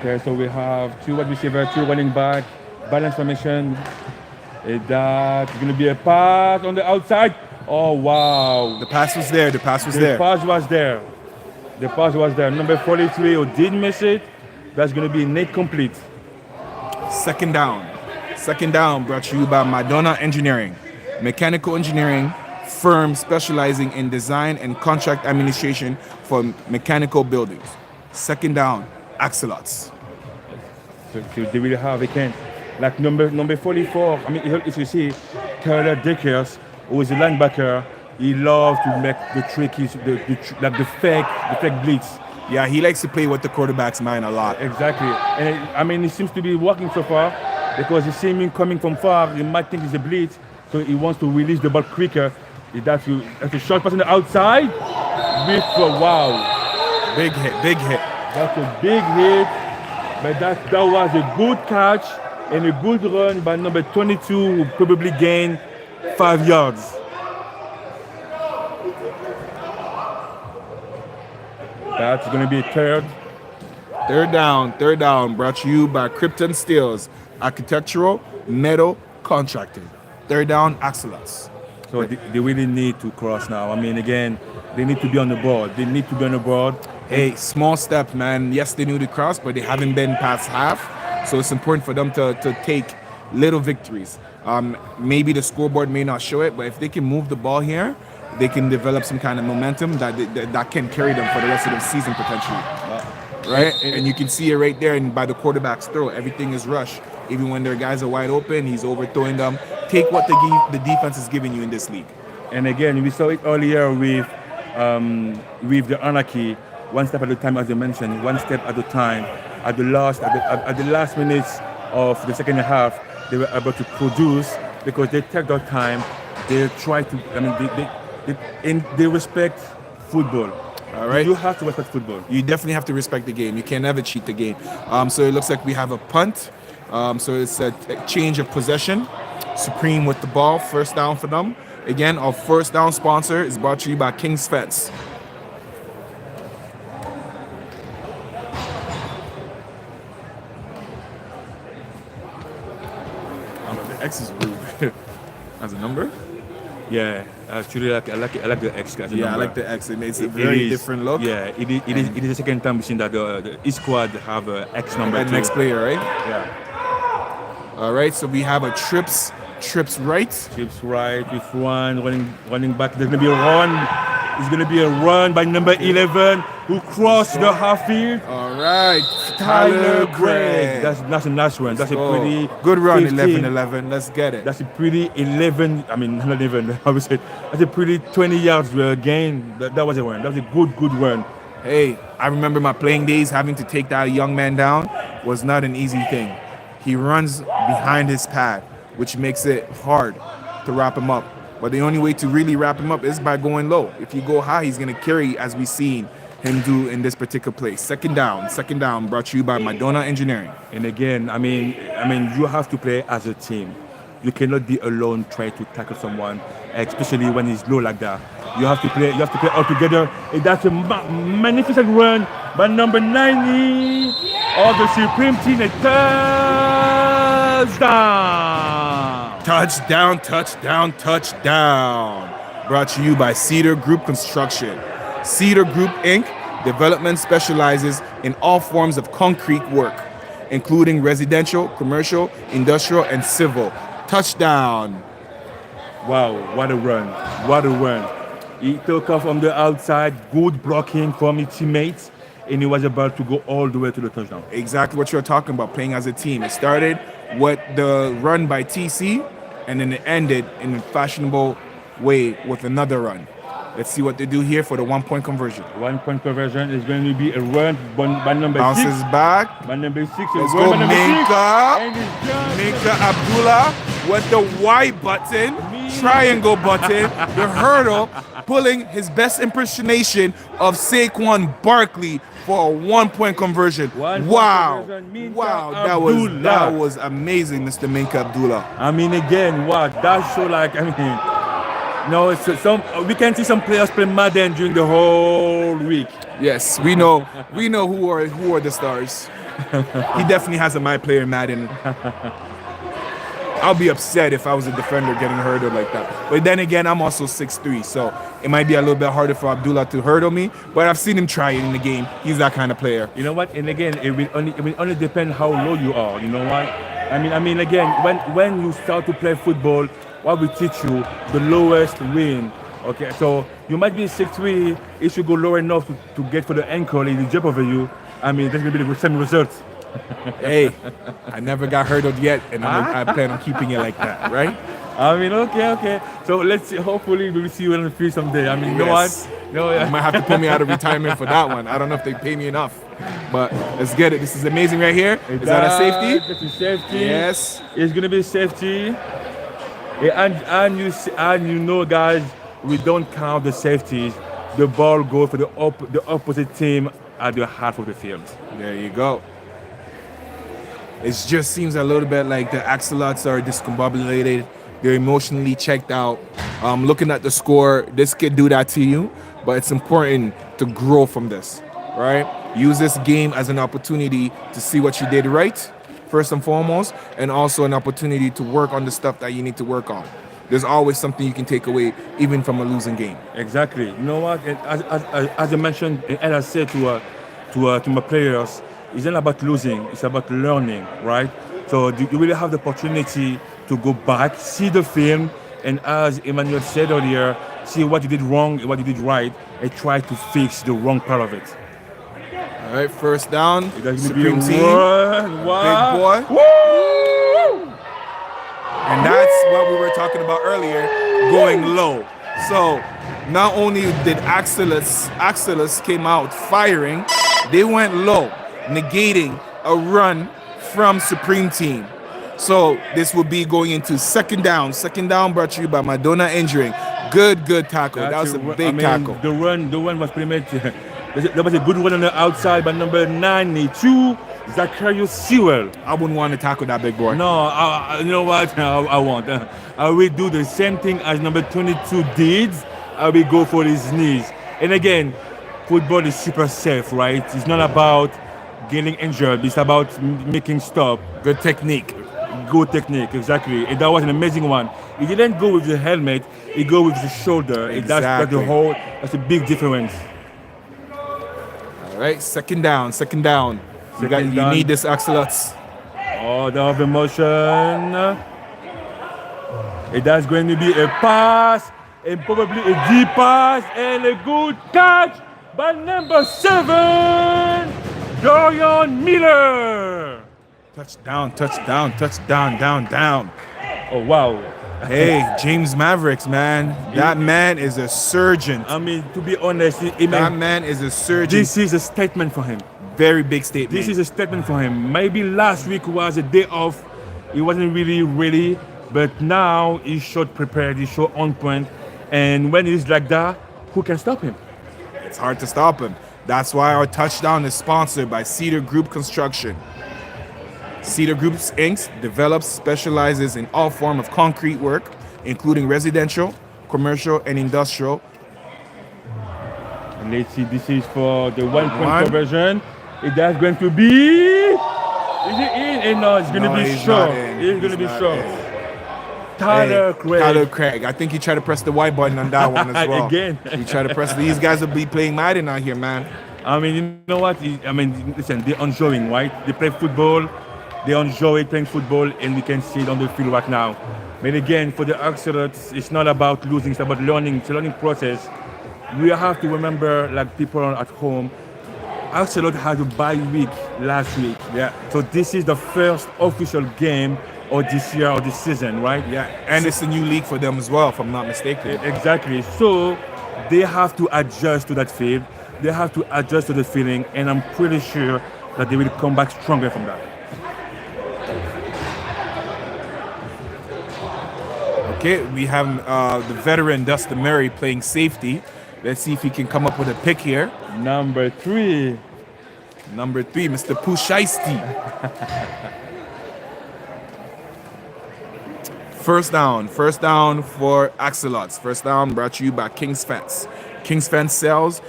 Speaker 1: Okay, so we have two wide receivers, two running back, balance formation. That's going to be a pass on the outside. Oh, wow.
Speaker 4: The pass was there.
Speaker 1: The pass was there. Number 43 who did miss it. That's going to be incomplete.
Speaker 4: Second down. Second down brought to you by Madonna Engineering, mechanical engineering firm specializing in design and contract administration for mechanical buildings. Second down, Axelots.
Speaker 1: So they really have, again, like number 44. I mean, if you see Tyler Dickers, who is a linebacker, he loves to make the tricky, the fake blitz.
Speaker 4: Yeah, he likes to play with the quarterback's mind a lot.
Speaker 1: Exactly. And I mean, it seems to be working so far because he sees him coming from far. He might think it's a blitz, so he wants to release the ball quicker. That's a short pass on the outside. wow.
Speaker 4: Big hit, big hit.
Speaker 1: That's a big hit, but that was a good catch and a good run by number 22, who probably gained 5 yards. That's going to be third.
Speaker 4: Third down, brought to you by Krypton Steels, architectural, metal, contracting. Third down, excellence.
Speaker 1: So they really need to cross now. I mean, again, they need to be on the board. They need to be on the board.
Speaker 4: Hey, small step, man. Yes, they knew the cross, but they haven't been past half. So it's important for them to take little victories. Maybe the scoreboard may not show it, but if they can move the ball here, they can develop some kind of momentum that can carry them for the rest of the season potentially. Right? And you can see it right there, and by the quarterback's throw, everything is rush. Even when their guys are wide open, he's overthrowing them. Take what the defense is giving you in this league.
Speaker 1: And again, we saw it earlier with the anarchy. One step at a time, as you mentioned, one step at a time. At the last minutes of the second half, they were able to produce because they take their time. They try to. I mean, they respect football.
Speaker 4: All right.
Speaker 1: You have to respect football.
Speaker 4: You definitely have to respect the game. You can never cheat the game. So it looks like we have a punt. So it's a change of possession. Supreme with the ball. First down for them. Again, our first down sponsor is brought to you by King's Fence. The X is rude. As a number?
Speaker 1: Yeah, actually, I like the X. As a
Speaker 4: Yeah,
Speaker 1: number.
Speaker 4: I like the X. It makes a very different look.
Speaker 1: Yeah, it is the second time we've seen that each squad have an X number.
Speaker 4: And next player, right?
Speaker 1: Yeah.
Speaker 4: All right, so we have a trips right.
Speaker 1: Trips right with one running back. There's gonna be a run. It's gonna be a run by number 11 who crossed the half field.
Speaker 4: All right,
Speaker 1: Tyler Gregg. That's a nice run. That's a pretty
Speaker 4: good run.
Speaker 1: 15.
Speaker 4: 11. Let's get it.
Speaker 1: That's a pretty 11. I mean, not even. I would say that's a pretty 20 yards gain. That was a run. That was a good run.
Speaker 4: Hey, I remember my playing days. Having to take that young man down was not an easy thing. He runs behind his pad, which makes it hard to wrap him up. But the only way to really wrap him up is by going low. If you go high, he's going to carry, as we've seen him do in this particular play. Second down, brought to you by Madonna Engineering.
Speaker 1: And again, I mean, you have to play as a team. You cannot be alone trying to tackle someone, especially when he's low like that. You have to play all together. And that's a magnificent run by number 90 of the Supreme Team. A touchdown!
Speaker 4: Touchdown. Brought to you by Cedar Group Construction. Cedar Group Inc. Development specializes in all forms of concrete work, including residential, commercial, industrial, and civil. Touchdown.
Speaker 1: Wow, what a run. He took off from the outside, good blocking from his teammates, and he was about to go all the way to the touchdown.
Speaker 4: Exactly what you're talking about, playing as a team. It started with the run by TC, and then it ended in a fashionable way with another run. Let's see what they do here for the 1-point conversion.
Speaker 1: 1-point conversion is going to be a run by number 6.
Speaker 4: Bounces back.
Speaker 1: By number 6.
Speaker 4: Let's go, Minka Abdullah with the Y button, triangle button, the hurdle, pulling his best impersonation of Saquon Barkley for a 1-point conversion. Wow, that was amazing, Mr. Minka Abdullah.
Speaker 1: I mean, again, what that's so like. I mean, no, it's we can see some players play Madden during the whole week.
Speaker 4: Yes, we know who are the stars. He definitely has a my player Madden. I'll be upset if I was a defender getting hurdled like that. But then again, I'm also 6'3", so it might be a little bit harder for Abdullah to hurdle me. But I've seen him try it in the game. He's that kind of player.
Speaker 1: You know what? And again, it will only depend how low you are. You know what? I mean, again, when you start to play football, what we teach you, the lowest win. Okay, so you might be 6'3". If you go low enough to get for the ankle, it will jump over you. I mean, that's going to be the same results.
Speaker 4: Hey, I never got hurdled yet, and I plan on keeping it like that, right?
Speaker 1: I mean, okay. So let's see. Hopefully, we'll see you on the field someday. I mean, you know what?
Speaker 4: No, you might have to pull me out of retirement for that one. I don't know if they pay me enough, but let's get it. This is amazing right here. Is that a safety?
Speaker 1: That's a safety.
Speaker 4: Yes.
Speaker 1: It's gonna be a safety. And you know, guys, we don't count the safeties the ball goes for the opposite team at the half of the field.
Speaker 4: There you go. It just seems a little bit like the Axolots are discombobulated. They're emotionally checked out. Looking at the score, this could do that to you, but it's important to grow from this, right? Use this game as an opportunity to see what you did right, first and foremost, and also an opportunity to work on the stuff that you need to work on. There's always something you can take away, even from a losing game.
Speaker 1: Exactly. You know what? And as I mentioned, and I said to my players, it's not about losing, it's about learning, right? So you really have the opportunity to go back, see the film, and as Emmanuel said earlier, see what you did wrong and what you did right, and try to fix the wrong part of it.
Speaker 4: All right, first down,
Speaker 1: That's
Speaker 4: Supreme
Speaker 1: gonna be
Speaker 4: Team, big boy.
Speaker 1: Woo!
Speaker 4: And that's what we were talking about earlier, going low. So not only did Axilus came out firing, they went low, negating a run from Supreme Team. So this will be going into second down. Second down brought to you by Madonna Injuring. Good tackle. That was a big tackle.
Speaker 1: The run was pretty much. There was a good one on the outside by number 92, Zacharias Sewell.
Speaker 4: I wouldn't want to tackle that big boy.
Speaker 1: No, you know what? I won't. I will do the same thing as number 22 did. I will go for his knees. And again, football is super safe, right? It's not about getting injured. It's about making stop.
Speaker 4: Good technique.
Speaker 1: Good technique, exactly. And that was an amazing one. He didn't go with the helmet. He go with the shoulder.
Speaker 4: Exactly.
Speaker 1: That's a big difference.
Speaker 4: All right, second down. You need this, Axolots.
Speaker 1: Oh, the other motion. And that's going to be a pass, and probably a deep pass, and a good catch by number 7, Dorian Miller.
Speaker 4: Touchdown, down.
Speaker 1: Oh, wow.
Speaker 4: Hey, James Mavericks, man. That man is a surgeon.
Speaker 1: I mean, to be honest,
Speaker 4: that man is a surgeon.
Speaker 1: This is a statement for him.
Speaker 4: Very big statement.
Speaker 1: This is a statement for him. Maybe last week was a day off. He wasn't really ready, but now he showed prepared, he showed on point. And when he's like that, who can stop him?
Speaker 4: It's hard to stop him. That's why our touchdown is sponsored by Cedar Group Construction. Cedar Group Inc. develops, specializes in all forms of concrete work, including residential, commercial, and industrial.
Speaker 1: And let's see, this is for the 1 point conversion. That's going to be. Is it in? And no, it's going to be short. It's going to be short. Tyler
Speaker 4: Craig. I think he tried to press the white button on that one as well.
Speaker 1: Again.
Speaker 4: He tried to press. These guys will be playing Madden out here, man.
Speaker 1: I mean, you know what? Listen, they're enjoying, right? They play football. They enjoy playing football, and we can see it on the field right now. But again, for the Axolots, it's not about losing, it's about learning. It's a learning process. We have to remember, like people at home, Axolot had a bye week last week.
Speaker 4: Yeah.
Speaker 1: So this is the first official game of this year or this season, right?
Speaker 4: Yeah. And it's a new league for them as well, if I'm not mistaken.
Speaker 1: Exactly. So they have to adjust to that field. They have to adjust to the feeling, and I'm pretty sure that they will come back stronger from that.
Speaker 4: Okay, we have the veteran Dustin Murray playing safety. Let's see if he can come up with a pick here.
Speaker 1: Number 3,
Speaker 4: Mr. Pushisti. First down for Axolots. First down brought to you by King's Fence. King's Fence sells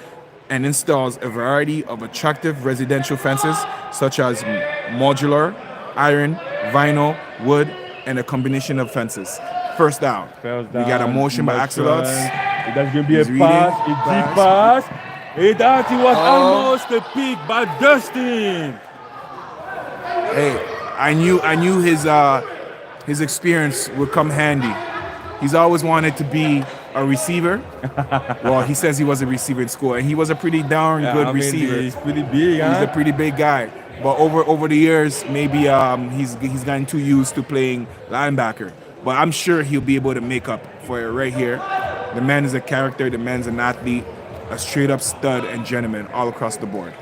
Speaker 4: and installs a variety of attractive residential fences such as modular, iron, vinyl, wood, and a combination of fences. First down. We got a motion by Axolots.
Speaker 1: That's going to be a pass, a deep pass. It was almost a pick by Dustin.
Speaker 4: Hey, I knew his experience would come handy. He's always wanted to be a receiver. Well, he says he was a receiver in school, and he was a pretty darn good receiver.
Speaker 1: He's pretty big.
Speaker 4: He's a pretty big guy. But over the years, maybe he's gotten too used to playing linebacker. But I'm sure he'll be able to make up for it right here. The man is a character. The man's an athlete, a straight-up stud and gentleman all across the board.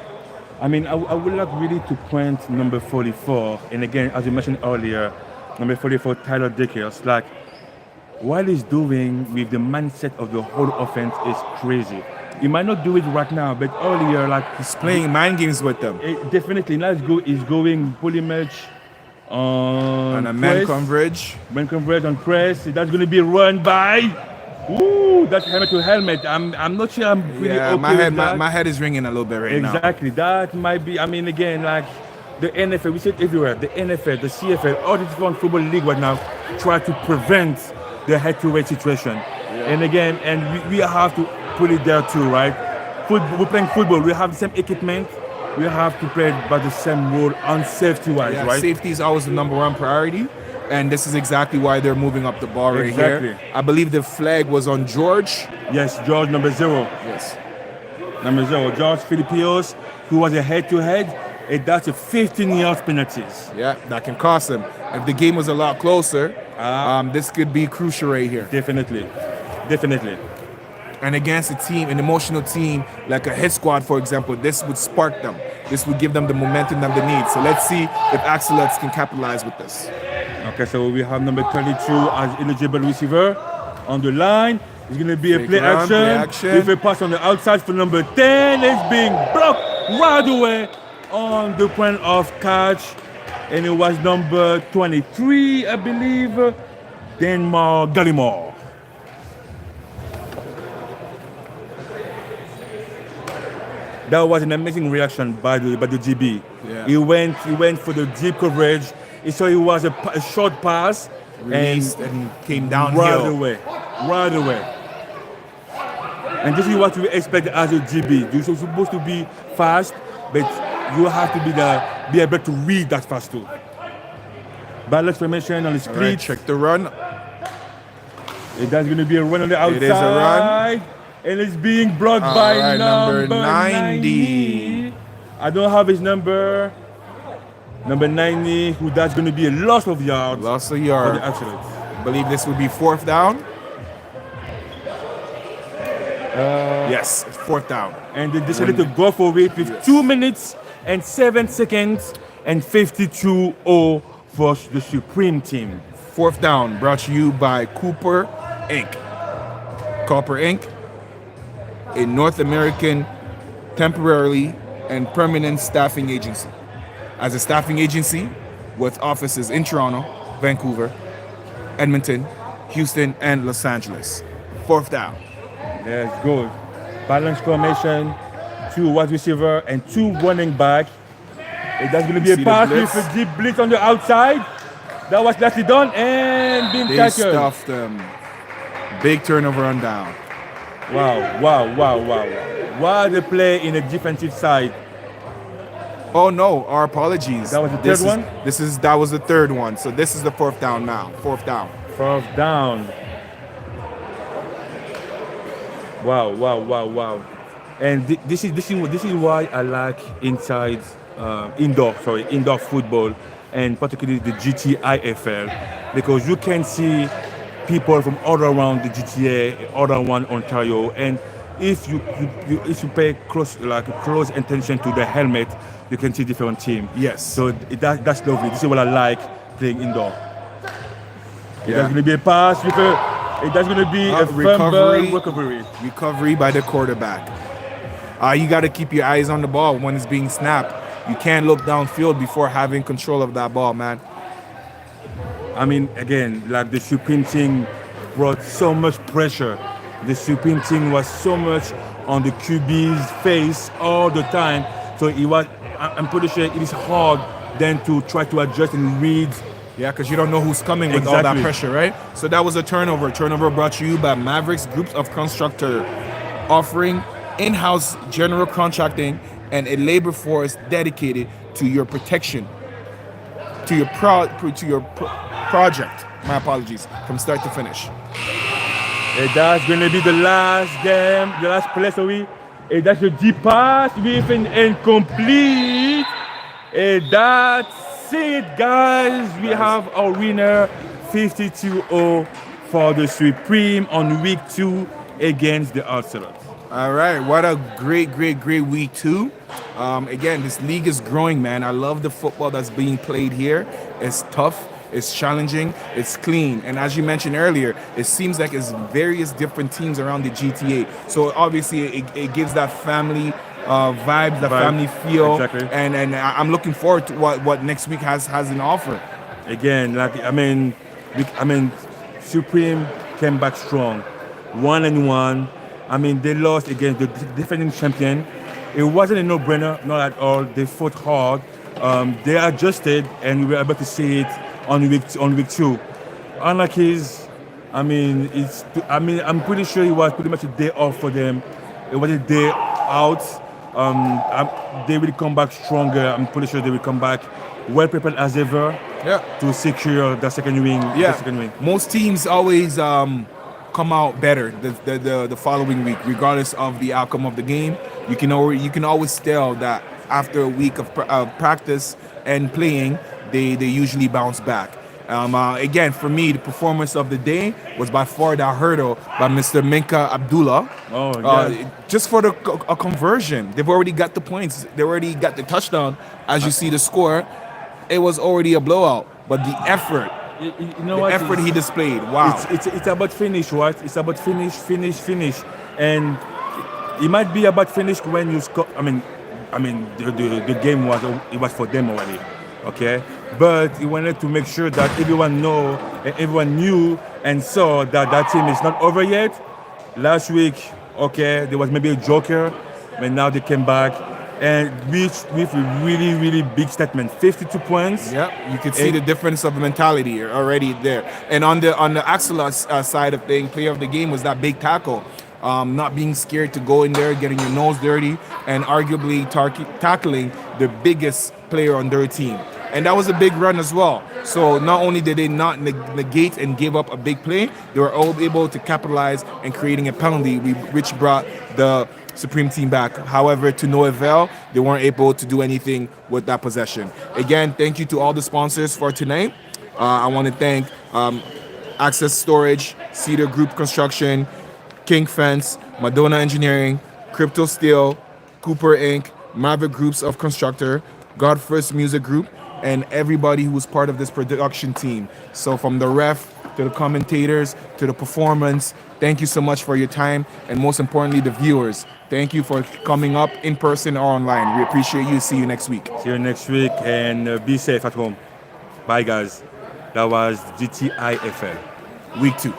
Speaker 1: I mean, I would like really to point number 44. And again, as you mentioned earlier, number 44, Tyler Dickers. Like, what he's doing with the mindset of the whole offense is crazy. He might not do it right now, but earlier, like
Speaker 4: He's playing mind games with them.
Speaker 1: definitely now he's going pretty much on
Speaker 4: And a man
Speaker 1: press.
Speaker 4: coverage.
Speaker 1: Man coverage on press. That's going to be run by. Ooh, that's helmet to helmet. I'm not sure I'm really
Speaker 4: Yeah,
Speaker 1: okay
Speaker 4: my head,
Speaker 1: with that.
Speaker 4: my head is ringing a little bit right now.
Speaker 1: Exactly. That might be. I mean, again, like the NFL, we see it everywhere. The NFL, the CFL, all the different football league right now try to prevent the head-to-head situation. And again, we have to put it there too, right? We're playing football. We have the same equipment. We have to play by the same rule on safety-wise,
Speaker 4: Yeah,
Speaker 1: right?
Speaker 4: safety is always the number one priority, and this is exactly why they're moving up the ball right
Speaker 1: Exactly.
Speaker 4: here. I believe the flag was on George.
Speaker 1: Yes, George number 0.
Speaker 4: Yes.
Speaker 1: Number 0, George Filipios, who was a head-to-head, and that's a 15 yards penalties.
Speaker 4: Yeah, that can cost them. If the game was a lot closer, this could be crucial right here.
Speaker 1: Definitely. Definitely.
Speaker 4: And against a team, an emotional team like a hit squad, for example, this would spark them. This would give them the momentum that they need. So let's see if Axelots can capitalize with this.
Speaker 1: Okay, so we have number 22 as eligible receiver on the line. It's going to be a
Speaker 4: Fake
Speaker 1: play
Speaker 4: run,
Speaker 1: action,
Speaker 4: play action.
Speaker 1: with a pass on the outside for number 10. It's being blocked right away on the point of catch. And it was number 23, I believe, Denmark Gallimore. That was an amazing reaction by the GB.
Speaker 4: Yeah.
Speaker 1: He went for the deep coverage. He saw it was a short pass,
Speaker 4: Released and came
Speaker 1: right
Speaker 4: downhill.
Speaker 1: away. And this is what we expect as a GB. You're supposed to be fast, but you have to be able to read that fast too. Balance formation on the
Speaker 4: All right,
Speaker 1: split.
Speaker 4: check the run.
Speaker 1: That's going to be a run on the outside.
Speaker 4: It is a run.
Speaker 1: And it's being blocked
Speaker 4: All
Speaker 1: by
Speaker 4: right,
Speaker 1: number
Speaker 4: number 90.
Speaker 1: I don't have his number. Number 90, who that's going to be a loss of yards
Speaker 4: Lost a
Speaker 1: for
Speaker 4: yard.
Speaker 1: the Absolutes.
Speaker 4: I believe this would be 4th down. Yes, it's 4th down.
Speaker 1: And they decided to go for it with 2 minutes and 7 seconds and 52-0 for the Supreme team.
Speaker 4: 4th down brought to you by Cooper Inc. Copper Inc., a North American temporarily and permanent staffing agency. As a staffing agency with offices in Toronto, Vancouver, Edmonton, Houston, and Los Angeles. 4th down.
Speaker 1: Yes, good. Balance formation, 2 wide receiver and 2 running back. And that's going to be
Speaker 4: See
Speaker 1: a
Speaker 4: the
Speaker 1: pass
Speaker 4: blitz?
Speaker 1: with a deep blitz on the outside. That was nicely done and being
Speaker 4: They
Speaker 1: tackled.
Speaker 4: stuffed them. Big turnover on down.
Speaker 1: Wow. What a play in the defensive side.
Speaker 4: Oh no, our apologies.
Speaker 1: That was the
Speaker 4: This
Speaker 1: third one?
Speaker 4: That was the 3rd one. So this is the 4th down now. 4th down.
Speaker 1: 4th down. Wow. And this is why I like indoor football, and particularly the GTIFL, because you can see people from all around the GTA, all around Ontario, and if you pay close attention to the helmet, you can see different teams.
Speaker 4: Yes.
Speaker 1: So that's lovely. This is what I like playing indoor.
Speaker 4: Yeah.
Speaker 1: There's going to be a pass with that's going to be a
Speaker 4: recovery by the quarterback. You got to keep your eyes on the ball when it's being snapped. You can't look downfield before having control of that ball, man.
Speaker 1: I mean, again, like the Supreme team brought so much pressure. The Supreme team was so much on the QB's face all the time. So I'm pretty sure it is hard then to try to adjust and read.
Speaker 4: Yeah, because you don't know who's coming with all that
Speaker 1: Exactly.
Speaker 4: pressure, right? So that was a turnover. Turnover brought to you by Mavericks Groups of Constructor, offering in-house general contracting and a labor force dedicated to your protection, to your project. My apologies, from start to finish.
Speaker 1: And that's going to be the last game, the last play, sorry. And that's a deep pass with an incomplete. And that's it, guys. We have our winner, 52-0 for the Supreme on week 2 against the Ocelots.
Speaker 4: All right, what a great week 2. Again, this league is growing, man. I love the football that's being played here. It's tough. It's challenging. It's clean. And as you mentioned earlier, it seems like it's various different teams around the GTA. So obviously, it gives that family vibes, that family feel.
Speaker 1: Exactly.
Speaker 4: And I'm looking forward to what next week has in offer.
Speaker 1: Again, Supreme came back strong, 1-1. They lost against the defending champion. It wasn't a no-brainer, not at all. They fought hard. They adjusted, and we were able to see it on week 2. Unlike his, I'm pretty sure it was pretty much a day off for them. It was a day out. They will come back stronger. I'm pretty sure they will come back well prepared as ever.
Speaker 4: Yeah.
Speaker 1: To secure the second wing.
Speaker 4: Yeah.
Speaker 1: The second wing.
Speaker 4: Most teams always come out better the following week, regardless of the outcome of the game. You can always tell that after a week of practice and playing, they usually bounce back. Again, for me, the performance of the day was by far that hurdle by Mr. Minka Abdullah.
Speaker 1: Oh, yeah.
Speaker 4: Just for a conversion. They've already got the points. They already got the touchdown. As you see the score, it was already a blowout. But the effort, effort he displayed, wow.
Speaker 1: It's about finish, right? It's about finish. And it might be about finish when you score. The game was for them already. Okay, but he wanted to make sure that everyone knew and saw that team is not over yet. Last week, okay, there was maybe a joker, but now they came back and with a really, really big statement, 52 points.
Speaker 4: Yeah, you could see the difference of mentality already there. And on the Axelos side of things, player of the game was that big tackle. Not being scared to go in there, getting your nose dirty, and arguably tackling the biggest player on their team. And that was a big run as well. So not only did they not negate and give up a big play, they were all able to capitalize and creating a penalty, which brought the Supreme team back. However, to no avail, they weren't able to do anything with that possession. Again, thank you to all the sponsors for tonight. I want to thank Access Storage, Cedar Group Construction, King Fence, Madonna Engineering, Crypto Steel, Cooper Inc., Maverick Groups of Constructor, God First Music Group, and everybody who was part of this production team. So from the ref to the commentators to the performance, thank you so much for your time, and most importantly, the viewers. Thank you for coming up in person or online. We appreciate you. See you next week.
Speaker 1: See you next week, and be safe at home. Bye, guys. That was GTIFL.
Speaker 4: Week 2.